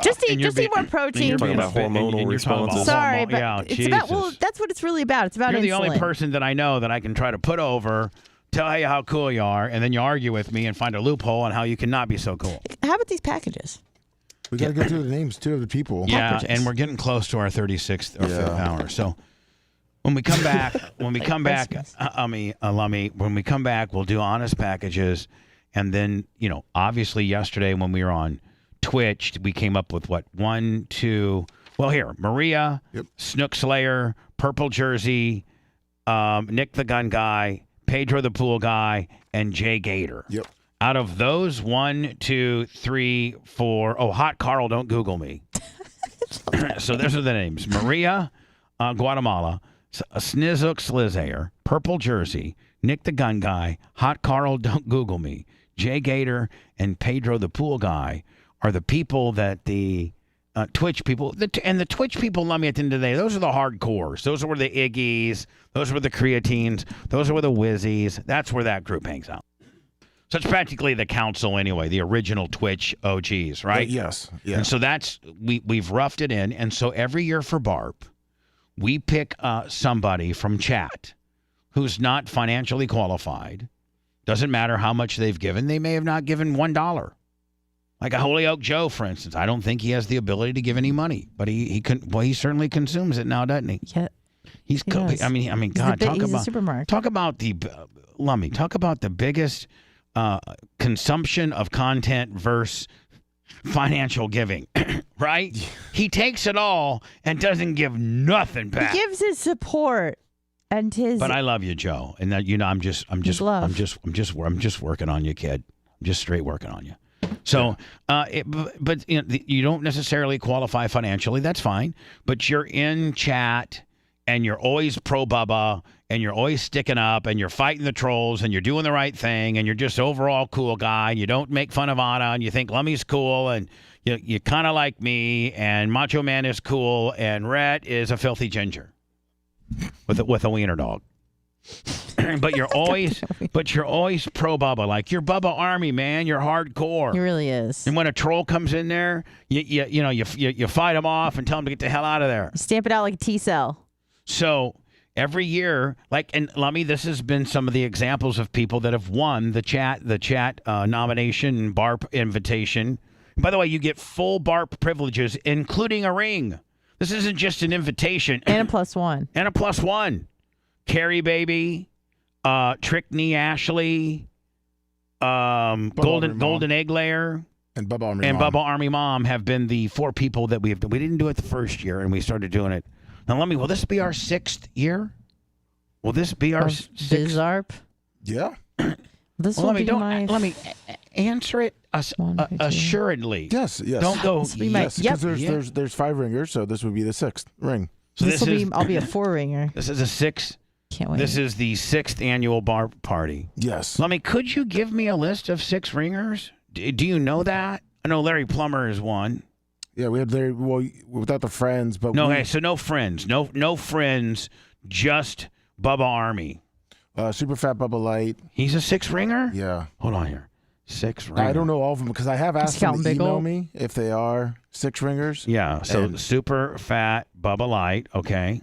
Just And eat you're more and protein. you're being Talking about fit, and hormonal you're talking about responses. Sorry, hormone- but yeah, it's about, well, Jesus. that's what it's really about. It's about You're insulin. the only person that I know that I can try to put over, tell you how cool you are, and then you argue with me and find a loophole on how you cannot be so cool. How about these packages? We got to go through the names, too, of the people. Yeah, Packages. and we're getting close to our 36th or 5th hour. So when we come back, when we come back, Lummy, when we come back, we'll do honest packages. And then, obviously yesterday when we were on Twitch, we came up with what? 1, 2. Well, here, Maria, Snook Slayer, Purple Jersey, Nick the Gun Guy, Pedro the Pool Guy, and Jay Gator. Yep. Out of those, 1, 2, 3, 4. Oh, Hot Carl, don't Google me. So those are the names: Maria, Guatemala, Snizook Slizayer, Purple Jersey, Nick the Gun Guy, Hot Carl, don't Google me, Jay Gator, and Pedro the Pool Guy are the people that the Twitch people, and the Twitch people love me at the end of the day. Those are the hardcores. Those were the Iggies. Those were the Creatines. Those were the Wizzies. That's where that group hangs out. So it's practically the council anyway, the original Twitch OGs, right? Yes. Yeah. And so that's, we've roughed it in. And so every year for BARP, we pick somebody from chat who's not financially qualified. Doesn't matter how much they've given. They may have not given $1. Like a Holyoke Joe, for instance. I don't think he has the ability to give any money, but he certainly consumes it now, doesn't he? Yeah. He's does. I mean, He's God, he's a supermarket. talk about the Lummy. Talk about the biggest consumption of content versus financial giving, right? He takes it all and doesn't give nothing back. He gives his support and his. But I love you, Joe, and that I'm just working on you, kid. I'm just straight working on you. So, but you don't necessarily qualify financially. That's fine. But you're in chat, and you're always pro Bubba, and you're always sticking up, and you're fighting the trolls, and you're doing the right thing, and you're just overall cool guy. And you don't make fun of Anna, and you think Lummy's cool, and you kind of like me, and Macho Man is cool, and Rhett is a filthy ginger with a wiener dog. but you're always pro Bubba. Like, you're Bubba Army, man. You're hardcore. He really is. And when a troll comes in there, you fight him off and tell him to get the hell out of there. Stamp it out like a T-cell. So every year, and Lummy, this has been some of the examples of people that have won the chat nomination and BARP invitation. By the way, you get full BARP privileges, including a ring. This isn't just an invitation. And a +1. And a +1. Carrie Baby, Trickney Ashley, Golden Egg Layer, and Bubba Army Mom have been the 4 people that we didn't do it the first year, and we started doing it. Now, will this be our 6th year? Will this be our 6th? Bizarre? Yeah. Let me answer it assuredly. Yes. Don't go. Yes, because there's 5 ringers, so this would be the 6th ring. So I'll be a 4-ringer. This is a 6. Can't wait. This is the 6th annual bar party. Yes. Lummy, could you give me a list of 6 ringers? Do you know that? I know Larry Plummer is one. Yeah, we had Larry. Well, without the friends, but so no friends, no friends, just Bubba Army. Super Fat Bubba Light. He's a 6 ringer. Yeah. Hold on here. 6 ringer. I don't know all of them because I have asked them to email me if they are 6 ringers. Yeah. So Super Fat Bubba Light. Okay.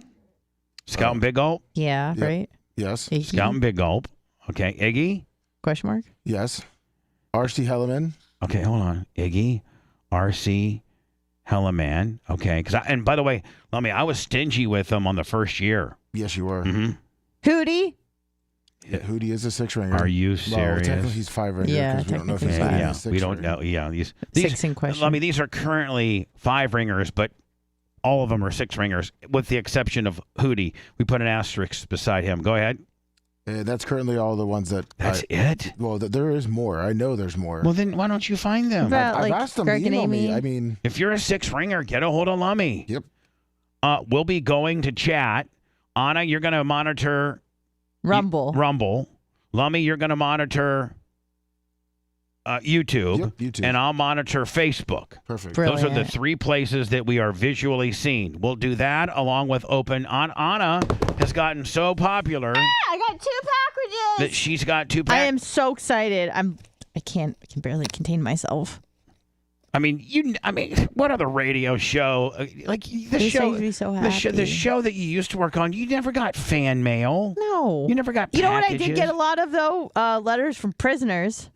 Scout and Big Gulp? Yeah, Yep. right. Yes. Iggy? Scout and Big Gulp. Okay. Iggy? Question mark? Yes. RC Hellerman. Okay, hold on. Iggy, RC Hellerman. Okay. And by the way, I was stingy with them on the first year. Yes, you were. Mm-hmm. Hootie? Yeah, Hootie is a 6 ringer. Are you Well, serious? technically he's 5 ringer. Yeah, because we don't know if he's technically a 6 we don't ringer. know. Yeah, these 6 in question. These are currently 5 ringers, but all of them are 6 ringers, with the exception of Hootie. We put an asterisk beside him. Go ahead. That's currently all the ones that. That's it? Well, there is more. I know there's more. Well, then why don't you find them? I've asked them to Greg and email me. Amy? I mean, If you're a 6 ringer, get a hold of Lummy. Yep. We'll be going to chat. Anna, you're going to monitor Rumble. Lummy, you're going to monitor YouTube. Yep, YouTube. And I'll monitor Facebook. Perfect. Brilliant. Those are the 3 places that we are visually seen. We'll do that along with open. Anna has gotten so popular I got 2 packages. that she's got 2 I packs. am so excited. I can barely contain myself. I mean, what other radio show like the This show? makes me so the happy. show that you used to work on, you never got fan mail. No. You never got. You know what I did packages. get a lot of, though? Letters from prisoners.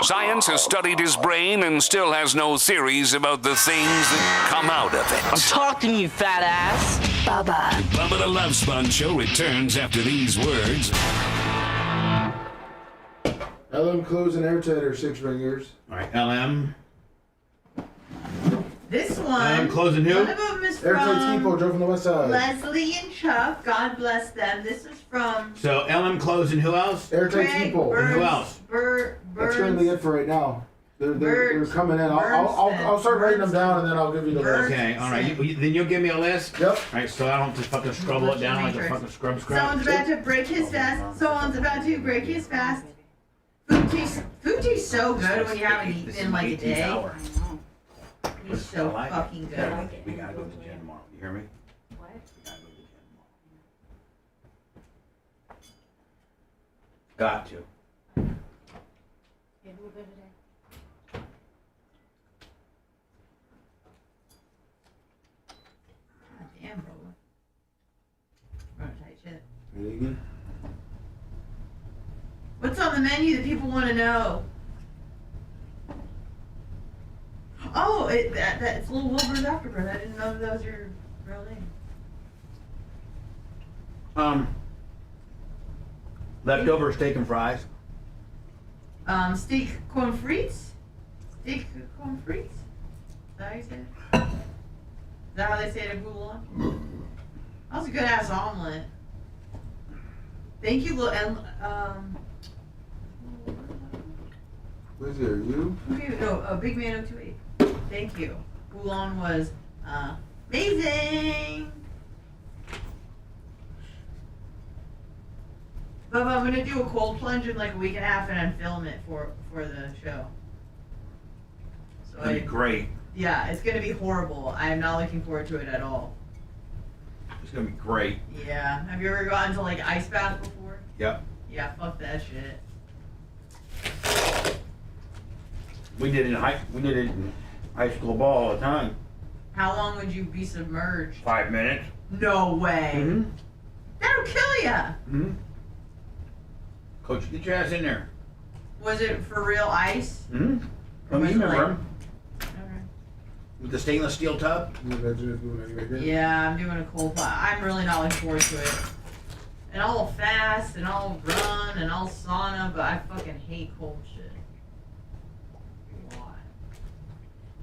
Science has studied his brain and still has no theories about the things that come out of it. I'm talking, you fat ass. Bubba. Bubba the Love Sponge Show returns after these words. LM Close and Airtight are 6 ringers. All right, LM. This one. Closing who? One of them is Airtight People drove from the west side. Leslie and Chuck. God bless them. This is from So LM closing. Who else? Airtight Greg People. And who else? That's currently it for right now. They're coming in. I'll start writing them down and then I'll give you the list. Okay, all right. Then you'll give me a list. Yep. All right, so I don't have to fucking scrabble it down like a fucking scrub. Someone's about to break his fast. Someone's about to break his fast. Food tastes so good when you haven't eaten in like a day. He's so fucking good. We gotta go to the gym tomorrow. You hear me? What? We gotta go to the gym tomorrow. Got to. Maybe we'll go today. God damn, Bubba. Run tight shit. Really? What's on the menu that people want to know? Oh, it's Little Wilbur's Afterbirth. I didn't know that was your real name. Leftover steak and fries. Steak corn frites? Steak corn frites? Is that how you say it? Is that how they say it in Boulogne? That was a good ass omelet. Thank you, and Where's it? You? no, a big man 028. Thank you. Boulogne was amazing. Bubba, I'm gonna do a cold plunge in like a week and a half and then film it for the show. So That'd be great. Yeah, it's gonna be horrible. I am not looking forward to it at all. It's gonna be great. Yeah. Have you ever gone to like ice bath before? Yep. Yeah, fuck that shit. We did it in high school ball all the time. How long would you be submerged? 5 minutes. No way. Mm-hmm. That'll kill ya. Mm-hmm. Coach, get your ass in there. Was it for real ice? Mm-hmm. Or was it remember? Okay. With the stainless steel tub? Yeah, I'm doing a cold plunge. I'm really not looking forward to it. And I'll fast and I'll run and I'll sauna, but I fucking hate cold shit. Why?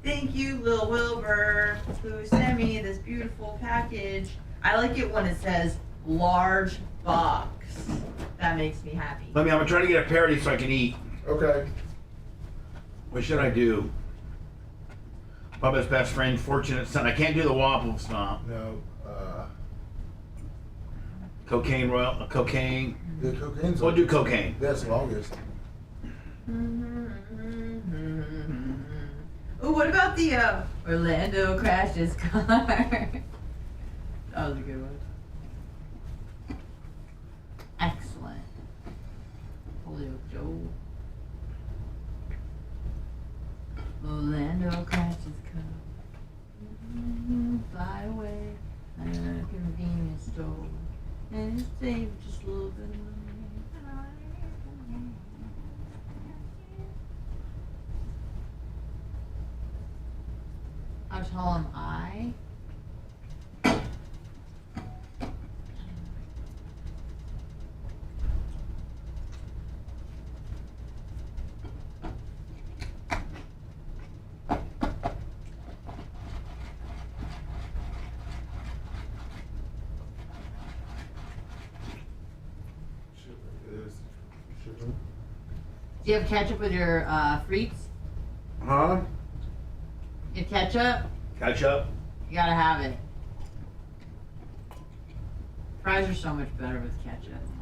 Thank you, Lil Wilbur, who sent me this beautiful package. I like it when it says large box. That makes me happy. I'm gonna try to get a parody so I can eat. Okay. What should I do? Bubba's best friend, fortunate son. I can't do the waffle stomp. No. Cocaine. Yeah, cocaine's We'll do cocaine. That's longest. Ooh, what about the Orlando crashes car? That was a good one. Excellent. Julio Joe. Orlando crashes car. Fly away at a convenience store. And it's saved just a little bit of money. How tall am I? Do you have ketchup with your frites? Huh? You have ketchup? Ketchup? You gotta have it. Fries are so much better with ketchup. Oh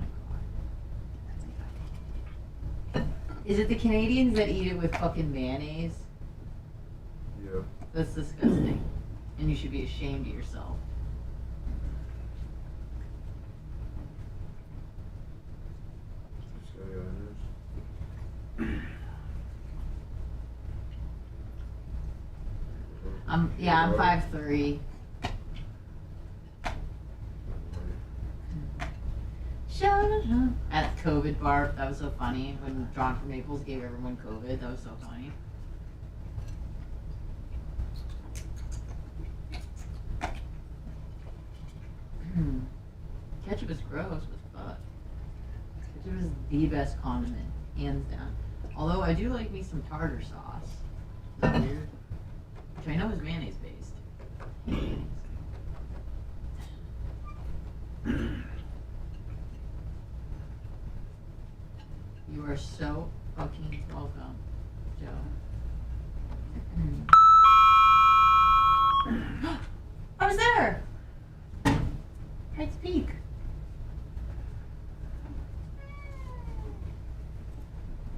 my god. Is it the Canadians that eat it with fucking mayonnaise? Yeah. That's disgusting. And you should be ashamed of yourself. I'm 5'3". At COVID barf, that was so funny. When John from Naples gave everyone COVID, that was so funny. Ketchup is gross as fuck. Ketchup is the best condiment, hands down. Although I do like me some tartar sauce. Is that weird? Which I know is mayonnaise based. You are so fucking welcome, Joe. I was there! I'd speak.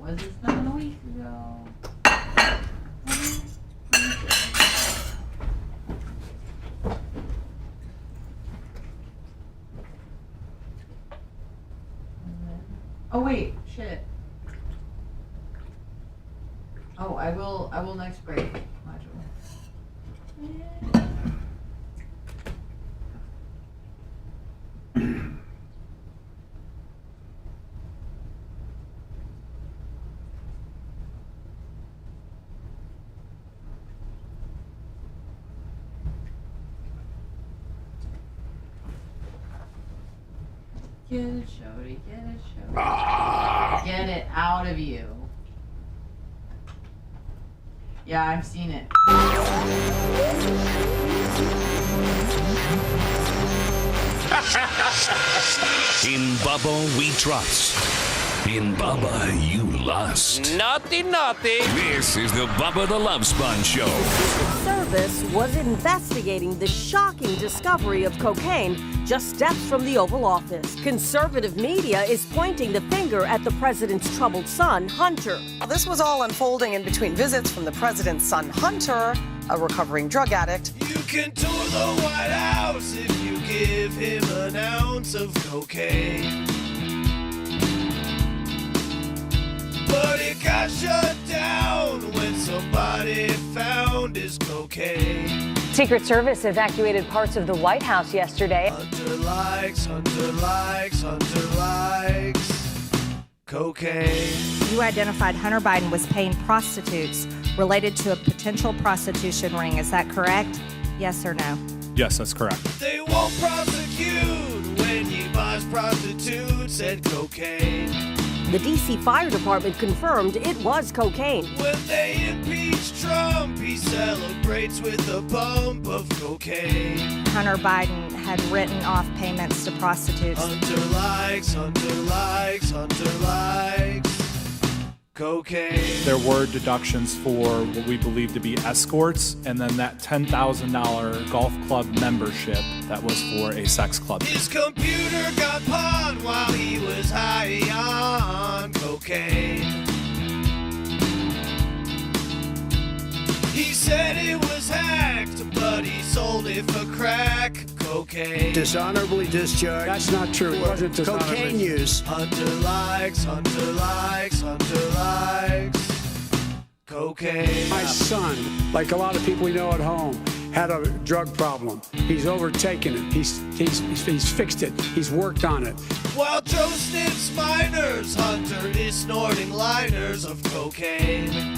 Was this done a week ago? Oh wait, shit. Oh, I will next break. Module. Get it, Shody. Get it, Shody. Get it out of you. Yeah, I've seen it. In Bubba we trust. In Bubba you lust. Naughty, naughty. This is the Bubba the Love Sponge Show. Service was investigating the shocking discovery of cocaine just steps from the Oval Office. Conservative media is pointing the finger at the president's troubled son, Hunter. This was all unfolding in between visits from the president's son, Hunter, a recovering drug addict. You can tour the White House if you give him an ounce of cocaine. But it got shut down when somebody found his cocaine. Secret Service evacuated parts of the White House yesterday. Hunter likes cocaine. You identified Hunter Biden was paying prostitutes related to a potential prostitution ring. Is that correct? Yes or no? Yes, that's correct. They won't prosecute when he buys prostitutes and cocaine. The D.C. Fire Department confirmed it was cocaine. When they impeach Trump, he celebrates with a bump of cocaine. Hunter Biden had written off payments to prostitutes. Hunter likes cocaine. There were deductions for what we believe to be escorts, and then that $10,000 golf club membership that was for a sex club. His computer got pawned while he was high on cocaine. He said it was hacked, but he sold it for crack cocaine. Dishonorably discharged. That's not true. It wasn't dishonorably. Cocaine use. Hunter likes cocaine. My son, like a lot of people we know at home, had a drug problem. He's overtaken it. He's fixed it. He's worked on it. While Joe sniffs minors, Hunter is snorting liners of cocaine.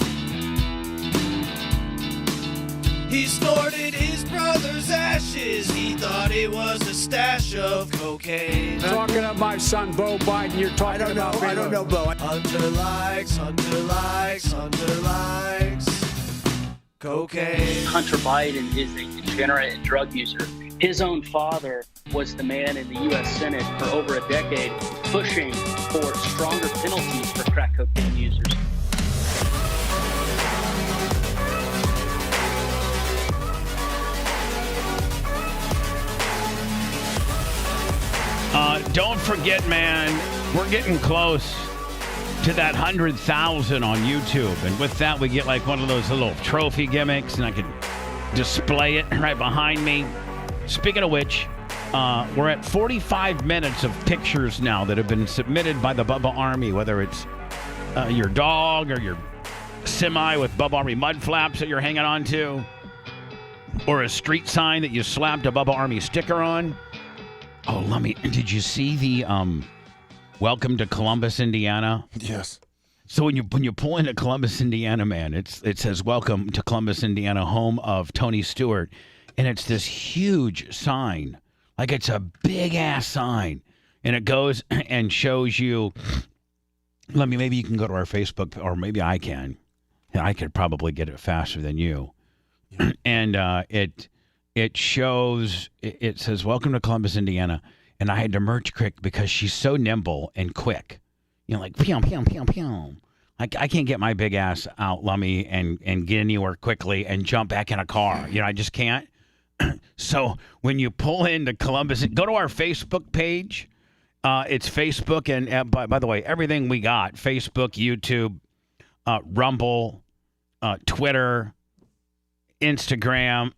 He snorted his brother's ashes. He thought it was a stash of cocaine. Talking about my son, Bo Biden, you're talking about me. I don't know, Bo. Hunter likes cocaine. Hunter Biden is a degenerate and drug user. His own father was the man in the U.S. Senate for over a decade pushing for stronger penalties for crack cocaine users. Don't forget, man, we're getting close to that 100,000 on YouTube. And with that, we get like one of those little trophy gimmicks, and I can display it right behind me. Speaking of which, we're at 45 minutes of pictures now that have been submitted by the Bubba Army, whether it's your dog or your semi with Bubba Army mud flaps that you're hanging on to, or a street sign that you slapped a Bubba Army sticker on. Oh, did you see the Welcome to Columbus, Indiana? Yes. So when you pull into Columbus, Indiana, man, it says Welcome to Columbus, Indiana, home of Tony Stewart, and it's this huge sign, like it's a big ass sign, and it goes and shows you. Maybe you can go to our Facebook, or maybe I can. I could probably get it faster than you, yeah. And It shows, it says, Welcome to Columbus, Indiana. And I had to merge quick because she's so nimble and quick. You know, like, pew, pew, pew, pew. I can't get my big ass out, Lummy, and get anywhere quickly and jump back in a car. You know, I just can't. So when you pull into Columbus, go to our Facebook page. It's Facebook. And by the way, everything we got, Facebook, YouTube, Rumble, Twitter, Instagram,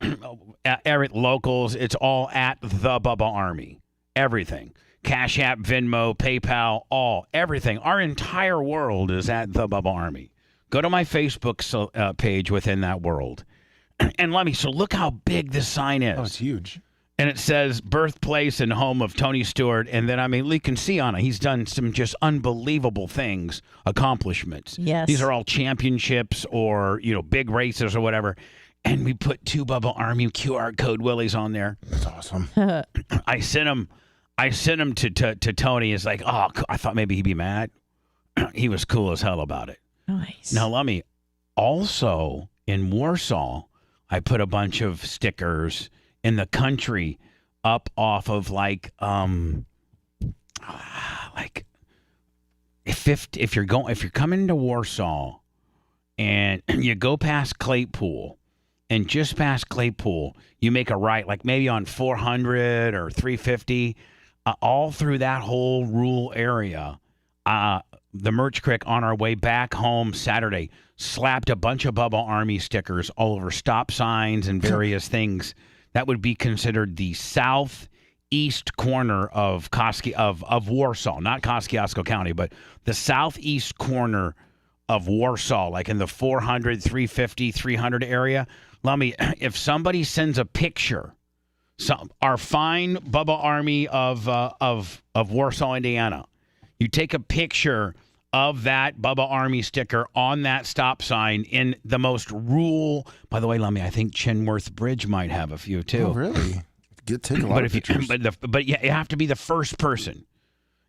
locals, it's all at the Bubba Army. Everything. Cash App, Venmo, PayPal, everything. Our entire world is at the Bubba Army. Go to my Facebook page within that world. And so look how big this sign is. Oh, it's huge. And it says birthplace and home of Tony Stewart. And then, you can see on it, he's done some just unbelievable things, accomplishments. Yes. These are all championships or, big races or whatever. And we put 2 Bubba Army QR code Willies on there. That's awesome. I sent him I sent him to Tony. He's like, oh, I thought maybe he'd be mad. He was cool as hell about it. Nice. Now, let me also in Warsaw, I put a bunch of stickers in the country up off of like if you're coming to Warsaw and you go past Claypool, and just past Claypool, you make a right, like maybe on 400 or 350, all through that whole rural area. The Merch Crick on our way back home Saturday slapped a bunch of Bubba Army stickers all over stop signs and various things. That would be considered the southeast corner of Warsaw, not Kosciuszko County, but the southeast corner of Warsaw, like in the 400, 350, 300 area. If somebody sends a picture, our fine Bubba Army of Warsaw, Indiana, you take a picture of that Bubba Army sticker on that stop sign in the most rural. By the way, I think Chinworth Bridge might have a few too. Oh, really? Take a lot of pictures. But you have to be the first person.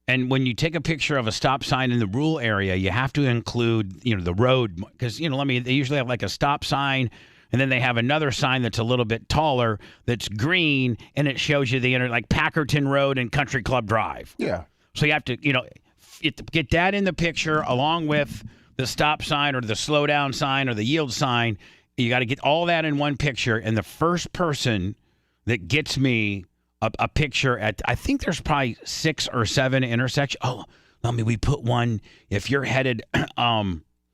And when you take a picture of a stop sign in the rural area, you have to include, the road, because they usually have like a stop sign, and then they have another sign that's a little bit taller that's green, and it shows you like Packerton Road and Country Club Drive. Yeah. So you have to, get that in the picture along with the stop sign or the slow down sign or the yield sign. You got to get all that in one picture, and the first person that gets me a picture at, I think there's probably 6 or 7 intersections. Oh, we put one. If you're headed,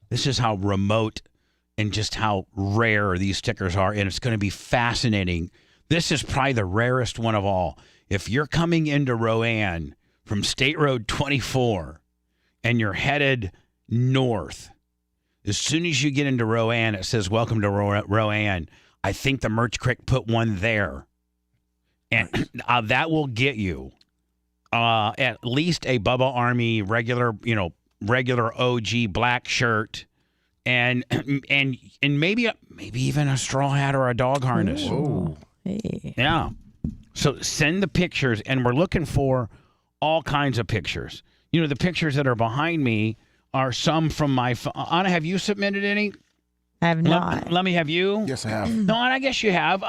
this is how remote and just how rare these stickers are, and it's going to be fascinating. This is probably the rarest one of all. If you're coming into Rowan from State Road 24 and you're headed north, as soon as you get into Rowan, it says, welcome to Rowan. I think the Merch Crick put one there. And that will get you at least a Bubba Army regular OG black shirt, and maybe even a straw hat or a dog harness. Oh, hey. Yeah. So send the pictures, and we're looking for all kinds of pictures. The pictures that are behind me are some from my phone. Anna, have you submitted any? I have not. Let me have you. Yes, I have. No, and I guess you have.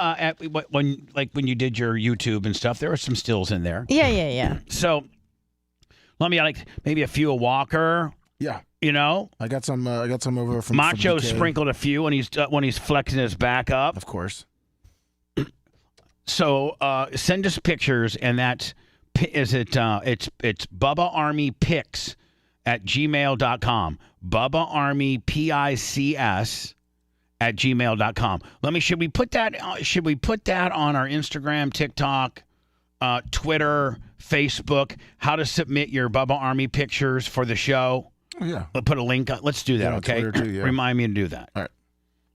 When you did your YouTube and stuff, there were some stills in there. Yeah. So, maybe a few of Walker. Yeah. I got some over from Macho from DK. sprinkled a few when he's flexing his back up. Of course. So send us pictures, and it's Bubba Army Pics at gmail.com. Bubba Army PICS at gmail.com. Should we put that on our Instagram, TikTok, Twitter, Facebook, how to submit your Bubba Army pictures for the show? Oh, yeah. We'll put a link. Let's do that, Yeah, okay? Twitter too, yeah. Remind me to do that. All right.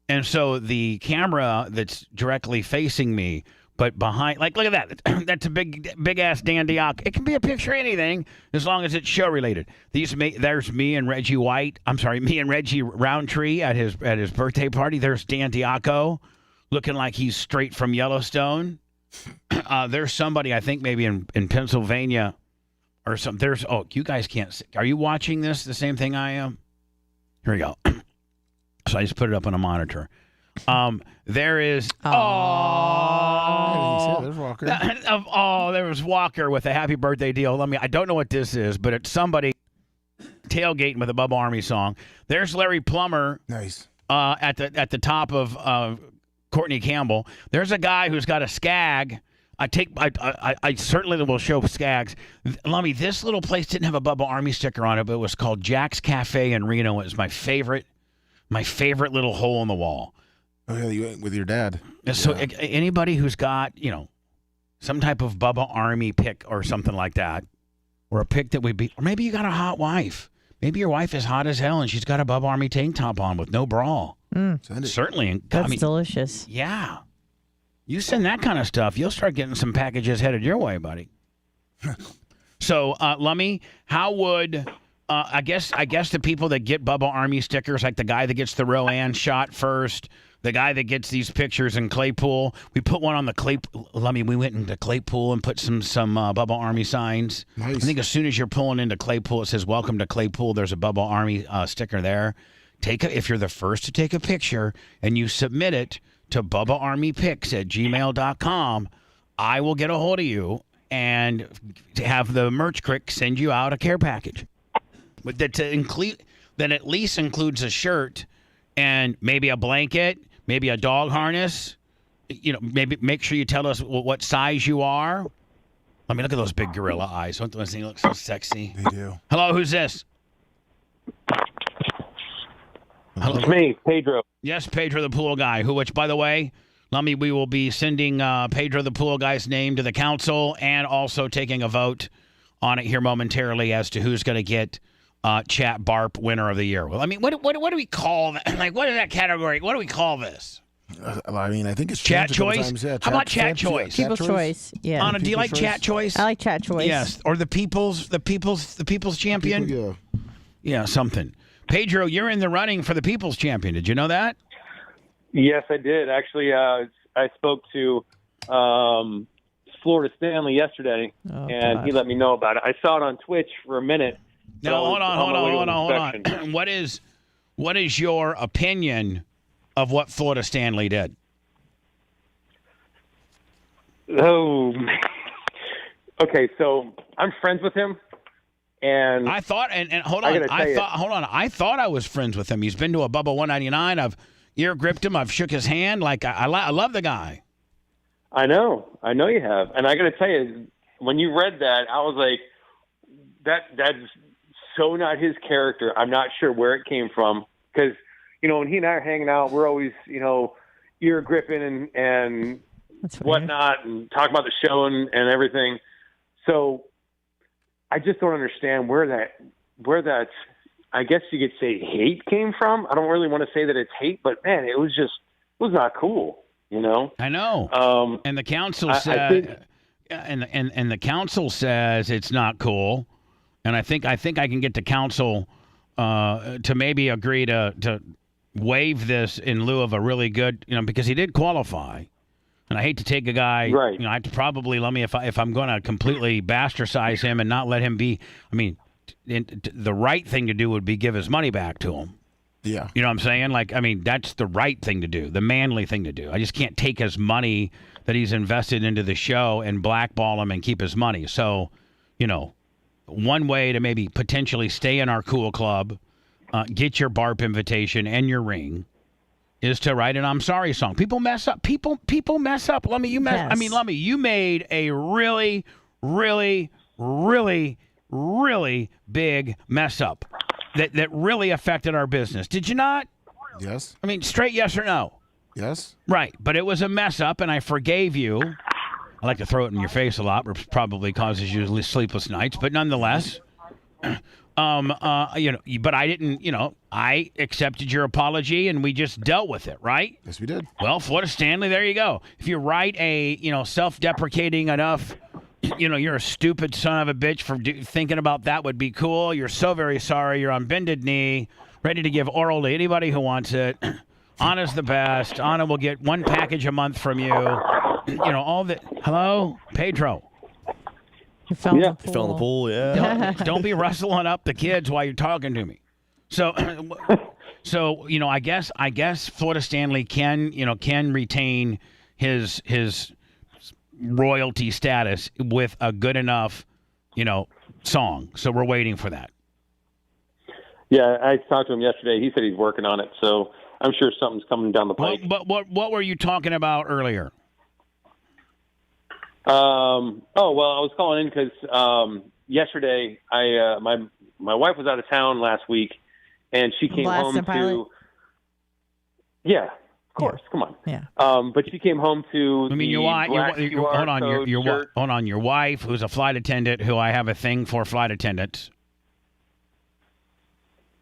And so the camera that's directly facing me, but behind, look at that. That's a big ass Dan Diak. It can be a picture of anything as long as it's show related. There's me and Reggie Roundtree at his birthday party. There's Dan Diaco looking like he's straight from Yellowstone. There's somebody, I think maybe in Pennsylvania or something. You guys can't see. Are you watching this the same thing I am? Here we go. So I just put it up on a monitor. There is. There's Walker. There was Walker with a happy birthday deal. I don't know what this is, but it's somebody tailgating with a Bubba Army song. There's Larry Plummer. Nice. At the top of Courtney Campbell. There's a guy who's got a skag. I certainly will show skags. This little place didn't have a Bubba Army sticker on it, but it was called Jack's Cafe in Reno. It was my favorite little hole in the wall. Oh, yeah, you went with your dad. So anybody who's got, some type of Bubba Army pick or something like that, or a pick that would be, or maybe you got a hot wife. Maybe your wife is hot as hell and she's got a Bubba Army tank top on with no bra. Certainly. That's delicious. Yeah. You send that kind of stuff, you'll start getting some packages headed your way, buddy. So, Lummy, how would I guess the people that get Bubba Army stickers, like the guy that gets the Rowan shot first, the guy that gets these pictures in Claypool. We put one on the Claypool. We went into Claypool and put some Bubba Army signs. Nice. I think as soon as you're pulling into Claypool, it says "Welcome to Claypool." There's a Bubba Army sticker there. If you're the first to take a picture and you submit it to BubbaArmyPics@gmail.com, I will get a hold of you and have the merch crick send you out a care package. But that at least includes a shirt and maybe a blanket, maybe a dog harness. Maybe make sure you tell us what size you are. Look at those big gorilla eyes. Don't those things look so sexy? They do. Hello, who's this? Hello. It's me, Pedro. Yes, Pedro the Pool Guy, which, by the way, we will be sending Pedro the Pool Guy's name to the council and also taking a vote on it here momentarily as to who's going to get Chat Barp Winner of the Year. Well, what do we call that? What is that category? What do we call this? I think it's Chat Choice. Times, yeah, How about Chat Choice? People's Choice. Yeah. Anna, do you like Choice? Chat Choice? I like Chat Choice. Yes, or the People's Champion. Yeah, something. Pedro, you're in the running for the People's Champion. Did you know that? Yes, I did. Actually, I spoke to Florida Stanley yesterday, and he let me know about it. I saw it on Twitch for a minute. Now, hold on. What is your opinion of what Florida Stanley did? Oh, okay. So I'm friends with him. And I thought, hold on, I thought I was friends with him. He's been to a Bubba 199. I've ear gripped him. I've shook his hand. I love the guy. I know you have. And I got to tell you, when you read that, I was like, that's so not his character. I'm not sure where it came from because, when he and I are hanging out, we're always, ear gripping and whatnot and talking about the show and everything. So I just don't understand where that I guess you could say hate came from. I don't really want to say that it's hate, but man, it was not cool, I know. And the council said, and the council says it's not cool. And I think I can get the council to maybe agree to waive this in lieu of a really good, because he did qualify. And I hate to take a guy, right. I have to probably, if I'm going to completely bastardize him and not let him be, the right thing to do would be give his money back to him. Yeah. You know what I'm saying? That's the right thing to do, the manly thing to do. I just can't take his money that he's invested into the show and blackball him and keep his money. So, one way to maybe potentially stay in our cool club, get your BARP invitation and your ring, is to write an "I'm sorry" song. People mess up. People mess up. Lummy, you made a really, really, really, really big mess up that really affected our business. Did you not? Yes. Straight yes or no? Yes. Right, but it was a mess up, and I forgave you. I like to throw it in your face a lot, which probably causes you sleepless nights, but nonetheless. But I didn't, I accepted your apology and we just dealt with it, right? Yes, we did. Well, Florida Stanley, there you go. If you write a, self-deprecating enough, you're a stupid son of a bitch for thinking about that would be cool. You're so very sorry. You're on bended knee, ready to give oral to anybody who wants it. Anna's the best. Anna will get one package a month from you. All the. Hello, Pedro. You fell in the pool. Fell in the pool, yeah. Don't be rustling up the kids while you're talking to me. So I guess Florida Stanley can retain his royalty status with a good enough, song. So we're waiting for that. Yeah, I talked to him yesterday. He said he's working on it. So I'm sure something's coming down the pipe. But what were you talking about earlier? I was calling in because yesterday my wife was out of town last week, and she came home to. Yeah, of course. Yeah. Come on. Yeah. But she came home to. Your wife, who's a flight attendant, who I have a thing for flight attendants.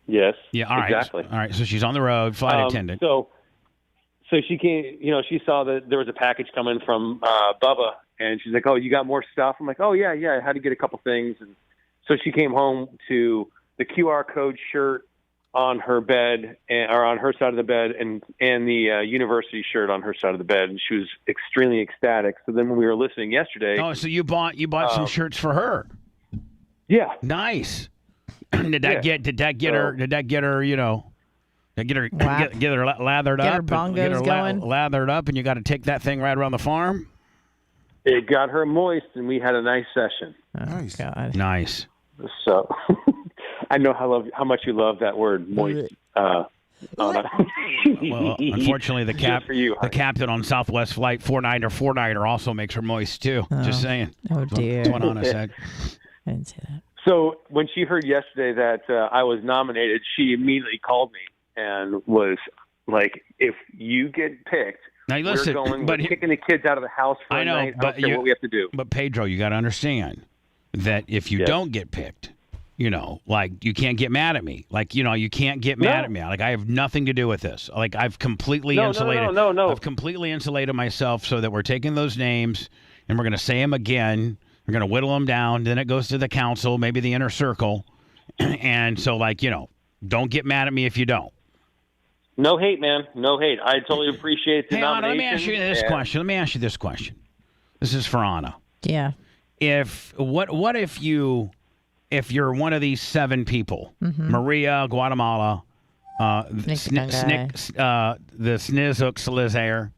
Yes. Yeah. All right. Exactly. All right. So she's on the road, flight attendant. So she came. She saw that there was a package coming from Bubba. And she's like, "Oh, you got more stuff?" I'm like, "Oh, yeah. I had to get a couple things." And so she came home to the QR code shirt on her bed, or on her side of the bed, and the university shirt on her side of the bed, and she was extremely ecstatic. So then when we were listening yesterday, so you bought some shirts for her? Yeah, nice. Did that get her? You know, get her lathered Get up, her bongos going. lathered up, and you got to take that thing right around the farm. It got her moist, and we had a nice session. Oh, nice, God, nice. So I know how much you love that word, moist. Well, unfortunately, the captain on Southwest Flight 49er also makes her moist too. Just saying. Oh dear. That's what Anna said. I didn't say that. So when she heard yesterday that I was nominated, she immediately called me and was like, "If you get picked, now listen, we're kicking the kids out of the house for a night. I don't care what we have to do." But Pedro, you got to understand that if you don't get picked, you know, like, you can't get mad at me. Like, you know, you can't get mad at me. Like, I have nothing to do with this. Like, I've completely insulated. No. I've completely insulated myself so that we're taking those names and we're going to say them again. We're going to whittle them down. Then it goes to the council, maybe the inner circle. And so, like, you know, don't get mad at me if you don't. No hate, man. No hate. I totally appreciate the nomination. Anna, let me ask you this question. This is for Anna. Yeah. What if you're one of these 7 people, Maria, Guatemala, the Snizuk Slizair,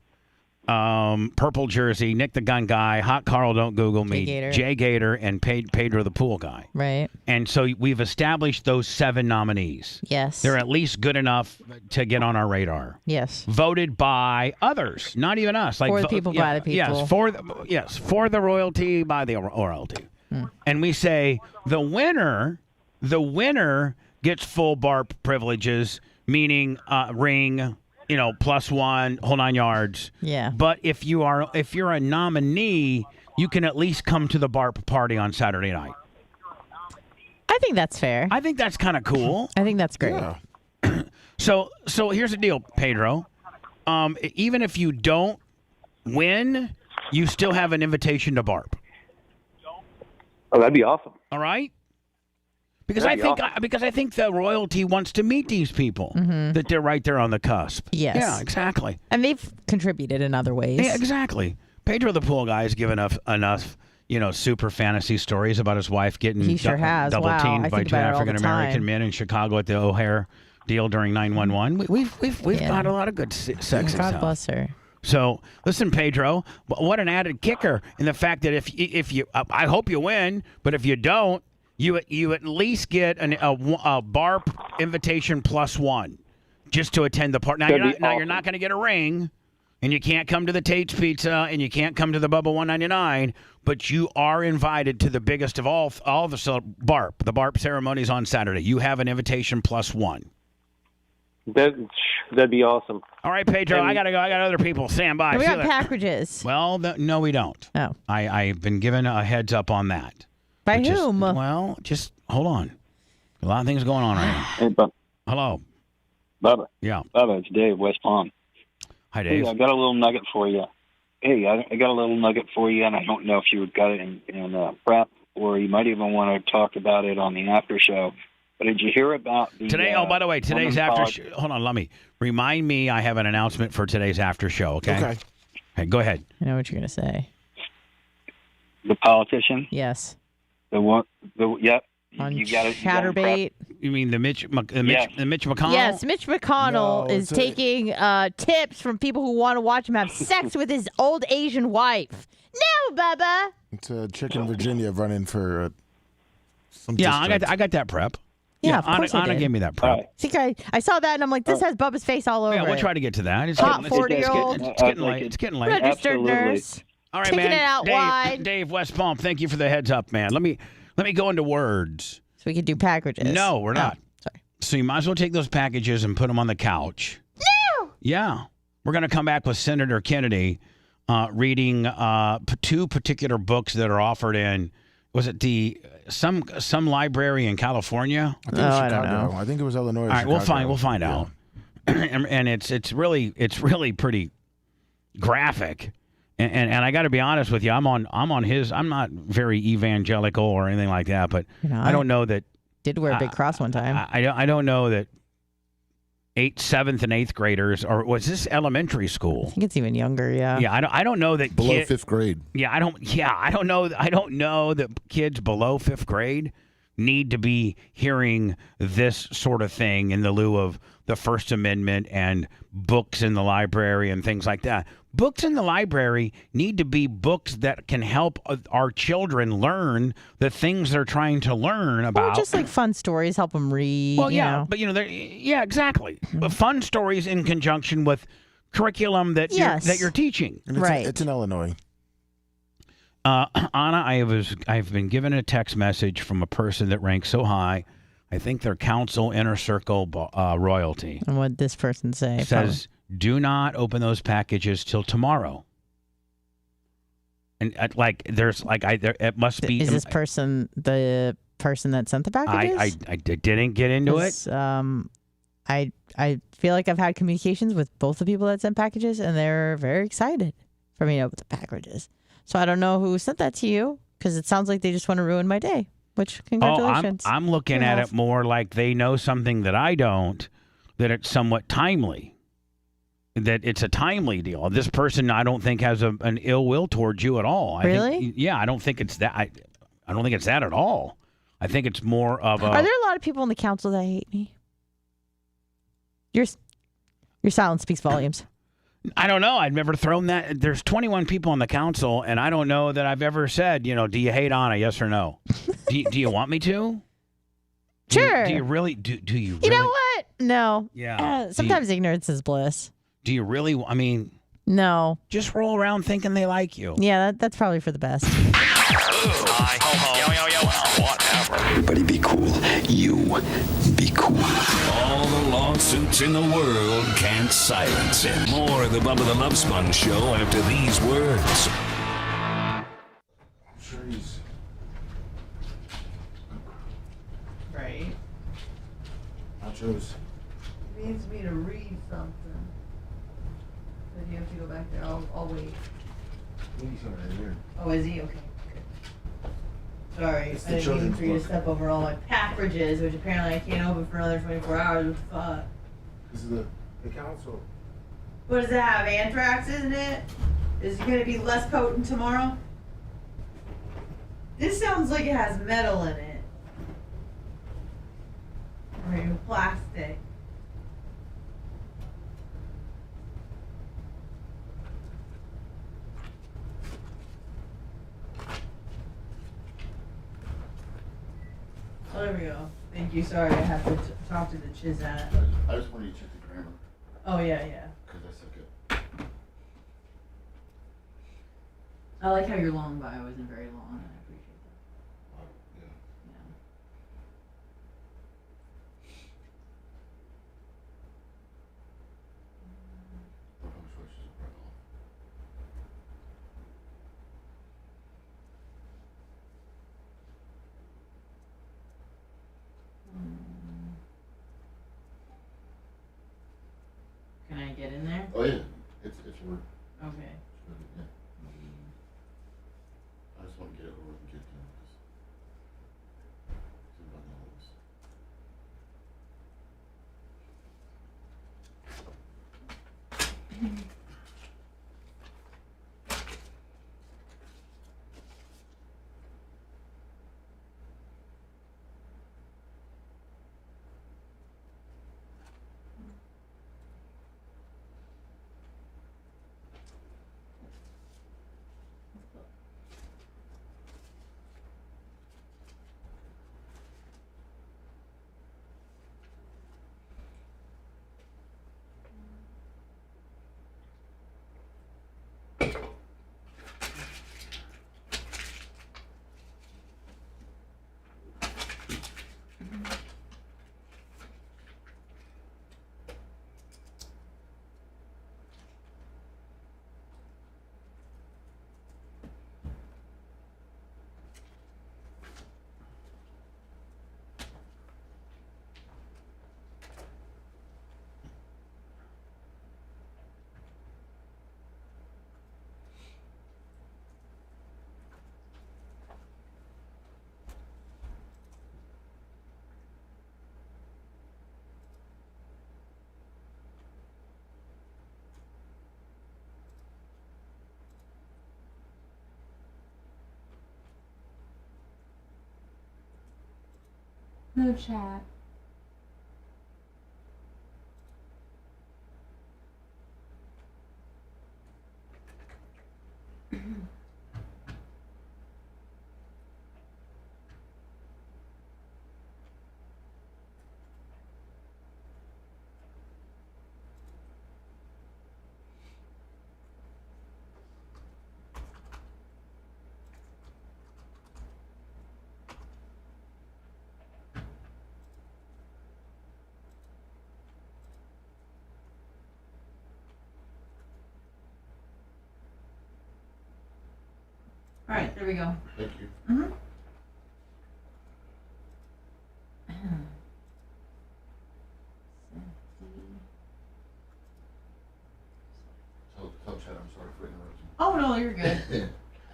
Purple Jersey, Nick the Gun Guy, Hot Carl Don't Google Me, Jay Gator, and Pedro the Pool Guy. Right. And so we've established those 7 nominees. Yes. They're at least good enough to get on our radar. Yes. Voted by others, not even us. Like for the people, by the people. For the royalty, by the royalty. And we say the winner gets full BARP privileges, meaning ring, you know, +1, whole 9 yards. Yeah. But if you're a nominee, you can at least come to the BARP party on Saturday night. I think that's fair. I think that's kind of cool. I think that's great. Yeah. So here's the deal, Pedro. Even if you don't win, you still have an invitation to BARP. Oh, that'd be awesome. All right? Because I think the royalty wants to meet these people, that they're right there on the cusp. Yes. Yeah, exactly. And they've contributed in other ways. Yeah, exactly. Pedro the Pool Guy has given enough, you know, super fantasy stories about his wife getting double teamed by 2 African American men in Chicago at the O'Hare deal during 9/11. We've got a lot of good sex. God bless her. So listen, Pedro, what an added kicker in the fact that if you, I hope you win, but if you don't, you at least get a BARP invitation +1 just to attend the party. Now you're not going to get a ring, and you can't come to the Tate's Pizza, and you can't come to the Bubba 199, but you are invited to the biggest of all the BARP. The BARP ceremonies on Saturday. You have an invitation +1. That'd be awesome. All right, Pedro, I gotta go. I got other people. Stand by. We got packages. Well, no, we don't. Oh. I've been given a heads up on that. By whom? Just hold on. A lot of things going on right now. Hey, hello. Bubba. Yeah. Bubba, it's Dave, West Palm. Hi, Dave. Hey, I got a little nugget for you. Hey, I got a little nugget for you, and I don't know if you got it in prep, or you might even want to talk about it on the after show. But did you hear about the today? By the way, today's after show. Hold on, let me remind me. I have an announcement for today's after show. Okay. Hey, go ahead. I know what you're gonna say. The politician. Yes. The one. Yep. On you got it. Chatterbait. You mean the Mitch McConnell? Yes, Mitch McConnell is taking tips from people who want to watch him have sex with his old Asian wife. No, Bubba. It's Chicken Virginia running for some. Yeah, I got that prep. Yeah, of course Anna gave me that prep. I saw that and I'm like, this has Bubba's face all over it. Yeah, we'll try to get to that. It's hot 40-year-old. It's getting late. It's getting late. Registered nurse. All right, taking man. it out wide. Dave West Palm, thank you for the heads up, man. Let me go into words. So we can do packages. No, we're not. Sorry. So you might as well take those packages and put them on the couch. No. Yeah. We're going to come back with Senator Kennedy reading 2 particular books that are offered in, was it some library in California? I think it was Chicago. I don't know. I think it was Illinois. All right, we'll find out. And it's really pretty graphic. And I got to be honest with you, I'm on his. I'm not very evangelical or anything like that, but I don't know that did wear a big cross one time. I don't know that 7th and 8th graders, or was this elementary school? I think it's even younger. Yeah. Yeah, I don't know that below 5th grade. Yeah, I don't know that kids below 5th grade need to be hearing this sort of thing in the lieu of the First Amendment and books in the library and things like that. Books in the library need to be books that can help our children learn the things they're trying to learn about. Or just like fun stories, help them read. Well, yeah, you know. but yeah, exactly. But fun stories in conjunction with curriculum that you're teaching. And it's in Illinois. Anna, I've been given a text message from a person that ranks so high. I think they're council inner circle royalty. And what this person say? Says, do not open those packages till tomorrow. And it must be. Is this person the person that sent the packages? I didn't get into it. I feel like I've had communications with both the people that sent packages, and they're very excited for me to open the packages. So I don't know who sent that to you, because it sounds like they just want to ruin my day. Which, congratulations. I'm looking at it more like they know something that I don't, that it's somewhat timely. That it's a timely deal. This person, I don't think, has an ill will towards you at all. Really? I don't think it's that. I don't think it's that at all. I think it's more of a. Are there a lot of people in the council that hate me? Your silence speaks volumes. I don't know. I've never thrown that. There's 21 people on the council, and I don't know that I've ever said, do you hate Anna? Yes or no? do you want me to? Sure. Do you really? Do you really? You know what? No. Yeah. Sometimes ignorance is bliss. Do you really? I mean, no. Just roll around thinking they like you. Yeah, that's probably for the best. Whatever. Everybody be cool. You be cool. All the lawsuits in the world can't silence him. More of the Bubba the Love Sponge show after these words. Right. Nachos. It needs me to read something. Then you have to go back there. I'll wait. He's right here. Oh, is he? Okay. Good. Sorry, It's I the didn't mean children's for you to book. step over all my packages, which apparently I can't open for another 24 hours. Fuck. This is the council. What does it have? Anthrax, isn't it? Is it going to be less potent tomorrow? This sounds like it has metal in it. Or even plastic. Oh, there we go. Thank you. Sorry, I have to talk to the Chizat. I just wanted you to check the grammar. Oh, yeah. Because I said good. I like how your long bio isn't very long, and I appreciate that. Yeah. Can I get in there? Oh yeah, it's Word. Okay. Yeah. I just want to get it over No chat. All right, there we go. Thank you. Mm-hmm. Tell Chad I'm sorry for interrupting. Oh no, you're good.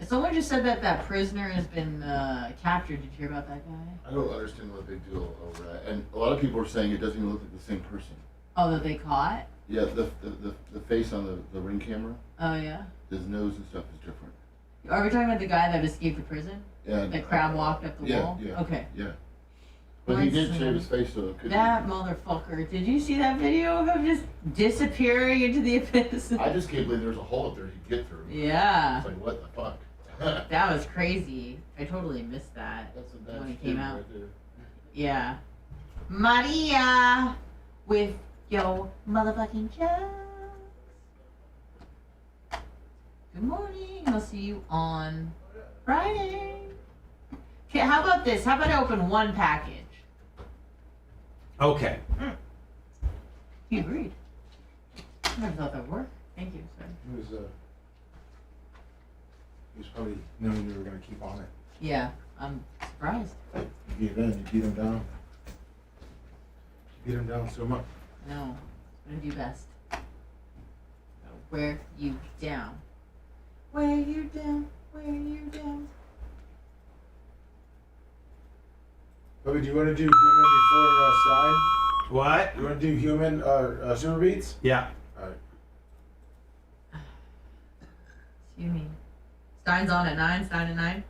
Someone just said that prisoner has been captured. Did you hear about that guy? I don't understand what they do over that. And a lot of people are saying it doesn't even look like the same person. Oh, that they caught? Yeah, the face on the ring camera. Oh yeah. His nose and stuff is different. Are we talking about the guy that escaped the prison? Yeah. That crab walked up the wall? Yeah. Okay. Yeah. But he did shave his face, so it could that motherfucker. Did you see that video of him just disappearing into the abyss? I just can't believe there's a hole up there he'd get through. Yeah. It's like, what the fuck? That was crazy. I totally missed that when it came out. Right there. Yeah. Maria with yo motherfucking jokes. Good morning. I'll see you on Friday. Okay, how about this? How about I open one package? Okay. You agreed. I never thought that would work. Thank you, sir. He was probably knowing you were going to keep on it. Yeah, I'm surprised. You gave in, you beat him down. You beat him down so much. No, I'm gonna do best. I'll wear you down. Wear you down. Wear you down. Bubba, do you want to do human before Stein? What? You want to do human super beats? Yeah. All right. Excuse me. Stein's on at 9. Stein at 9.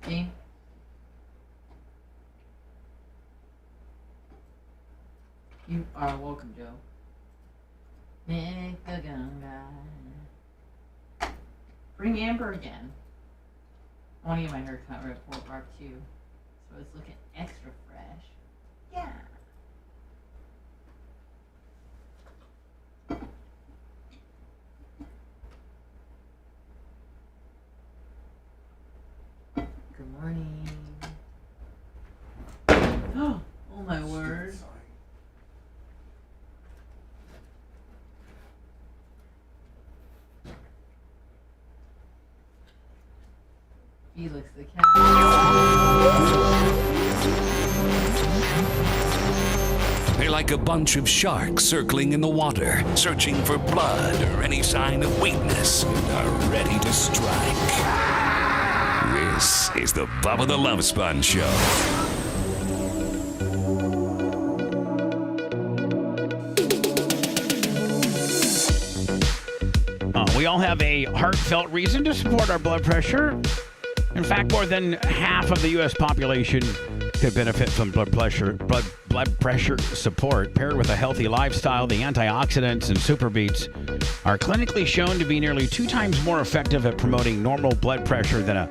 9:15. You are welcome, Joe. Make the gun guy. Bring Amber again. I want to get my hair cut right before part 2, so it's looking extra fresh. Yeah. Good morning. Oh my word. Felix the cat. They're like a bunch of sharks circling in the water, searching for blood or any sign of weakness, and are ready to strike. This is the Bubba the Love Sponge Show. We all have a heartfelt reason to support our blood pressure. In fact, more than half of the U.S. population could benefit from blood pressure support. Paired with a healthy lifestyle, the antioxidants and super beets are clinically shown to be nearly 2 times more effective at promoting normal blood pressure than a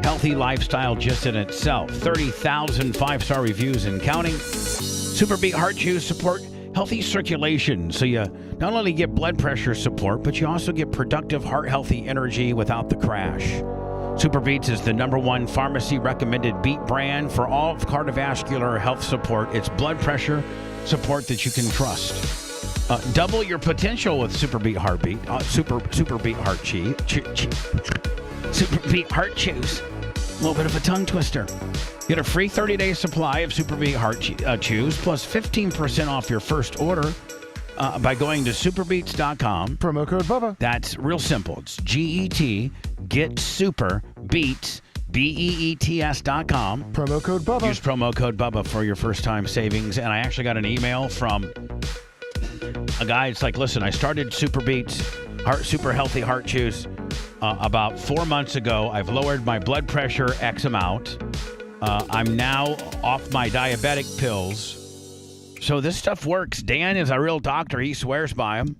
healthy lifestyle just in itself. 30,000 5-star reviews and counting. Super Beet Heart Chews support healthy circulation, so you not only get blood pressure support, but you also get productive heart-healthy energy without the crash. Super Beets is the #1 pharmacy-recommended beet brand for all of cardiovascular health support. It's blood pressure support that you can trust. Double your potential with Super Beet Heartbeat. Super Beet Heart Chews. Super Beet Heart Chews. A little bit of a tongue twister. Get a free 30-day supply of Super Beet Heart Chews plus 15% off your first order by going to superbeets.com. Promo code Bubba. That's real simple. It's GET. Get Super Beets. BEETS.com. Promo code Bubba. Use promo code Bubba for your first time savings. And I actually got an email from a guy. It's like, listen, I started Super Beets, Super Healthy Heart Chews. about 4 months ago. I've lowered my blood pressure X amount. I'm now off my diabetic pills. So this stuff works. Dan is a real doctor. He swears by them.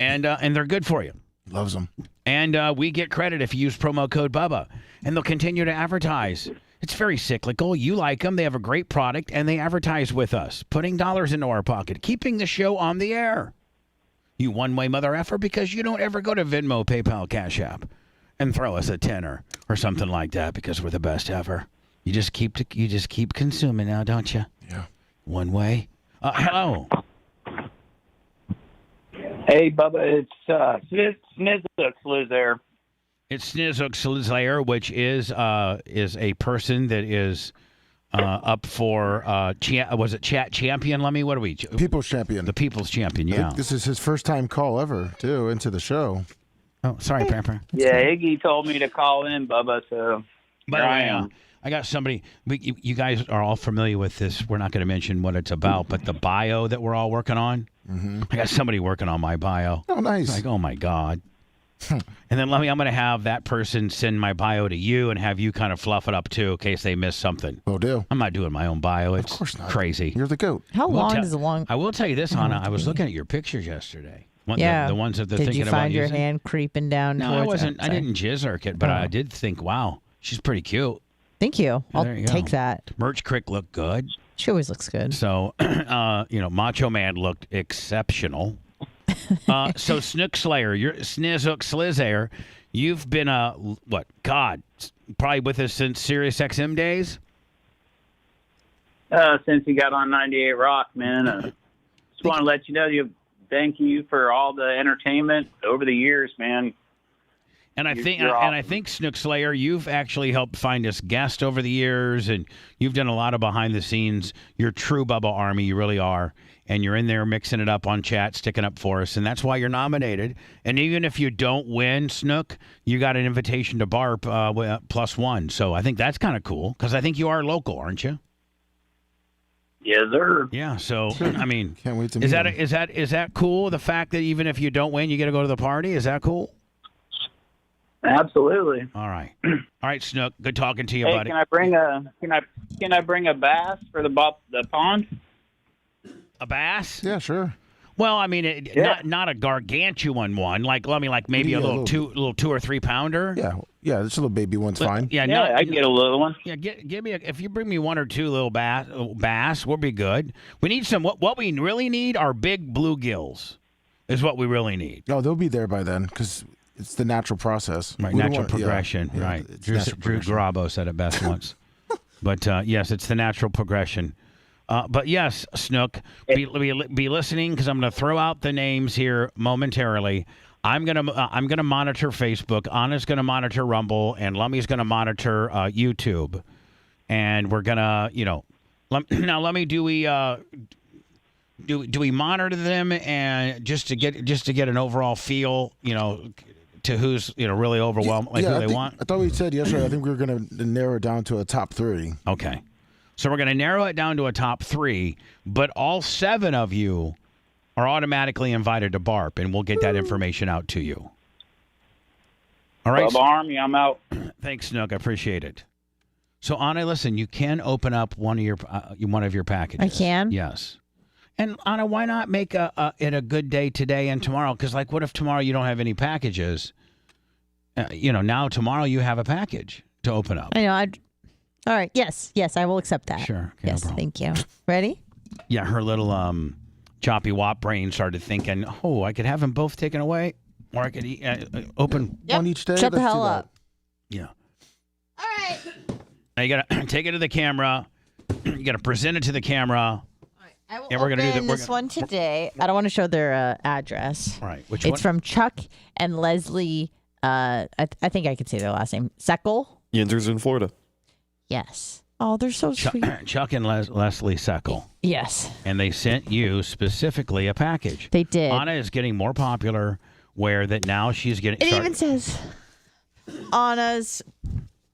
And they're good for you. Loves them. And we get credit if you use promo code Bubba. And they'll continue to advertise. It's very cyclical. You like them. They have a great product. And they advertise with us, putting dollars into our pocket, keeping the show on the air. You one-way mother effer because you don't ever go to Venmo, PayPal, Cash App and throw us a tenner or something like that because we're the best ever. You just keep consuming now, don't you? Yeah. One way. Hello. Hey, Bubba, it's Snizzooks there. It's Snizzooks Slayer, which is a person that is up for was it chat champion? Lemmy, what are we? People's champion. The People's Champion. I Yeah. think this is his first time call ever too into the show. Oh, sorry, Pepper. Yeah, Iggy told me to call in, Bubba. So But here I am. I got somebody. You guys are all familiar with this. We're not going to mention what it's about, but the bio that we're all working on. Mm-hmm. I got somebody working on my bio. Oh, nice. Like, oh my God. And then I'm going to have that person send my bio to you and have you kind of fluff it up too in case they miss something. Will do. I'm not doing my own bio. It's of course not. Crazy. You're the goat. How long is a long? I will tell you this, Anna. I was looking at your pictures yesterday. Yeah. The ones that they're Did thinking you about find your using. hand creeping down? No, I towards wasn't. it? I didn't jizz it, but I did think, wow, she's pretty cute. Thank you. I'll There you take go. that. Merch Crick looked good. She always looks good. So, Macho Man looked exceptional. So, Snook Slayer, you're Snizook Slizair. You've been probably with us since Sirius XM days? Since he got on 98 Rock, man. Just want to let you know, thank you for all the entertainment over the years, man. And I You're think Snook Slayer, you've actually helped find us guests over the years, and you've done a lot of behind the scenes. You're true Bubba Army, you really are, and you're in there mixing it up on chat, sticking up for us, and that's why you're nominated. And even if you don't win, Snook, you got an invitation to BARP +1. So I think that's kind of cool because I think you are local, aren't you? Yes, sir. Yeah. So I mean, can't wait to meet him. Is that cool? The fact that even if you don't win, you get to go to the party. Is that cool? Absolutely. All right, Snook. Good talking to you, Hey, buddy. can I bring a bass for the pond? A bass? Yeah, sure. Well, I mean, not a gargantuan one. Like maybe a little 2 or 3 pounder. Yeah, this little baby one's fine. I can get a little one. Yeah, give me if you bring me 1 or 2 little bass, we'll be good. We need some. What we really need are big bluegills. Is what we really need. No, they'll be there by then because it's the natural process. Right, We don't natural want- progression. yeah, Right. it's Drew natural progression. Garabo said it best once. But yes, it's the natural progression. But yes, Snook, be listening because I'm going to throw out the names here momentarily. I'm gonna monitor Facebook. Anna's going to monitor Rumble, and Lummy's going to monitor YouTube. And we're gonna, now Lummy, do we monitor them and just to get an overall feel, to who's really overwhelmed, who they want? I thought we said yesterday. I think we were going to narrow it down to a top 3. Okay. So we're going to narrow it down to a top 3, but all 7 of you are automatically invited to BARP, and we'll get that information out to you. All right. Bubba Army, I'm out. Thanks, Snook. I appreciate it. So, Anna, listen, you can open up one of your packages. I can? Yes. And, Anna, why not make it a good day today and tomorrow? Because, what if tomorrow you don't have any packages? Now tomorrow you have a package to open up. I know. All right. Yes, I will accept that. Sure. Okay, Yes, no problem. thank you. Ready? Yeah, her little choppy wop brain started thinking, oh, I could have them both taken away, or I could open Yep. one each day. Shut the Let's hell do that. up. Yeah. All right. Now you got to take it to the camera. You got to present it to the camera. I will Yeah, we're gonna do open the- this one today. I don't want to show their address. All right. Which It's one? from Chuck and Leslie. I think I could say their last name. Seckel. Yinzer's in Florida. Yes. Oh, they're so sweet. Chuck and Leslie Seckel. Yes. And they sent you specifically a package. They did. Anna is getting more popular where that now she's getting... It even says Anna's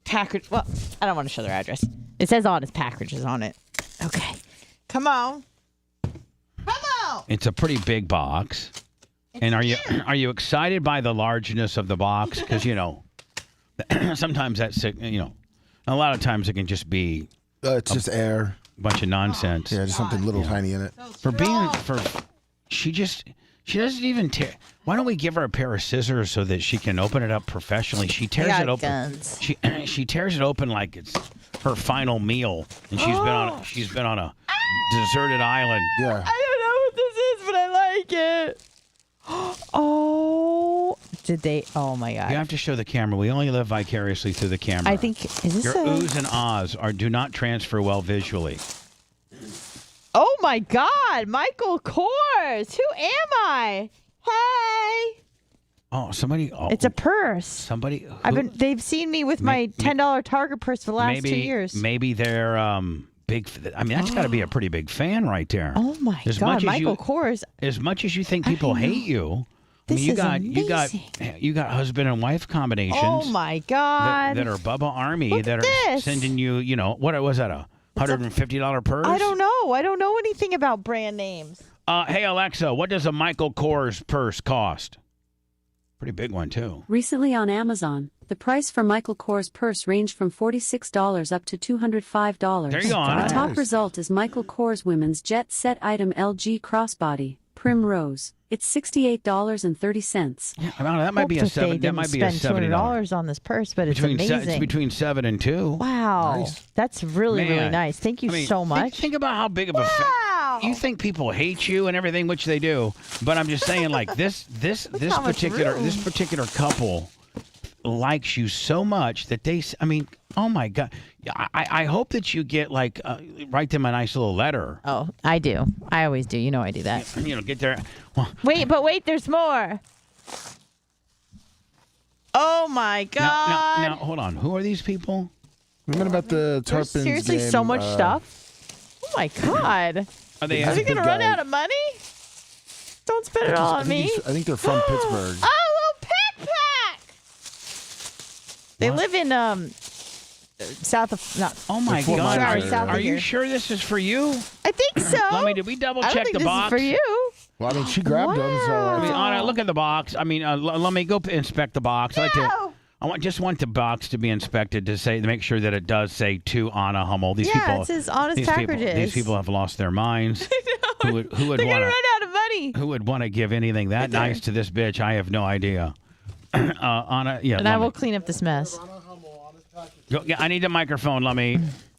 package. Well, I don't want to show their address. It says Anna's packages on it. Okay. Come on. It's a pretty big box. And are you excited by the largeness of the box? Because sometimes that's a lot of times it can just be it's just air, a bunch of nonsense. Yeah, just something little tiny in it. She doesn't even tear. Why don't we give her a pair of scissors so that she can open it up professionally? She tears it open. Guns. She tears it open like it's her final meal, and she's been on a deserted island. Yeah. I don't know what this is, but I like it. Oh, did they? Oh my God! You have to show the camera. We only live vicariously through the camera. I think is this your oohs and ahs do not transfer well visually. Oh my God, Michael Kors! Who am I? Hey! Oh, somebody! Oh, it's a purse. Somebody. They've seen me with my $10 Target purse for the last 2 years. Maybe they're big. I mean, that's got to be a pretty big fan right there. Oh my God, Michael Kors! As much as you think people hate you, you got husband and wife combinations. Oh my God! That are Bubba Army that are sending you. What was that? A $150 purse? I don't know. I don't know anything about brand names. Hey Alexa, what does a Michael Kors purse cost? Pretty big one too. Recently on Amazon, the price for Michael Kors purse ranged from $46 up to $205. There you go. The top result is Michael Kors women's jet set item LG crossbody Primrose. It's $68.30. Yeah, that might be a $7. That might be a $70 on this purse, but it's amazing. It's between $7 and $2. Wow, nice. That's really nice. Thank you so much. Think about how big of a fan. You think people hate you and everything, which they do, but I'm just saying, like this particular couple likes you so much that they. I mean, oh my God. I hope that you get write them a nice little letter. Oh, I do. I always do. You know I do that. Get there. Well, wait, there's more. Oh my God. Now, hold on. Who are these people? Remember about the Tarpons seriously game, so much stuff? Oh my God. Are they going to run out of money? Don't spend it all on me. I think they're from Pittsburgh. Oh, little backpack. They live in south of Oh my God! Are you sure this is for you? I think so. Did we double check the box? This is for you. Well, I mean, she grabbed them. So Anna, look at the box. I mean, let me go inspect the box. No. I just want the box to be inspected to make sure that it does say to Anna Hummel. These it says Anna's packages. These people have lost their minds. Who would They're gonna run out of money. Who would want to give anything that nice to this bitch? I have no idea. Anna, yeah. And I will clean up this mess. I need the microphone. Let me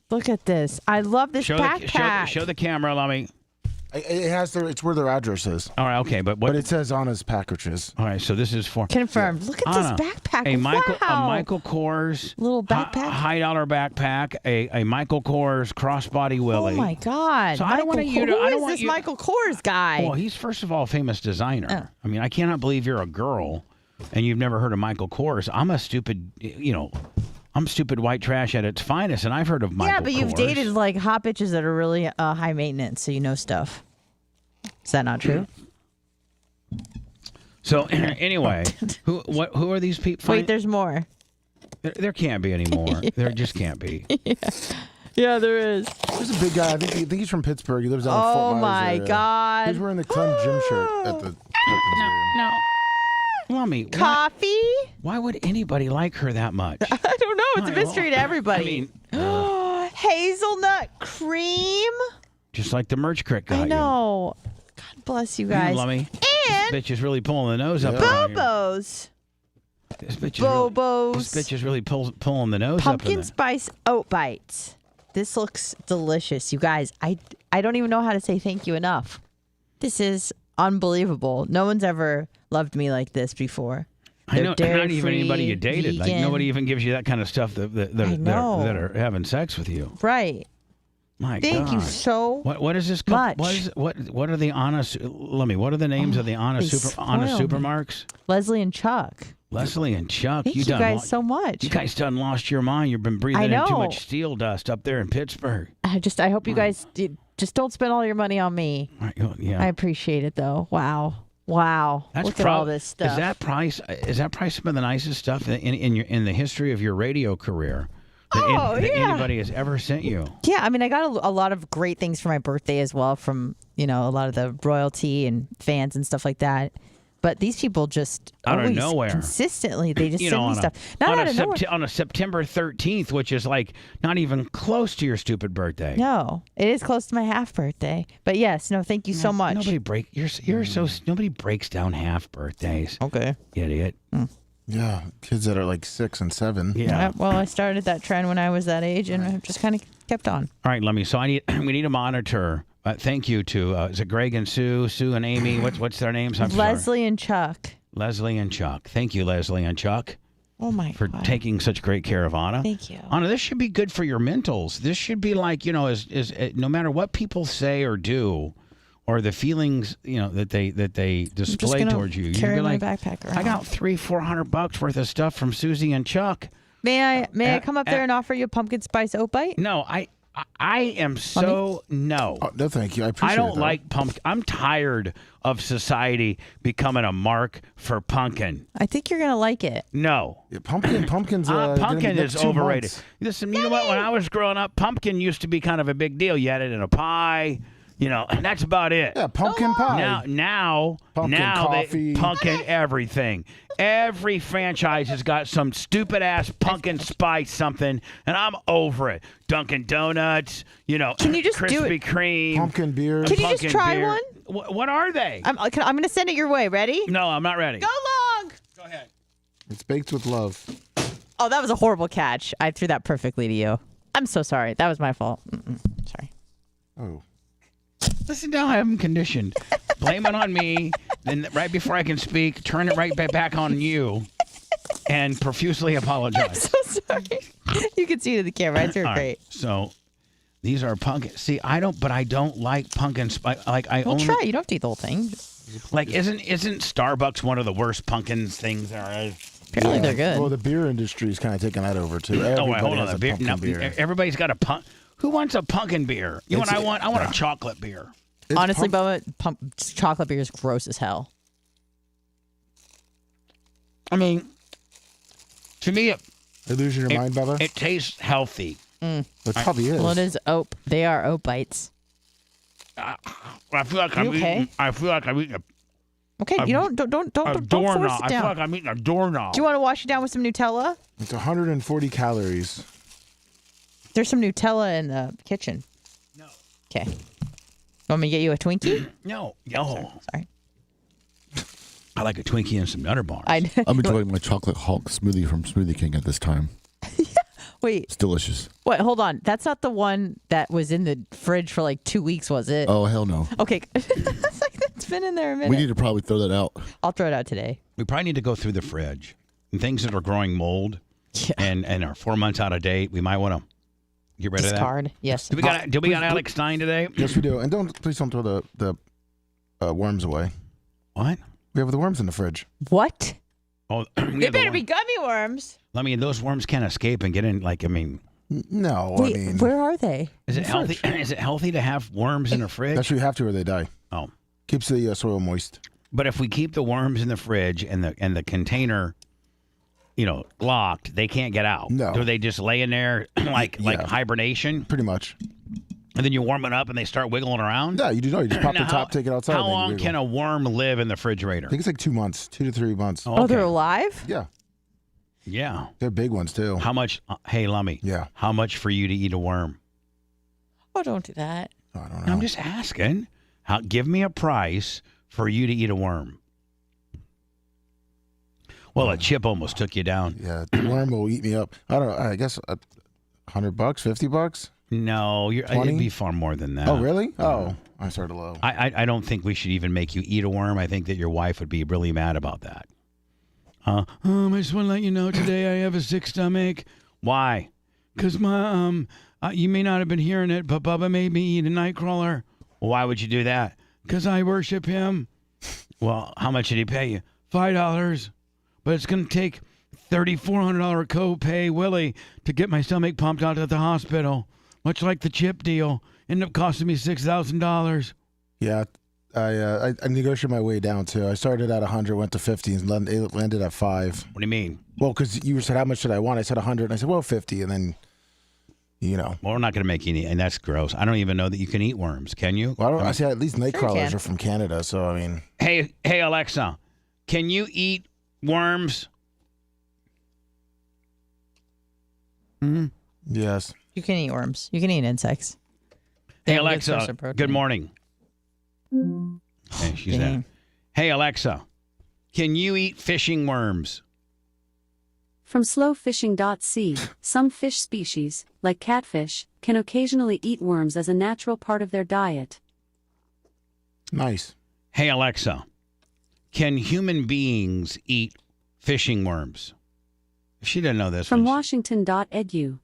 look at this. I love this backpack. Show the camera. Let me. It has it's where their address is. All right, okay, but it says Anna's packages. All right, so this is for confirmed. Look at Anna, this backpack. A Michael Kors little backpack, $high backpack. A Michael Kors crossbody Willie. Oh my God! So I don't want you to. Who is this Michael Kors guy? Well, he's first of all a famous designer. I mean, I cannot believe you're a girl and you've never heard of Michael Kors. I'm a stupid, I'm stupid white trash at its finest, and I've heard of Michael Kors. Yeah, but you've dated hot bitches that are really high maintenance, so you know stuff. Is that not true? So anyway, who are these people? Wait, there's more. There can't be any more. Yeah. There just can't be. Yeah, there is. There's a big guy. I think he's from Pittsburgh. He lives out in Fort Myers. Oh my area. God! He's wearing the Clem gym shirt at the No. Mommy, coffee? Why would anybody like her that much? I don't know. It's a mystery to everybody. Hazelnut cream? Just like the merch crick got I know. God bless you guys. Lummy. And this bitch is really pulling the nose up. Bobos. This bitch is really pulling the nose up. Pumpkin spice oat bites. This looks delicious. You guys, I don't even know how to say thank you enough. This is unbelievable. No one's ever loved me like this before. I know, not even anybody you dated. Vegan. Like nobody even gives you that kind of stuff that are having sex with you. Right. My Thank God. you so What is this? Much. What are the Anna? Let me. What are the names of the Anna supermarks? Leslie and Chuck. Leslie and Chuck. Thank you guys so much. You guys done lost your mind. You've been breathing in too much steel dust up there in Pittsburgh. I hope you guys just don't spend all your money on me. Yeah. I appreciate it though. Wow. Look at all this stuff. Is that price some of the nicest stuff in the history of your radio career? That anybody has ever sent you. Yeah, I mean, I got a lot of great things for my birthday as well from, a lot of the royalty and fans and stuff like that. but these people just out of always nowhere, consistently, they just send me stuff. Not out of nowhere. On a September 13th, which is like not even close to your stupid birthday. No, it is close to my half birthday. But yes, no, thank you so much. Nobody nobody breaks down half birthdays. Okay, idiot. Yeah, kids that are like 6 and 7. Yeah. Well, I started that trend when I was that age, and I've just kind of kept on. All right, Lemmy. So we need a monitor. Thank you to is it Greg and Sue and Amy? What's their names? Leslie and Chuck. Leslie and Chuck. Thank you, Leslie and Chuck. Oh my for God. taking such great care of Anna. Thank you, Anna. This should be good for your mentals. This should be like is no matter what people say or do, or the feelings that they display towards you. Carry you'd be my like, backpack around. I got $300-400 worth of stuff from Susie and Chuck. May I come up there and offer you a pumpkin spice oat bite? No, I am so no. Oh, no, thank you. I appreciate it. I don't like pumpkin. I'm tired of society becoming a mark for pumpkin. I think you're gonna like it. No, pumpkin is overrated. Listen, you know what? When I was growing up, pumpkin used to be kind of a big deal. You had it in a pie. And that's about it. Yeah, pumpkin pie. Now, coffee. Pumpkin everything. Every franchise has got some stupid ass pumpkin spice something, and I'm over it. Dunkin' Donuts, Can you just Krispy do it? Kreme, pumpkin beer. Can you just try one? What are they? I'm going to send it your way. Ready? No, I'm not ready. Go long. Go ahead. It's baked with love. Oh, that was a horrible catch. I threw that perfectly to you. I'm so sorry. That was my fault. Sorry. Oh. Listen, now I have them conditioned. Blame it on me. Then right before I can speak, turn it right back on you and profusely apologize. I'm so sorry. You can see it in the camera. I threw it great. So these are pumpkin. See, I don't like pumpkin spice. Like try. You don't have to eat the whole thing. Like, isn't Starbucks one of the worst pumpkin things there is? Apparently they're good. Well, the beer industry's kind of taking that over too. Wait, hold on. Beer. Everybody's got a pumpkin. Who wants a pumpkin beer? You know what I want? I want a chocolate beer. Honestly, Bubba, chocolate beer is gross as hell. I mean, to me, Are you losing your mind, Bubba? It tastes healthy. It probably is. Well, it is oat. They are oat bites. I feel like I'm eating. I feel like I'm eating Okay, you don't force it down. I feel like I'm eating a doorknob. Do you want to wash it down with some Nutella? It's 140 calories. There's some Nutella in the kitchen. No. Okay. Want me to get you a Twinkie? No. Sorry. I like a Twinkie and some Nutter Bars. I'm enjoying my chocolate Hulk smoothie from Smoothie King at this time. Wait. It's delicious. Wait, hold on. That's not the one that was in the fridge for like 2 weeks, was it? Oh, hell no. Okay. It's been in there a minute. We need to probably throw that out. I'll throw it out today. We probably need to go through the fridge. And things that are growing mold and are 4 months out of date, we might want to get rid discard. of that. Yes. Did we got Alex Stein today? Yes, we do. And please don't throw the worms away. What? We have the worms in the fridge. What? Oh, they better be gummy worms. I mean, those worms can't escape and get in. No. Wait, I mean, where are they? Is it healthy? Is it healthy to have worms in the fridge? That's what you have to, or they die. Oh, keeps the soil moist. But if we keep the worms in the fridge and the container, locked, they can't get out. No. Do they just lay in there like hibernation? Pretty much. And then you warm it up and they start wiggling around? Yeah, you do know. You just pop the top, take it outside. How long can a worm live in the refrigerator? I think it's like 2 months, 2 to 3 months. Oh, they're alive? Yeah. Yeah. They're big ones, too. How much? Hey, Lummy. Yeah. How much for you to eat a worm? Oh, don't do that. I don't know. I'm just asking. Give me a price for you to eat a worm. Well, a chip almost took you down. Yeah, the worm will eat me up. I don't know. I guess $100, $50. No, it'd be far more than that. Oh, really? Oh, I started low. I don't think we should even make you eat a worm. I think that your wife would be really mad about that. I just want to let you know today I have a sick stomach. Why? Because my you may not have been hearing it, but Bubba made me eat a nightcrawler. Well, why would you do that? Because I worship him. Well, how much did he pay you? $5. But it's going to take $3,400 copay, Willie, to get my stomach pumped out at the hospital. Much like the chip deal. Ended up costing me $6,000. Yeah, I negotiated my way down, too. I started at 100, went to 50, and landed at 5. What do you mean? Well, because you said, how much should I want? I said 100, and I said, well, 50, and then, Well, we're not going to make you eat, and that's gross. I don't even know that you can eat worms. Can you? Well, I said at least night crawlers are from Canada, so, I mean. Hey, Alexa, can you eat worms? Yes. You can eat worms. You can eat insects. Hey, Alexa, good morning. Hey, she's there. Hey, Alexa, can you eat fishing worms? From slowfishing.c, some fish species, like catfish, can occasionally eat worms as a natural part of their diet. Nice. Hey, Alexa, can human beings eat fishing worms? She didn't know this. From washington.edu.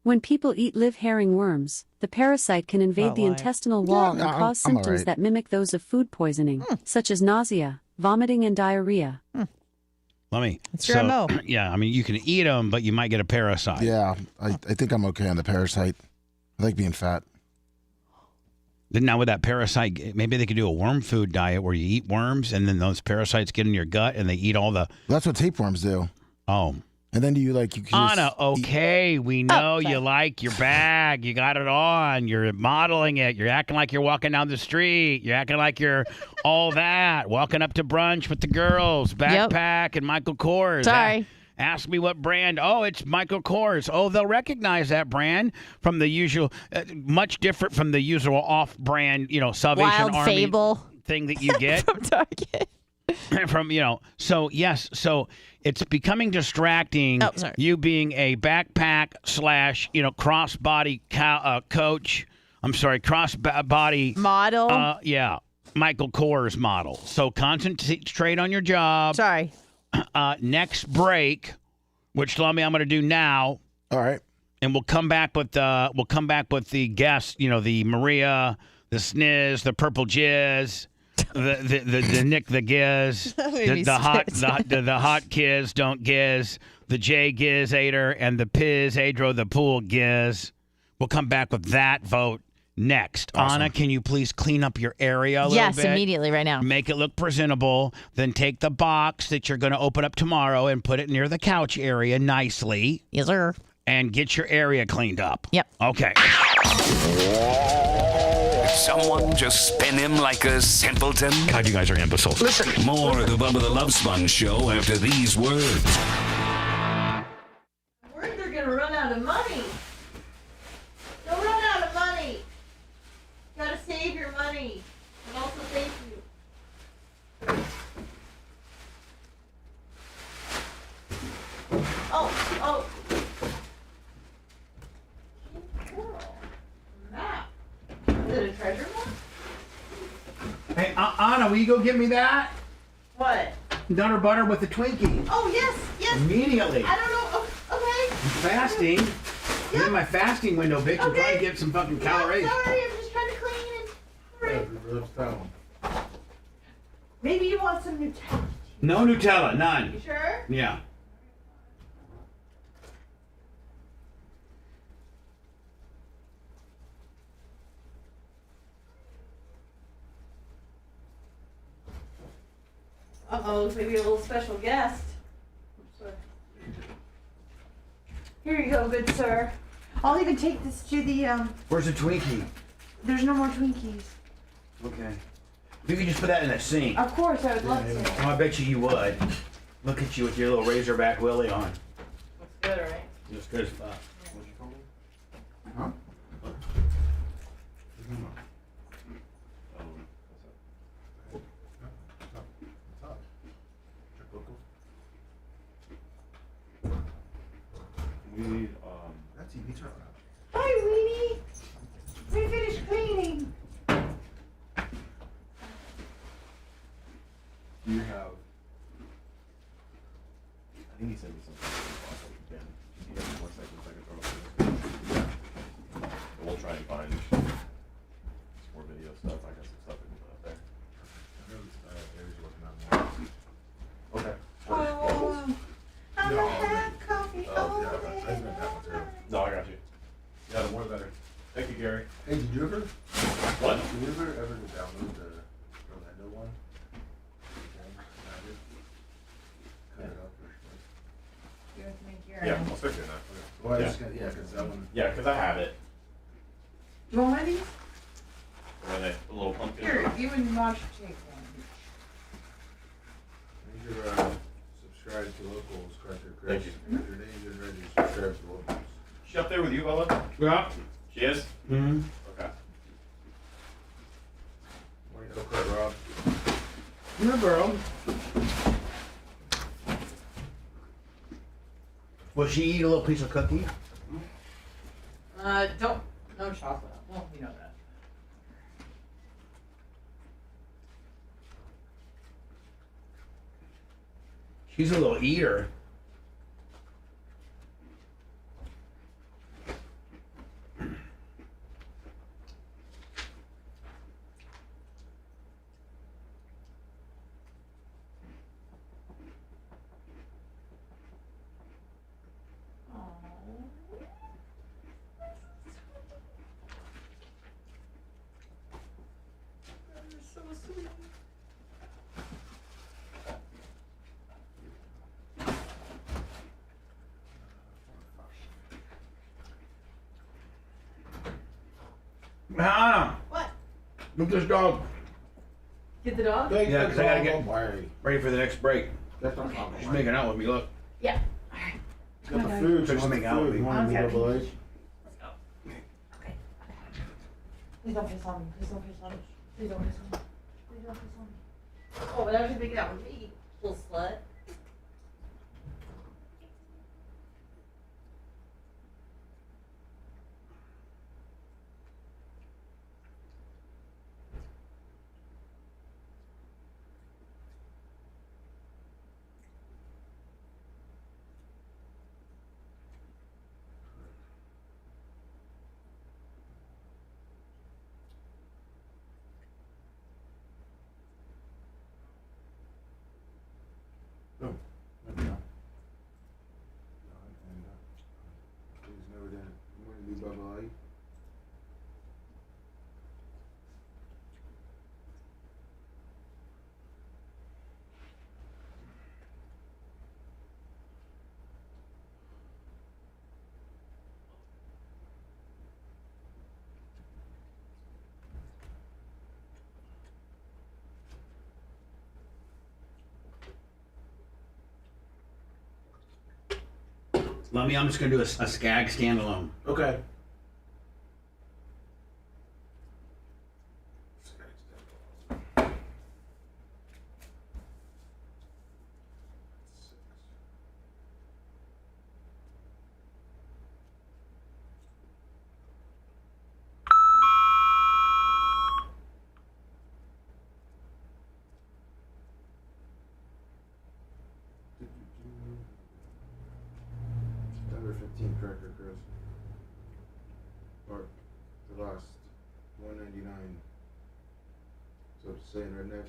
When people eat live herring worms, the parasite can invade the intestinal wall and cause symptoms that mimic those of food poisoning, such as nausea, vomiting, and diarrhea. Let me. It's your MO. Yeah, I mean, you can eat them, but you might get a parasite. Yeah, I think I'm okay on the parasite. I like being fat. Then now with that parasite, maybe they could do a worm food diet where you eat worms and then those parasites get in your gut and they eat all the... That's what tapeworms do. Oh. And then you can Anna, okay, we know you like your bag. You got it on. You're modeling it. You're acting like you're walking down the street. You're acting like you're all that. Walking up to brunch with the girls. Backpack and Michael Kors. Sorry. Ask me what brand. Oh, it's Michael Kors. Oh, they'll recognize that brand from the usual, much different from the usual off-brand, Salvation Wild Army Fable thing that you get. from Target. So yes, so it's becoming distracting. Oh, sorry. You being a backpack / crossbody coach. I'm sorry, crossbody model. Yeah, Michael Kors model. So concentrate on your job. Sorry. Next break, which I'm going to do now. All right. And we'll come back with the guests. The Maria, the Sniz, the Purple Jizz. The Nick the Giz, the hot Kiz don't Giz, the J Gizator, and the Piz Adro the Pool Giz. We'll come back with that vote next. Awesome. Anna, can you please clean up your area a little bit? Yes, immediately, right now. Make it look presentable. Then take the box that you're going to open up tomorrow and put it near the couch area nicely. Yes, sir. And get your area cleaned up. Yep. Okay. Someone just spin him like a simpleton? God, you guys are imbeciles. Listen. More of the Bubba the Love Sponge show after these words. Words are going to run out of money. Don't run out of money. You got to save your money. And also thank you. Oh. Map. Is it a treasure map? Hey, Anna, will you go get me that? What? Nutter butter with the Twinkie. Oh, yes. Immediately. I don't know. Okay. I'm fasting. I'm in my fasting window, bitch. I'm trying to get some fucking calories. Sorry, I'm just trying to clean and... Right. Maybe you want some Nutella. No Nutella, none. You sure? Yeah. Uh-oh, looks like we have a little special guest. Here you go, good sir. I'll even take this to the, Where's the Twinkie? There's no more Twinkies. Okay. You could just put that in the sink. Of course, I would love to. Oh, I bet you would. Look at you with your little Razorback Willie on. Looks good, right? Looks good as fuck. What'd you call me? Huh? We need, That TV turn on. Hi, Weenie. We finished cleaning. do you have, I think he sent me something. Again, if you have 4 seconds, I can throw it up. But we'll try and find some more video stuff. I got some stuff we can put up there. I know this Aries working on more. Okay. Oh, I'm gonna have coffee. Oh, yeah, I meant that one too. No, I got you. Yeah, the more the better. Thank you, Gary. Hey, did you ever? What? Did you ever download the Orlando one? Cut it up or You have to make your Yeah, I'll fix it now. Okay. Well, I Yeah. just got, yeah, because that one. Yeah, because I have it. You want one of these? Where they, the little pumpkin. Here, you and Mosh take one. subscribe to Locals, Cracker Chris. Thank you. If your name's in red, you subscribe to Locals. She up there with you, Bubba? Yeah. She is? Mm-hmm. Okay. Morning, Okra Rob. Here, girl. Will she eat a little piece of cookie? No chocolate. Well, you know that. She's a little eater. Hannah. What? Look at this dog. Get the dog? Yeah, because I gotta get ready for the next break. She's making out with me. Look. Yeah. Got the food. She's making out with me. Okay. Please don't piss on me. Please don't piss on me. Please don't piss on me. Please don't piss on me. Oh, but I was just making out with me, little slut. No, maybe not. He's never done it. I'm going to do Bubba Ali. Let me, I'm just going to do a skag standalone. Okay. September 15th, Cracker Chris. Or the last 199. So it's saying redneck.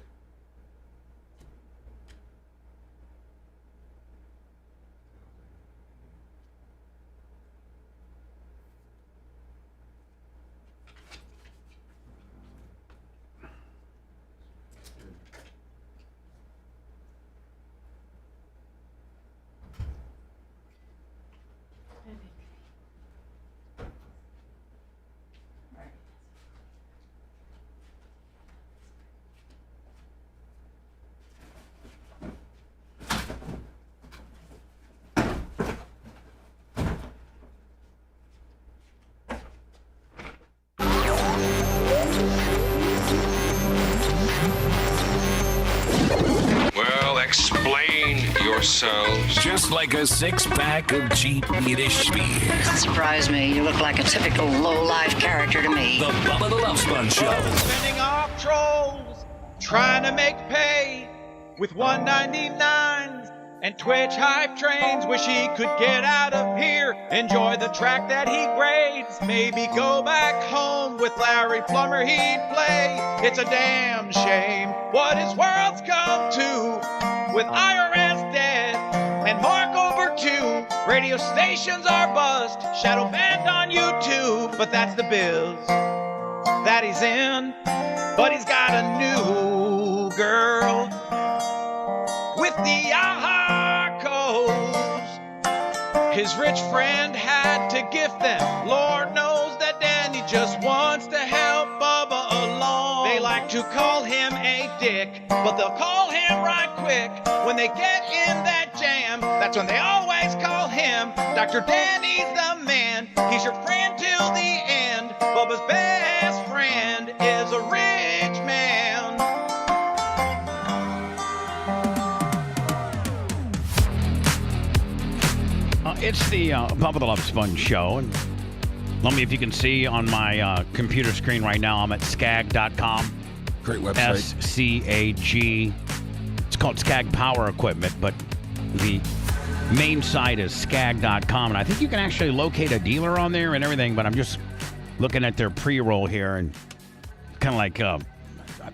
Well, explain yourselves. Just like a six-pack of cheap Yiddish beer. Doesn't surprise me. You look like a typical low-life character to me. The Bubba the Love Sponge Show. Spending off trolls, trying to make pay with 199s and Twitch hype trains. Wish he could get out of here, enjoy the track that he grades. Maybe go back home with Larry Plummer, he'd play. It's a damn shame what his world's come to, with IRS dead and Mark over 2. Radio stations are bust, shadow banned on YouTube, but that's the biz that he's in. But he's got a new girl with the aha codes. His rich friend had to gift them. Lord knows that Danny just wants to help Bubba along. They like to to call him a dick, but they'll call him right quick when they get in that jam. That's when they always call him Dr. Danny's the man. He's your friend till the end. Bubba's best friend is a rich man. It's the Bubba the Love Sponge show. And let me, if you can see on my computer screen right now, I'm at skag.com. Great website. SCAG. It's called Skag Power Equipment, but the main site is skag.com. And I think you can actually locate a dealer on there and everything, but I'm just looking at their pre-roll here and kind of like,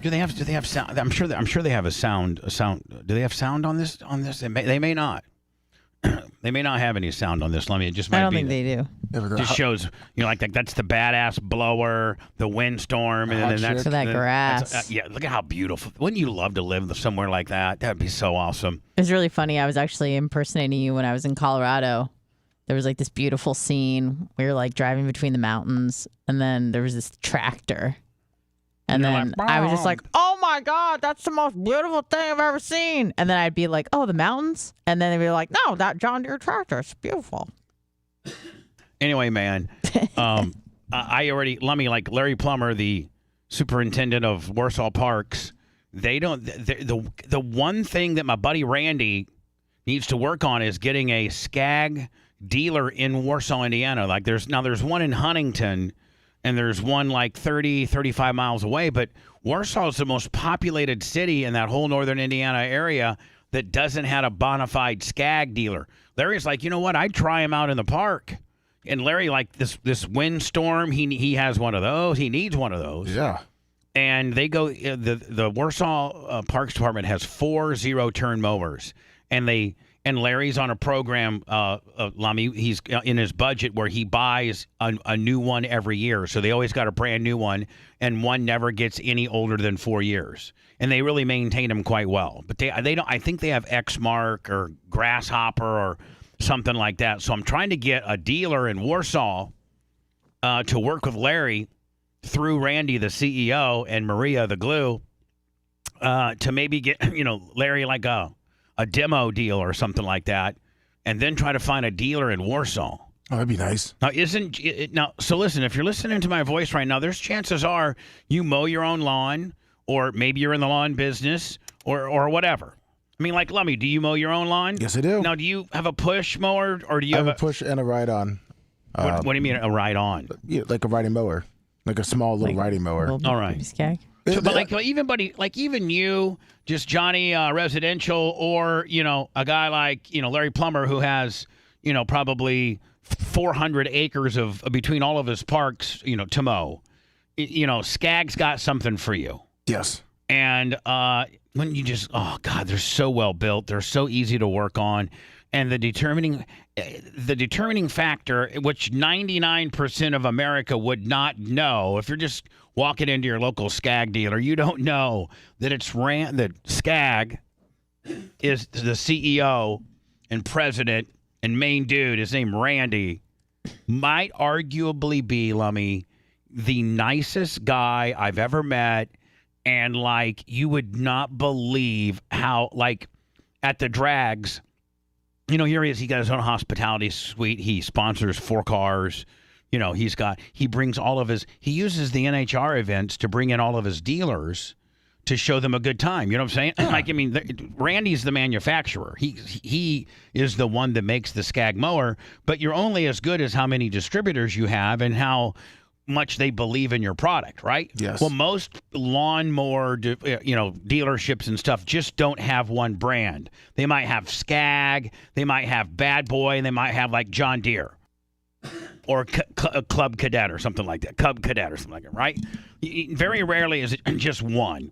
do they have sound? I'm sure they have a sound. Do they have sound on this? They may not. They may not have any sound on this. It just might be. I don't think they do. Just shows, like that's the badass blower, the windstorm, and then that's for that grass. Yeah, look at how beautiful. Wouldn't you love to live somewhere like that? That'd be so awesome. It was really funny. I was actually impersonating you when I was in Colorado. There was like this beautiful scene. We were like driving between the mountains, and then there was this tractor. And then I was just like, oh my God, that's the most beautiful thing I've ever seen. And then I'd be like, oh, the mountains? And then they'd be like, no, that John Deere tractor is beautiful. Anyway, man, I already, like Larry Plummer, the superintendent of Warsaw Parks, they don't, the one thing that my buddy Randy needs to work on is getting a Skag dealer in Warsaw, Indiana. Like there's one in Huntington, and there's one like 30, 35 miles away. But Warsaw is the most populated city in that whole northern Indiana area that doesn't have a bona fide Skag dealer. Larry's like, you know what? I'd try him out in the park. And Larry, like this windstorm, he has one of those. He needs one of those. Yeah. And they go, the Warsaw Parks Department has 4 zero-turn mowers. And Larry's on a program, Lamy, he's in his budget where he buys a new one every year. So they always got a brand new one, and one never gets any older than 4 years. And they really maintain them quite well. But they don't. I think they have X-Mark or Grasshopper or something like that. So I'm trying to get a dealer in Warsaw to work with Larry through Randy, the CEO, and Maria, the glue, to maybe get Larry like a demo deal or something like that, and then try to find a dealer in Warsaw. Oh, that'd be nice. Now, so listen, if you're listening to my voice right now, there's chances are you mow your own lawn, or maybe you're in the lawn business, or whatever. I mean, like, Lummy, do you mow your own lawn? Yes, I do. Now, do you have a push mower, or do you have a push and a ride-on? What do you mean a ride-on? Yeah, like a riding mower, like a small little riding mower. All right. Skag. So, but even you, just Johnny Residential, or a guy like Larry Plummer, who has probably 400 acres of between all of his parks to mow. Skag's got something for you. Yes. And when you just they're so well built, they're so easy to work on, and the determining factor, which 99% of America would not know, if you're just walking into your local Skag dealer, you don't know that that Skag is the CEO and president and main dude. His name Randy might arguably be, Lummy, the nicest guy I've ever met, and you would not believe how at the drags. Here he is. He got his own hospitality suite. He sponsors 4 cars. He brings all of he uses the NHR events to bring in all of his dealers to show them a good time. You know what I'm saying? Randy's the manufacturer. He is the one that makes the Skag mower, but you're only as good as how many distributors you have and how much they believe in your product, right? Yes. Well, most lawnmower, dealerships and stuff just don't have one brand. They might have Skag, they might have Bad Boy, and they might have John Deere or Club Cadet or something like that. Cub Cadet or something like that, right? Very rarely is it just one.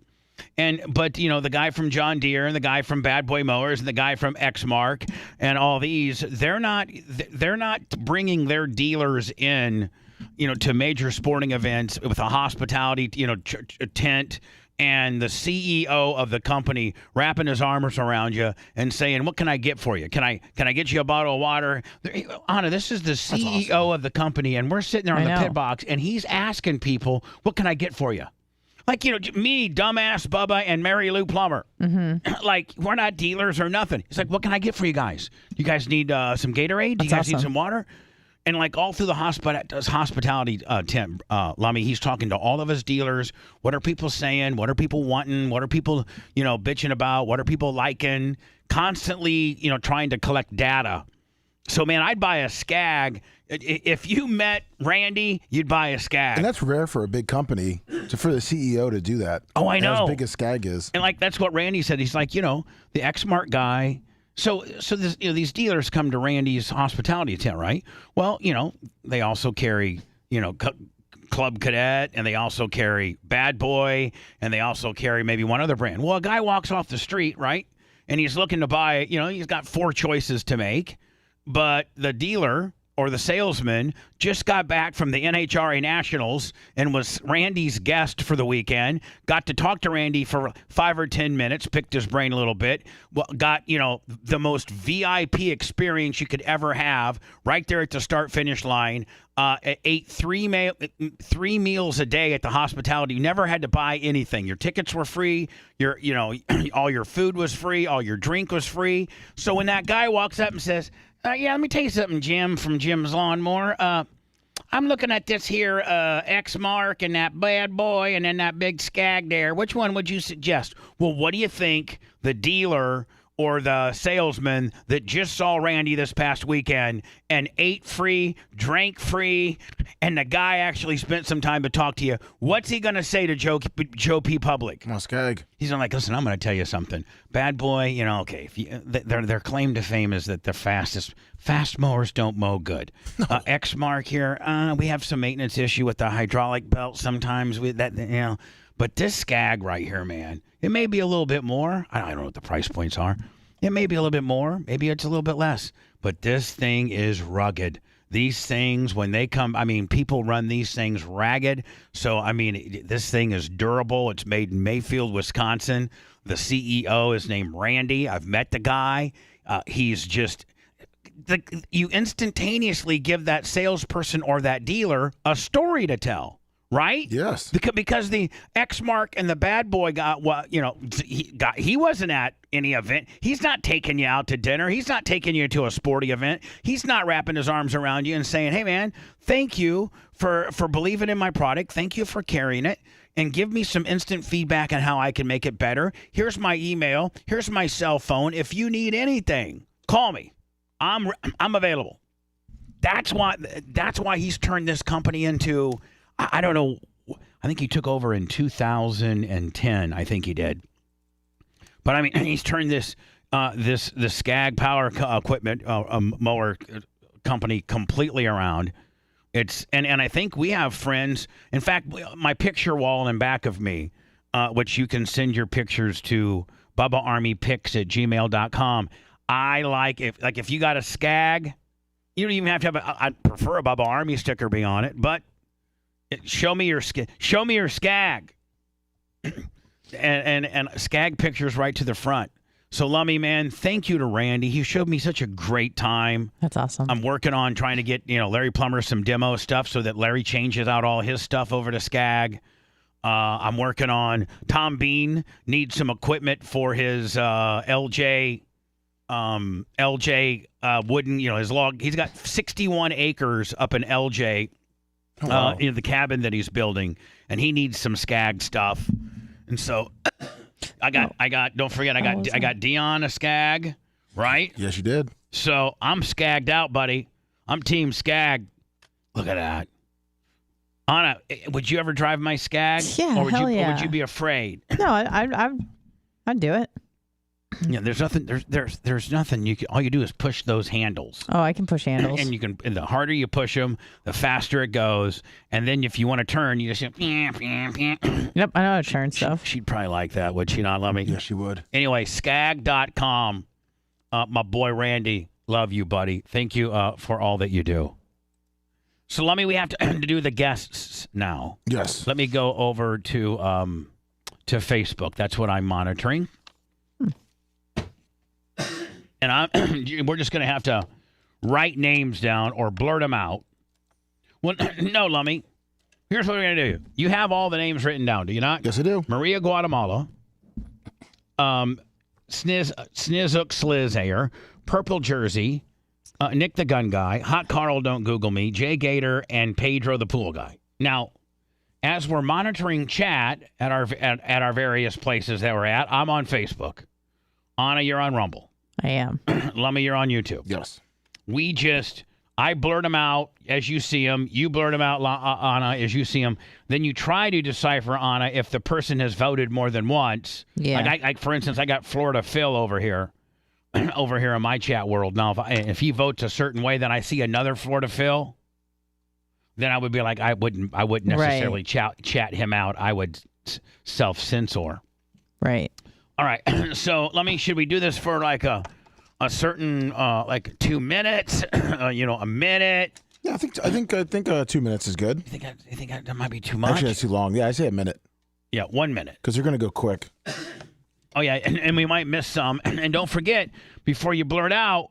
But the guy from John Deere and the guy from Bad Boy Mowers and the guy from X-Mark and all these, they're not bringing their dealers in to major sporting events with a hospitality, tent, and the CEO of the company wrapping his arms around you and saying, "What can I get for you? Can I get you a bottle of water?" Anna, this is the CEO of the company, and we're sitting there on the pit box, and he's asking people, "What can I get for you?" Like, me, dumbass Bubba, and Mary Lou Plummer. Mm-hmm. Like, we're not dealers or nothing. He's like, what can I get for you guys? You guys need some Gatorade? Do you guys need some water? And like all through the hospitality tent, Lummy, he's talking to all of his dealers. What are people saying? What are people wanting? What are people, bitching about? What are people liking? Constantly, trying to collect data. So, man, I'd buy a Skag. If you met Randy, you'd buy a Skag. And that's rare for a big company, for the CEO to do that. Oh, I know. As big as Skag is. And, like, that's what Randy said. He's like, the X-Mart guy. So this, these dealers come to Randy's hospitality tent, right? Well, they also carry, Club Cadet, and they also carry Bad Boy, and they also carry maybe one other brand. Well, a guy walks off the street, right? And he's looking to buy, he's got 4 choices to make. But the dealer or the salesman just got back from the NHRA Nationals and was Randy's guest for the weekend. Got to talk to Randy for 5 or 10 minutes, picked his brain a little bit. Well, got, the most VIP experience you could ever have right there at the start-finish line. Ate 3 meals a day at the hospitality. You never had to buy anything. Your tickets were free. All your food was free. All your drink was free. So when that guy walks up and says, let me tell you something, Jim, from Jim's Lawnmower. I'm looking at this here X-Mark and that Bad Boy and then that big Skag there. Which one would you suggest? Well, what do you think the dealer or the salesman that just saw Randy this past weekend and ate free, drank free, and the guy actually spent some time to talk to you, what's he going to say to Joe P. Public? Skag. He's like, listen, I'm going to tell you something. Bad Boy, okay, their claim to fame is that they're fastest. Fast mowers don't mow good. X-Mark here, we have some maintenance issue with the hydraulic belt sometimes. But this Skag right here, man, it may be a little bit more. I don't know what the price points are. It may be a little bit more. Maybe it's a little bit less. But this thing is rugged. These things, when they come, people run these things ragged. So, this thing is durable. It's made in Mayfield, Wisconsin. The CEO is named Randy. I've met the guy. He's just... you instantaneously give that salesperson or that dealer a story to tell. Right? Yes. Because the X-Mark and the Bad Boy he wasn't at any event. He's not taking you out to dinner. He's not taking you to a sporty event. He's not wrapping his arms around you and saying, hey, man, thank you for believing in my product. Thank you for carrying it. And give me some instant feedback on how I can make it better. Here's my email. Here's my cell phone. If you need anything, call me. I'm available. That's why he's turned this company into... I don't know. I think he took over in 2010. I think he did. But he's turned the Skag Power Equipment mower company completely around. And I think we have friends. In fact, my picture wall in back of me, which you can send your pictures to BubbaArmyPics@gmail.com. I like if you got a Skag, you don't even have to have I prefer a Bubba Army sticker be on it, but. Show me your Skag, and Skag pictures right to the front. So, Lummy, man, thank you to Randy. He showed me such a great time. That's awesome. I'm working on trying to get Larry Plummer some demo stuff so that Larry changes out all his stuff over to Skag. I'm working on Tom Bean needs some equipment for his LJ wooden his log. He's got 61 acres up in LJ. Oh, wow. In the cabin that he's building, and he needs some Skag stuff, and so I got. Don't forget, I got Dion a Skag, right? Yes, you did. So I'm Skagged out, buddy. I'm Team Skag. Look at that. Anna, would you ever drive my Skag? Yeah, or would hell you, yeah. Or would you be afraid? No, I'd do it. Yeah, there's nothing. There's nothing. All you do is push those handles. Oh, I can push handles. And the harder you push them, the faster it goes. And then if you want to turn, you just Yep, I know how to turn stuff. She'd probably like that, would she not, Lummy? Yes, she would. Anyway, skag.com. My boy Randy, love you, buddy. Thank you for all that you do. So, Lummy, we have to do the guests now. Yes. Let me go over to Facebook. That's what I'm monitoring. And we're just going to have to write names down or blurt them out. Well, no, Lummy. Here's what we're going to do. You have all the names written down, do you not? Yes, I do. Maria Guatemala, Snizuk Slizair, Purple Jersey, Nick the Gun Guy, Hot Carl Don't Google Me, Jay Gator, and Pedro the Pool Guy. Now, as we're monitoring chat at our various places that we're at, I'm on Facebook. Anna, you're on Rumble. I am. Lummy, you're on YouTube. Yes. I blurt them out as you see them. You blurt them out, Anna, as you see them. Then you try to decipher, Anna, if the person has voted more than once. Yeah. Like for instance, I got Florida Phil over here in my chat world. Now, if he votes a certain way, then I see another Florida Phil, then I would be like, I wouldn't necessarily chat him out. I would self-censor. Right. All right. So should we do this for like a certain 2 minutes, a minute? Yeah, I think 2 minutes is good. You think that might be too much? Actually, that's too long. Yeah, I say a minute. Yeah, 1 minute. Because they're going to go quick. Oh, yeah, and we might miss some. And don't forget, before you blurt out,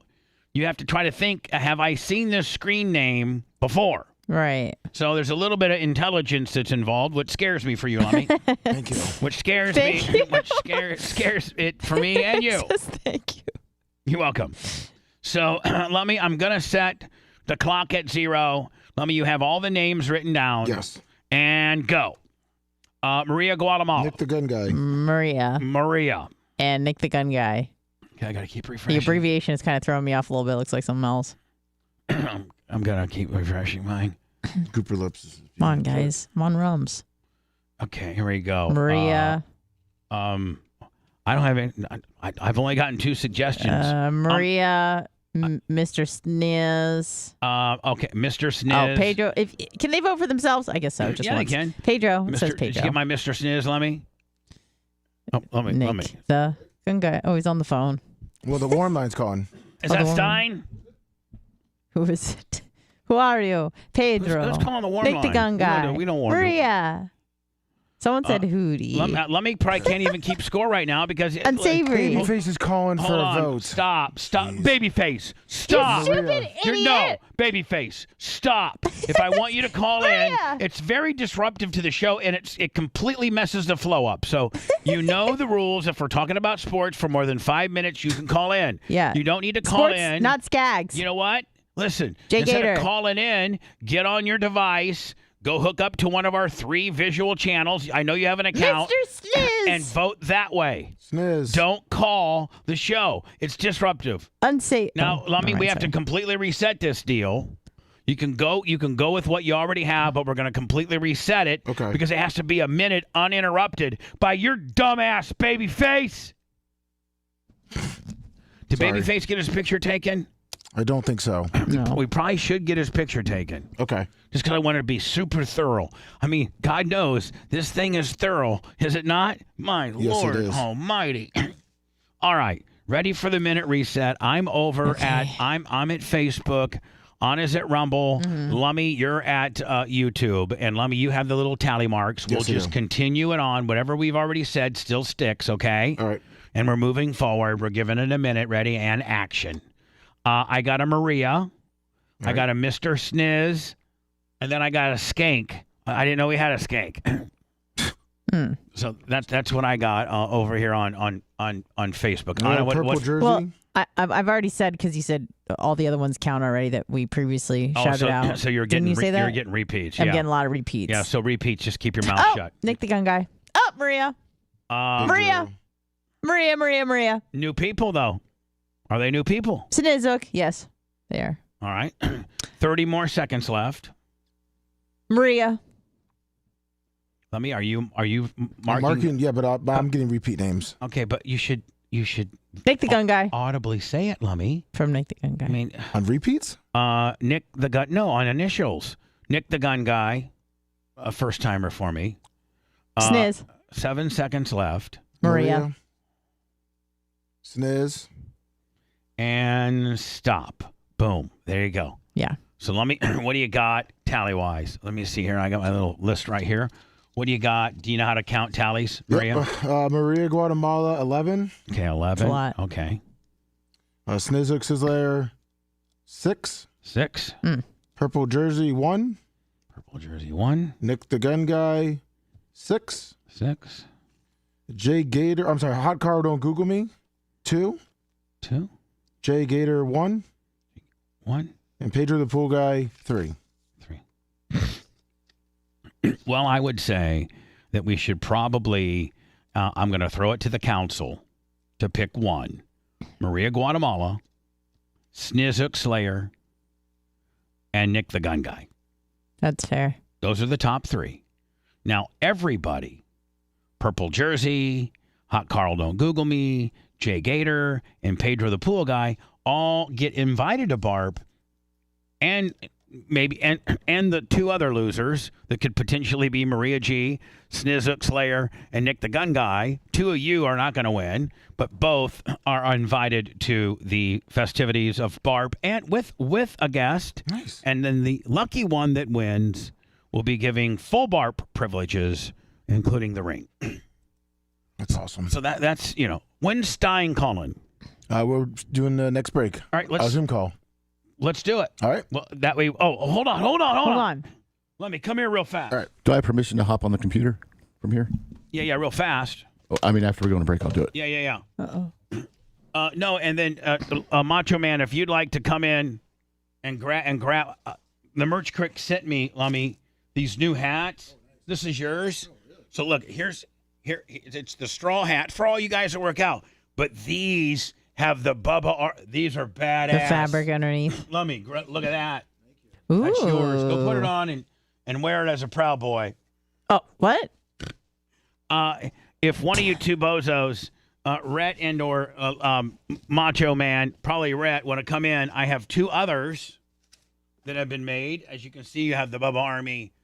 you have to try to think, have I seen this screen name before? Right. So there's a little bit of intelligence that's involved, which scares me for you, Lummy. Thank you. Which scares me. Which scares it for me and you. Thank you. You're welcome. So, Lummy, I'm going to set the clock at 0. Lummy, you have all the names written down. Yes. And go. Maria Guatemala. Nick the Gun Guy. Maria. And Nick the Gun Guy. Okay, I got to keep refreshing. The abbreviation is kind of throwing me off a little bit. It looks like something else. I'm going to keep refreshing mine. Cooper Lips. Come on, guys. I'm on Rums. Okay, here we go. Maria. I don't have any. I've only gotten 2 suggestions. Maria, Mr. Sniz. Okay, Mr. Sniz. Oh, Pedro. Can they vote for themselves? I guess so. Just yeah, once. they can. Pedro. It says Pedro. Did you get my Mr. Sniz, Lemmy? Oh, let me. Nick, the gun guy. Oh, he's on the phone. Well, the warm line's calling. Is that Stein? Who is it? Who are you? Pedro. Let's call on the warm line. Nick the gun guy. We don't want Maria. Someone said Hootie. Lemmy probably can't even keep score right now because unsavory. Babyface is calling for a vote. Stop! Jeez. Babyface, stop! You stupid idiot! No, Babyface, stop! If I want you to call in, it's very disruptive to the show and it completely messes the flow up. So you know the rules. If we're talking about sports for more than 5 minutes, you can call in. Yeah. You don't need to call sports, in. not Skags. You know what? Listen. Jay instead Gator. of calling in, get on your device. Go hook up to one of our 3 visual channels. I know you have an account. Mr. Sniz. And vote that way. Sniz. Don't call the show. It's disruptive. Unsafe. Now, we have to completely reset this deal. You can go with what you already have, but we're going to completely reset it because it has to be a minute uninterrupted by your dumbass Babyface. Did Babyface get his picture taken? I don't think so. No. We probably should get his picture taken. Okay. Just because I want it to be super thorough. I mean, God knows this thing is thorough, is it not? My Lord Almighty. All right, ready for the minute reset. I'm over at I'm at Facebook. Anna's at Rumble. Lummy, you're at YouTube. And Lummy, you have the little tally marks. We'll just continue it on. Whatever we've already said still sticks, okay? All right. And we're moving forward. We're giving it a minute. Ready and action. I got a Maria. I got a Mr. Sniz. And then I got a skank. I didn't know we had a skank. So that's what I got over here on Facebook. Anna, purple jersey. Well, I've already said because you said all the other ones count already that we previously shouted out. So you're getting you're getting repeats. I'm getting a lot of repeats. Yeah. So repeats. Just keep your mouth shut. Nick the gun guy. Oh, Maria. Maria. New people though. Are they new people? Snizuk. Yes, they are. All right. 30 more seconds left. Maria. Lummy, are you marking? I'm marking, yeah, but I'm getting repeat names. Okay, but you should Nick the gun guy. Audibly say it, Lummy. From Nick the gun guy. I mean, on repeats? Nick the gun. No, on initials. Nick the gun guy. A first timer for me. Sniz. 7 seconds left. Maria. Sniz. And stop. Boom. There you go. Yeah. So let me. What do you got tally wise? Let me see here. I got my little list right here. What do you got? Do you know how to count tallies, Maria? Maria Guatemala 11. Okay, 11. That's a lot. Okay. Snizuk Sizzler 6. 6. Purple Jersey 1. Purple Purple jersey 1. Nick the Gun Guy 6. 6. Jay Gator. I'm sorry. Hot Car Don't Google Me 2. 2. Jay Gator 1. 1. And Pedro the Pool Guy 3. Well, I would say that we should probably, I'm going to throw it to the council to pick one. Maria Guatemala, Snizook Slayer, and Nick the Gun Guy. That's fair. Those are the top 3. Now, everybody, Purple Jersey, Hot Carl Don't Google Me, Jay Gator, and Pedro the Pool Guy all get invited to Barb, and maybe and the 2 other losers that could potentially be Maria G, Snizook Slayer, and Nick the Gun Guy. 2 of you are not going to win, but both are invited to the festivities of Barb and with a guest. Nice. And then the lucky one that wins will be giving full Barb privileges, including the ring. That's awesome. So that's when's Stein calling? We're doing the next break. All right, let's Zoom call. Let's do it. All right. Well, that way. Oh, hold on. Let me come here real fast. All right. Do I have permission to hop on the computer from here? Yeah, real fast. Oh, I mean, after we go on a break, I'll do it. Yeah. Uh-oh. No, and then Macho Man, if you'd like to come in and grab the merch crick sent me, Lummy, these new hats. This is yours. So look, here it's the straw hat for all you guys that work out. But these have the Bubba. These are badass. The fabric underneath. Lummy, look at that. Ooh. That's yours. Go put it on and wear it as a Proud Boy. Oh, what? If one of you 2 bozos, Rhett and or Macho Man, probably Rhett, want to come in, I have 2 others that have been made. As you can see, you have the Bubba Army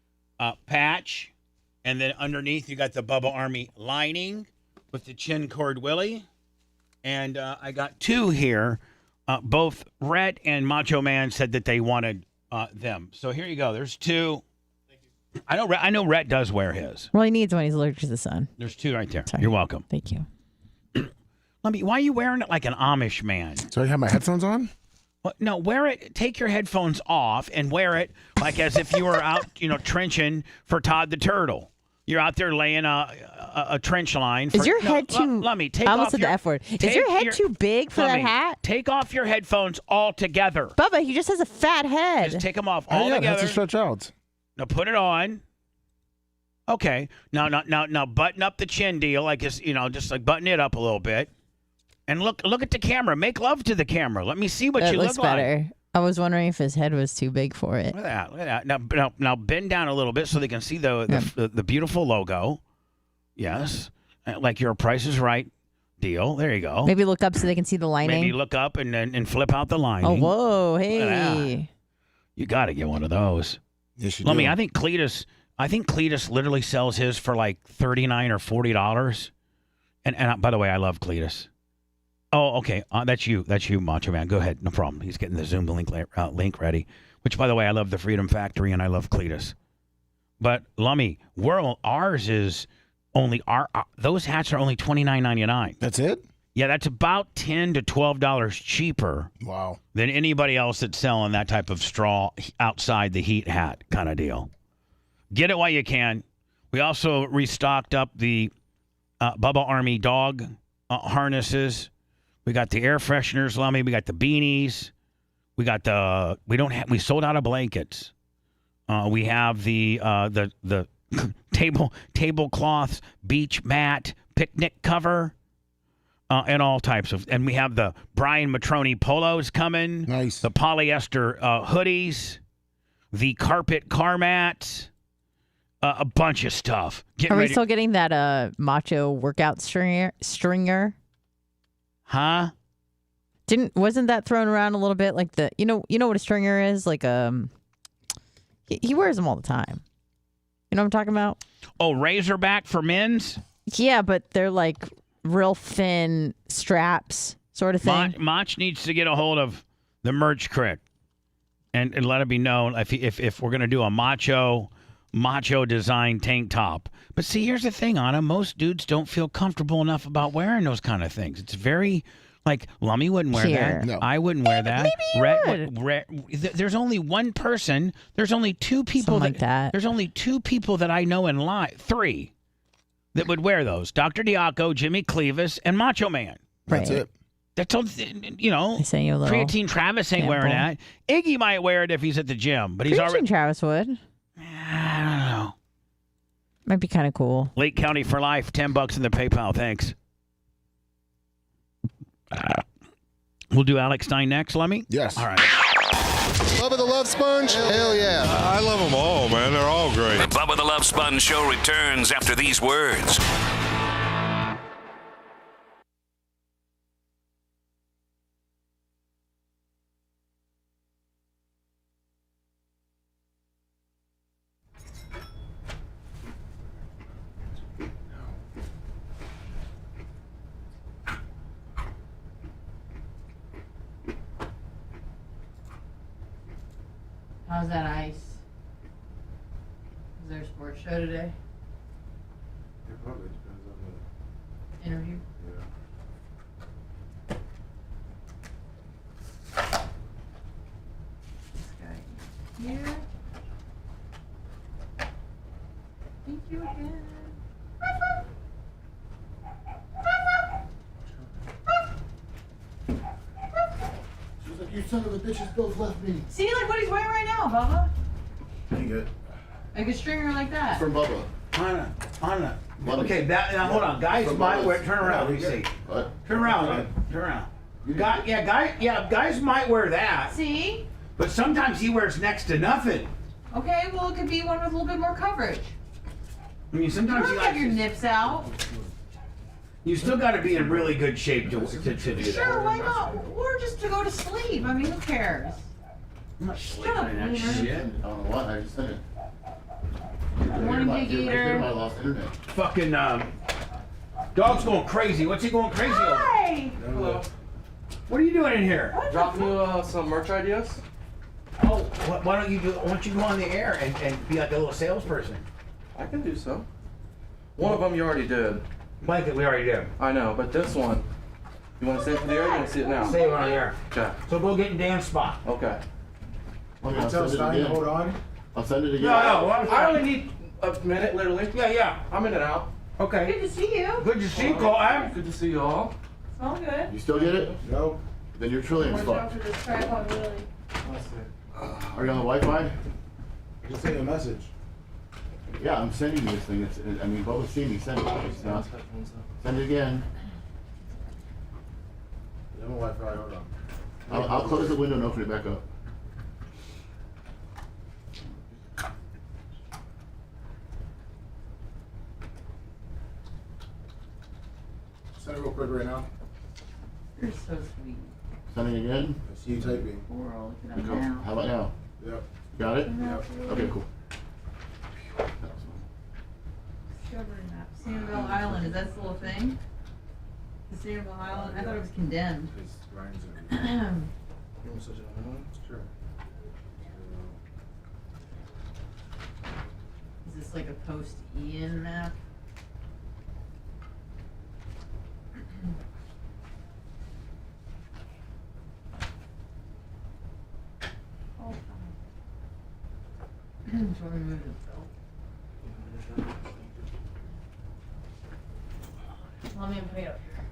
patch, and then underneath you got the Bubba Army lining with the chin cord Willie. And I got 2 here. Both Rhett and Macho Man said that they wanted them. So here you go. There's 2. I know Rhett does wear his. Well, he needs one. He's allergic to the sun. There's 2 right there. Sorry. You're welcome. Thank you. Why are you wearing it like an Amish man? So I have my headphones on? Well, no, wear it. Take your headphones off and wear it like as if you were out, trenching for Todd the Turtle. You're out there laying a trench line. Is your head too? Let me take I off almost said the F word. Is your head too big for that hat? Take off your headphones altogether. Bubba, he just has a fat head. Just take them off Yeah, altogether. that's to stretch out. Now put it on. Okay. Now button up the chin deal, like it's just like button it up a little bit, and look at the camera. Make love to the camera. Let me see what you looks look like. better. I was wondering if his head was too big for it. Look at that. Now bend down a little bit so they can see the beautiful logo. Yes, like your Price is Right deal. There you go. Maybe look up so they can see the lining. Maybe look up and flip out the lining. Oh, whoa, hey! You got to get one of those. Yes, you Let do. me. I think Cletus literally sells his for like $39 or $40. And by the way, I love Cletus. Oh, okay. That's you, Macho Man. Go ahead. No problem. He's getting the Zoom link ready. Which, by the way, I love the Freedom Factory and I love Cletus. But Lummy, ours is only those hats are only $29.99. That's it? Yeah, that's about $10 to $12 cheaper. Wow. Than anybody else that's selling that type of straw outside the heat hat kind of deal. Get it while you can. We also restocked up the Bubba Army dog harnesses. We got the air fresheners, Lummy. We got the beanies. We got we sold out of blankets. We have the tablecloths, beach mat, picnic cover, and all types of. And we have the Brian Matroni polos coming. Nice. The polyester hoodies, the carpet car mats, a bunch of stuff. Are we still getting that macho workout stringer? Huh? Wasn't that thrown around a little bit? Like you know what a stringer is? Like he wears them all the time. You know what I'm talking about? Oh, Razorback for men's? Yeah, but they're like real thin straps sort of thing. Mach needs to get a hold of the merch crick and let it be known if we're going to do a macho design tank top. But see, here's the thing, Anna. Most dudes don't feel comfortable enough about wearing those kind of things. It's very Like Lummy wouldn't wear Here. that. No. I wouldn't wear that. Maybe you would. There's only one person. There's only two people Something like that. There's only two people that I know in life, three, that would wear those: Dr. Diaco, Jimmy Clevis, and Macho Man. That's Right. it. That's all. I sent you a little Creatine Travis ain't wearing that. Iggy might wear it if he's at the gym, but he's Creatine already. Travis would. I don't know. Might be kind of cool. Lake County for life. $10 in the PayPal. Thanks. We'll do Alex Stein next, Lemmy? Yes. All right. Bubba the Love Sponge? Hell yeah. I love them all, man. They're all great. The Bubba the Love Sponge Show returns after these words. How's that ice? Is there a sports show today? It probably depends on the Interview? yeah. Here. Thank you again. She's like, you son of a bitches both left me. See, like what he's wearing right now, Bubba. Dang it. Like a stringer like that. From Bubba. Anna. Okay, now hold on. Guys might wear. Turn around. Let me see. What? Turn around. Turn around. Guys might wear that. See? But sometimes he wears next to nothing. Okay, well it could be one with a little bit more coverage. I mean, You sometimes don't he have likes. your nips out. You still got to be in really good shape to do that. Sure, why not? Or just to go to sleep. I mean, who cares? I'm not sleeping up, in that Boomer. shit. I don't know why. I just sent it. Morning, Big Eater. I lost internet. Fucking dog's going crazy. What's he going crazy over? Hi! Hello. What are you doing in here? Dropping you some merch ideas? Oh, why don't you go on the air and be like a little salesperson? I can do so. One of them you already did. Blanket, we already did. I know, but this one, you want to say it for the air? Or you want to see it now? Say it on the air. Okay. So go get in Dan's spot. Okay. I'll send it again. Hold on. I'll send it again. No, I only need a minute, literally. Yeah. I'm in and out. Okay. Good to see you. Good to see you, Cole. Good to see you all. It's all good. You still get it? No. Then you're trillion Watch fucked. out for this tripod, Willie. Let's see. Are you on the Wi-Fi? Just send a message. Yeah, I'm sending you this thing. I mean, Bubba's seen me send it. It's not. Send it again. You have a Wi-Fi. Hold on. I'll close the window and open it back up. Send it real quick right now. You're so sweet. Sending again. I see you typing. We're all looking at Okay. now. How about now? Yep. Got it? Yep. Okay, cool. Discovery map. Sanibel Island, is that still a thing? The Sanibel Island? I thought it was condemned. Because Ryan's You want to switch it on? Sure. Is this like a post-Ian map? Oh, do you want me to move the belt? Let me put it up here.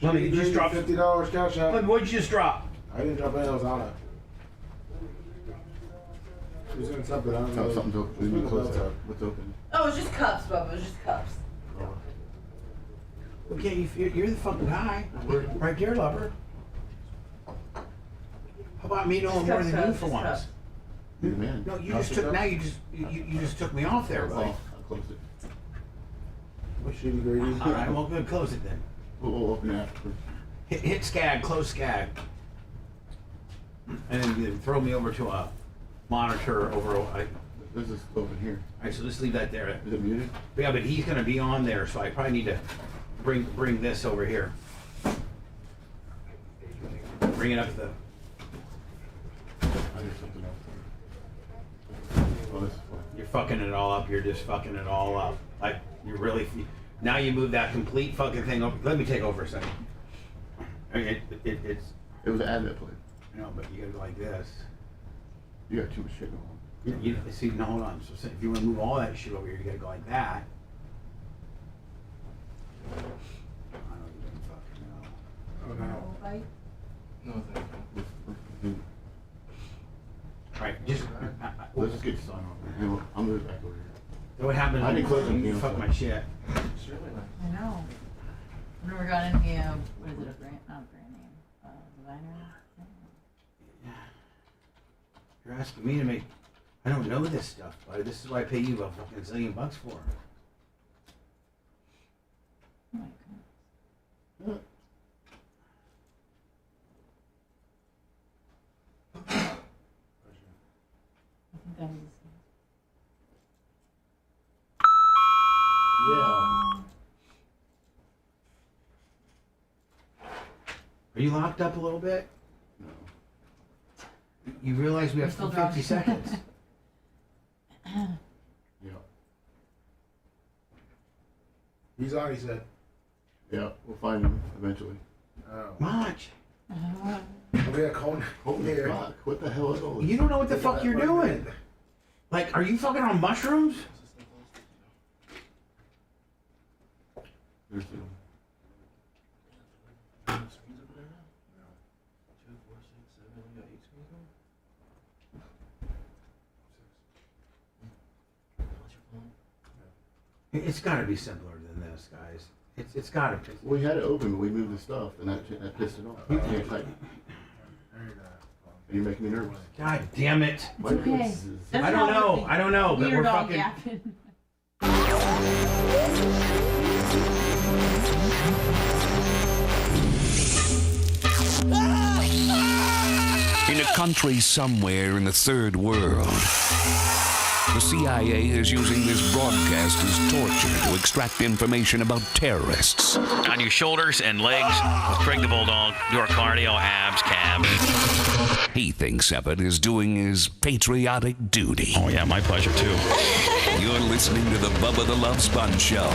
Let me just drop $50 cash out. What'd you just drop? I didn't drop any. That was Anna. Who's doing something? I don't know. No, something's open. Who's Close doing that. What's open? Oh, it's just cups, Bubba. It's just cups. Okay, you're the fucking guy. Right there, lover. How about me knowing more than you for once? You're the man. No, you just took. Now you just took me off there, buddy. I'll close it. What's shitty greedy? All right, well, good. Close it then. We'll open it after. Hit scag, close scag, and then you throw me over to a monitor over. This is open here. All right, so let's leave that there. Is it muted? Yeah, but he's gonna be on there, so I probably need to bring this over here. Bring it up to the. I did something else. Oh, this is fun. You're fucking it all up. You're just fucking it all up. Like, you're really... Now you move that complete fucking thing over. Let me take over a second. I mean, it's... It was an admit play. No, but you gotta go like this. You got too much shit going on. You see, no, hold on. So if you want to move all that shit over here, you gotta go like that. I don't even fucking know. Oh, no. No, thank you. All right, just... Let's just get started. I'll move it back over here. What happened? I didn't close you fuck my shit. It's really nice. I know. I've never got any, what is it, a brand, not a brand name, designer? You're asking me to make... I don't know this stuff, buddy. This is why I pay you a fucking zillion bucks for. Oh my goodness. I think that was Yeah. Are you locked up a little bit? No. You realize we have still 50 seconds? Yeah. He's on, he said. Yeah, we'll find him eventually. March. We got Cone here. Fuck, what the hell is all this? You don't know what the fuck you're doing. Like, are you fucking on mushrooms? There's the... It's got to be simpler than this, guys. It's got to be. We had it open, but we moved the stuff, and that pissed it off. You can't type. You're making me nervous. God damn it. It's okay. I don't know, but we're fucking... In a country somewhere in the third world, the CIA is using this broadcast as torture to extract information about terrorists. On your shoulders and legs, Craig the Bulldog, your cardio, abs, calves. He thinks of it as doing his patriotic duty. Oh, yeah, my pleasure, too. You're listening to the Bubba the Love Sponge Show.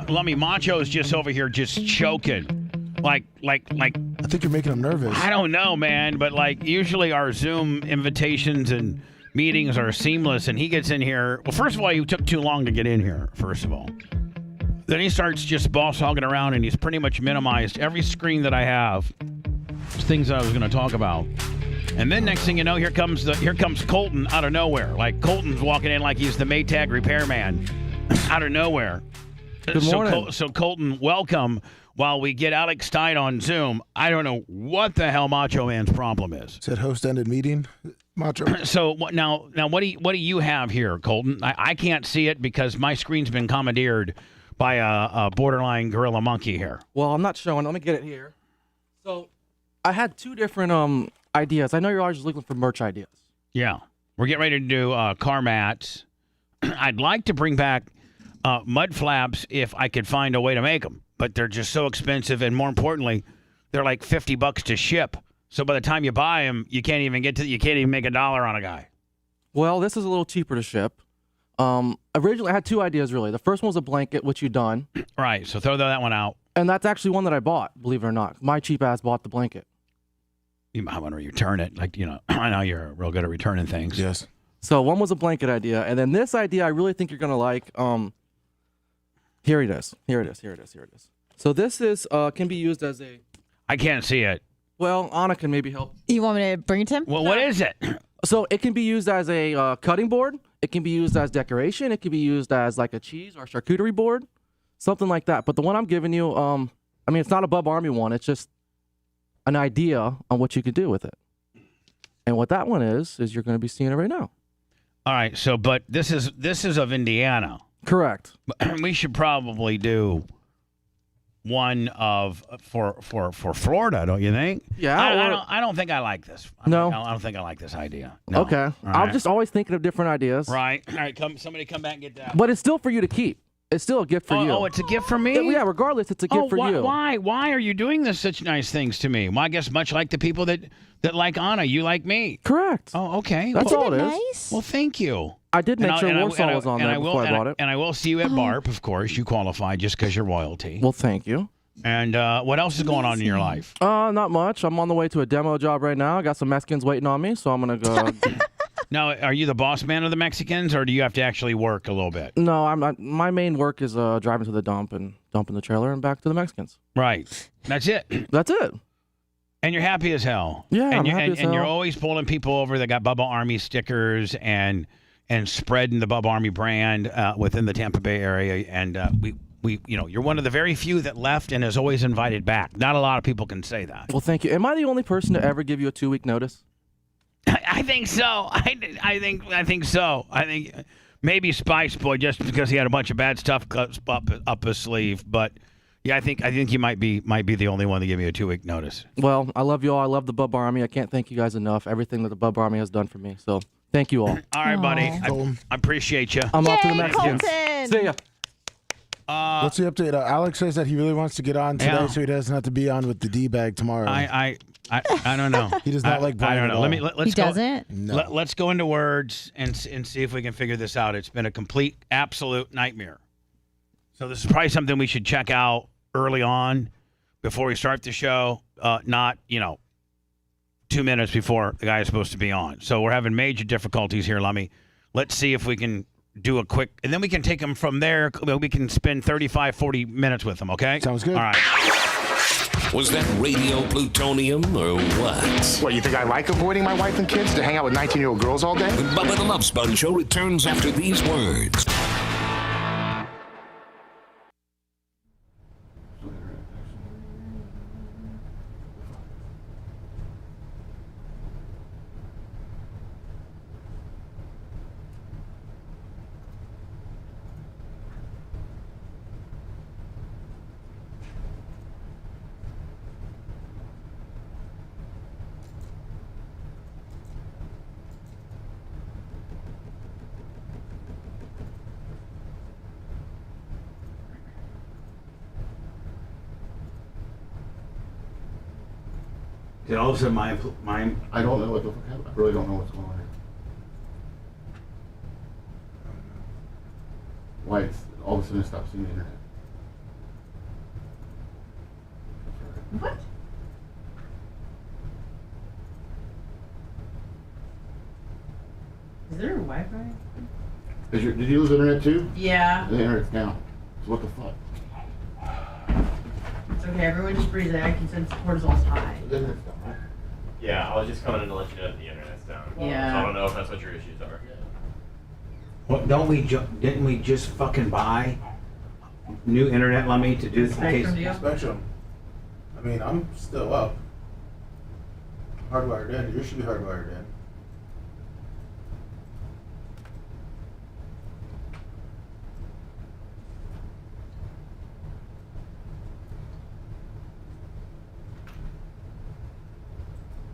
Lummy Macho's just over here just choking. Like. I think you're making him nervous. I don't know, man, but like usually our Zoom invitations and meetings are seamless, and he gets in here. Well, first of all, he took too long to get in here, first of all. Then he starts just boss hogging around, and he's pretty much minimized every screen that I have. Things that I was going to talk about. And then next thing you know, here comes Colton out of nowhere. Like Colton's walking in like he's the Maytag repairman out of nowhere. Good morning. So Colton, welcome. While we get Alex Stein on Zoom, I don't know what the hell Macho Man's problem is. Said host ended meeting, Macho. So now what do you have here, Colton? I can't see it because my screen's been commandeered by a borderline gorilla monkey here. Well, I'm not showing. Let me get it here. So I had two different ideas. I know you're always just looking for merch ideas. Yeah, we're getting ready to do car mats. I'd like to bring back mud flaps if I could find a way to make them. But they're just so expensive, and more importantly, they're like $50 to ship. So by the time you buy them, you can't even make $1 on a guy. Well, this is a little cheaper to ship. Originally, I had two ideas really. The first one was a blanket, which you've done. Right. So throw that one out. And that's actually one that I bought. Believe it or not, my cheap ass bought the blanket. You might want to return it. Like I know you're real good at returning things. Yes. So one was a blanket idea, and then this idea I really think you're gonna like. Here it is. So this is can be used as a... I can't see it. Well, Anna can maybe help. You want me to bring it to him? Well, what is it? So it can be used as a cutting board. It can be used as decoration. It can be used as like a cheese or charcuterie board, something like that. But the one I'm giving you, I mean, it's not a Bub Army one. It's just an idea on what you could do with it. And what that one is you're going to be seeing it right now. All right. So, but this is of Indiana. Correct. We should probably do one for Florida, don't you think? Yeah. I don't think I like this. I don't think I like this idea. No. Okay. I'm just always thinking of different ideas. Right. All right. Somebody come back and get that. But it's still for you to keep. It's still a gift for you. Oh, it's a gift for me? Yeah, regardless, it's a gift for you. Why are you doing this such nice things to me? Well, I guess much like the people that like Anna, you like me. Correct. Oh, okay. That's all it is. Nice? Well, thank you. I did make sure Warsaw was on there before I bought it. And I will see you at BARP, of course. You qualify just because you're royalty. Well, thank you. And what else is going on in your life? Not much. I'm on the way to a demo job right now. I got some Mexicans waiting on me, so I'm going to go. Now, are you the boss man of the Mexicans, or do you have to actually work a little bit? No, I'm not. My main work is driving to the dump and dumping the trailer and back to the Mexicans. Right. That's it. That's it. And you're happy as hell. Yeah, and I'm happy as hell. And you're always pulling people over that got Bubba Army stickers and spreading the Bubba Army brand within the Tampa Bay area. And we you're one of the very few that left and is always invited back. Not a lot of people can say that. Well, thank you. Am I the only person to ever give you a 2-week notice? I think so. I think so. I think maybe Spice Boy just because he had a bunch of bad stuff up his sleeve. But yeah, I think you might be the only one to give me a 2-week notice. Well, I love you all. I love the Bubba Army. I can't thank you guys enough. Everything that the Bubba Army has done for me. So thank you all. All right, buddy. I appreciate you. I'm off to the Mexicans. Colton. See ya. What's the update? Alex says that he really wants to get on today, Yeah. so he doesn't have to be on with the D-bag tomorrow. I don't know. He does not like Brian. I don't know. at all. Let's He go. doesn't? No. Let's go into words and see if we can figure this out. It's been a complete, absolute nightmare. So this is probably something we should check out early on before we start the show. Not 2 minutes before the guy is supposed to be on. So we're having major difficulties here, Lummy. Let's see if we can do a quick, and then we can take them from there. We can spend 35, 40 minutes with them, okay? Sounds good. All right. Was that radio plutonium or what? What, you think I like avoiding my wife and kids to hang out with 19-year-old girls all day? The Bubba the Love Sponge Show returns after these words. Did all of a sudden my I don't know what the fuck happened. I really don't know what's going on here. Why it's all of a sudden stopped seeing the internet. What? Is there a Wi-Fi? Did you lose internet too? Yeah. The internet's down. So what the fuck? It's okay, everyone just breathe in. I can sense cortisol's high. The internet's down, right? Yeah, I was just coming in to let you know that the internet's down. Yeah. So I don't know if that's what your issues are. What, didn't we just fucking buy new internet, Lummy, to do the case? Spectrum deal? Spectrum. I mean, I'm still up. Hardwired in. You should be hardwired in.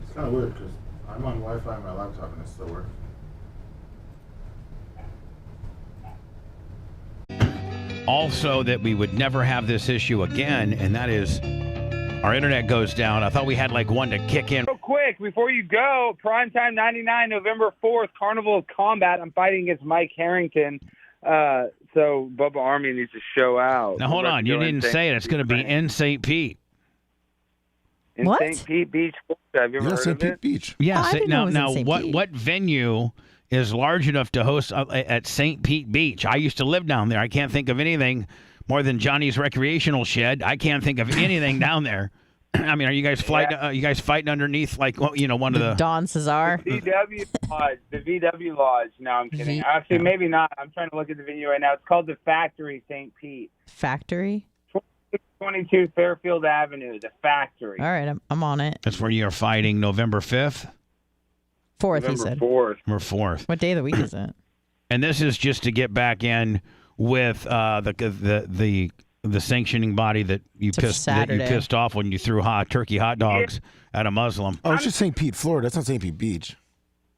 It's kind of weird because I'm on Wi-Fi on my laptop and it still works. Also, that we would never have this issue again, and that is our internet goes down. I thought we had like one to kick in. Real quick, before you go, Primetime 99, November 4th, Carnival of Combat. I'm fighting against Mike Harrington. So Bubba Army needs to show out. Now, hold on. You didn't say it. It's going to be in St. Pete. In What? St. Pete Beach, Florida. Have you ever heard St. of Pete it? Beach. Yeah. I didn't know it was in Now, St. Pete. what venue is large enough to host at St. Pete Beach? I used to live down there. I can't think of anything more than Johnny's recreational shed. I can't think of anything down there. I mean, are you guys fighting underneath like one of the Don Cesar? VW Lodge. The VW Lodge. No, I'm kidding. Actually, maybe not. I'm trying to look at the video right now. It's called the Factory St. Pete. Factory? 22 Fairfield Avenue. The Factory. All right, I'm on it. That's where you're fighting November 5th? 4th, he November said. 4th. Or 4th. What day of the week is it? And this is just to get back in with the sanctioning body that you pissed off when you threw turkey hot dogs at a Muslim. Oh, it's just St. Pete, Florida. That's not St. Pete Beach.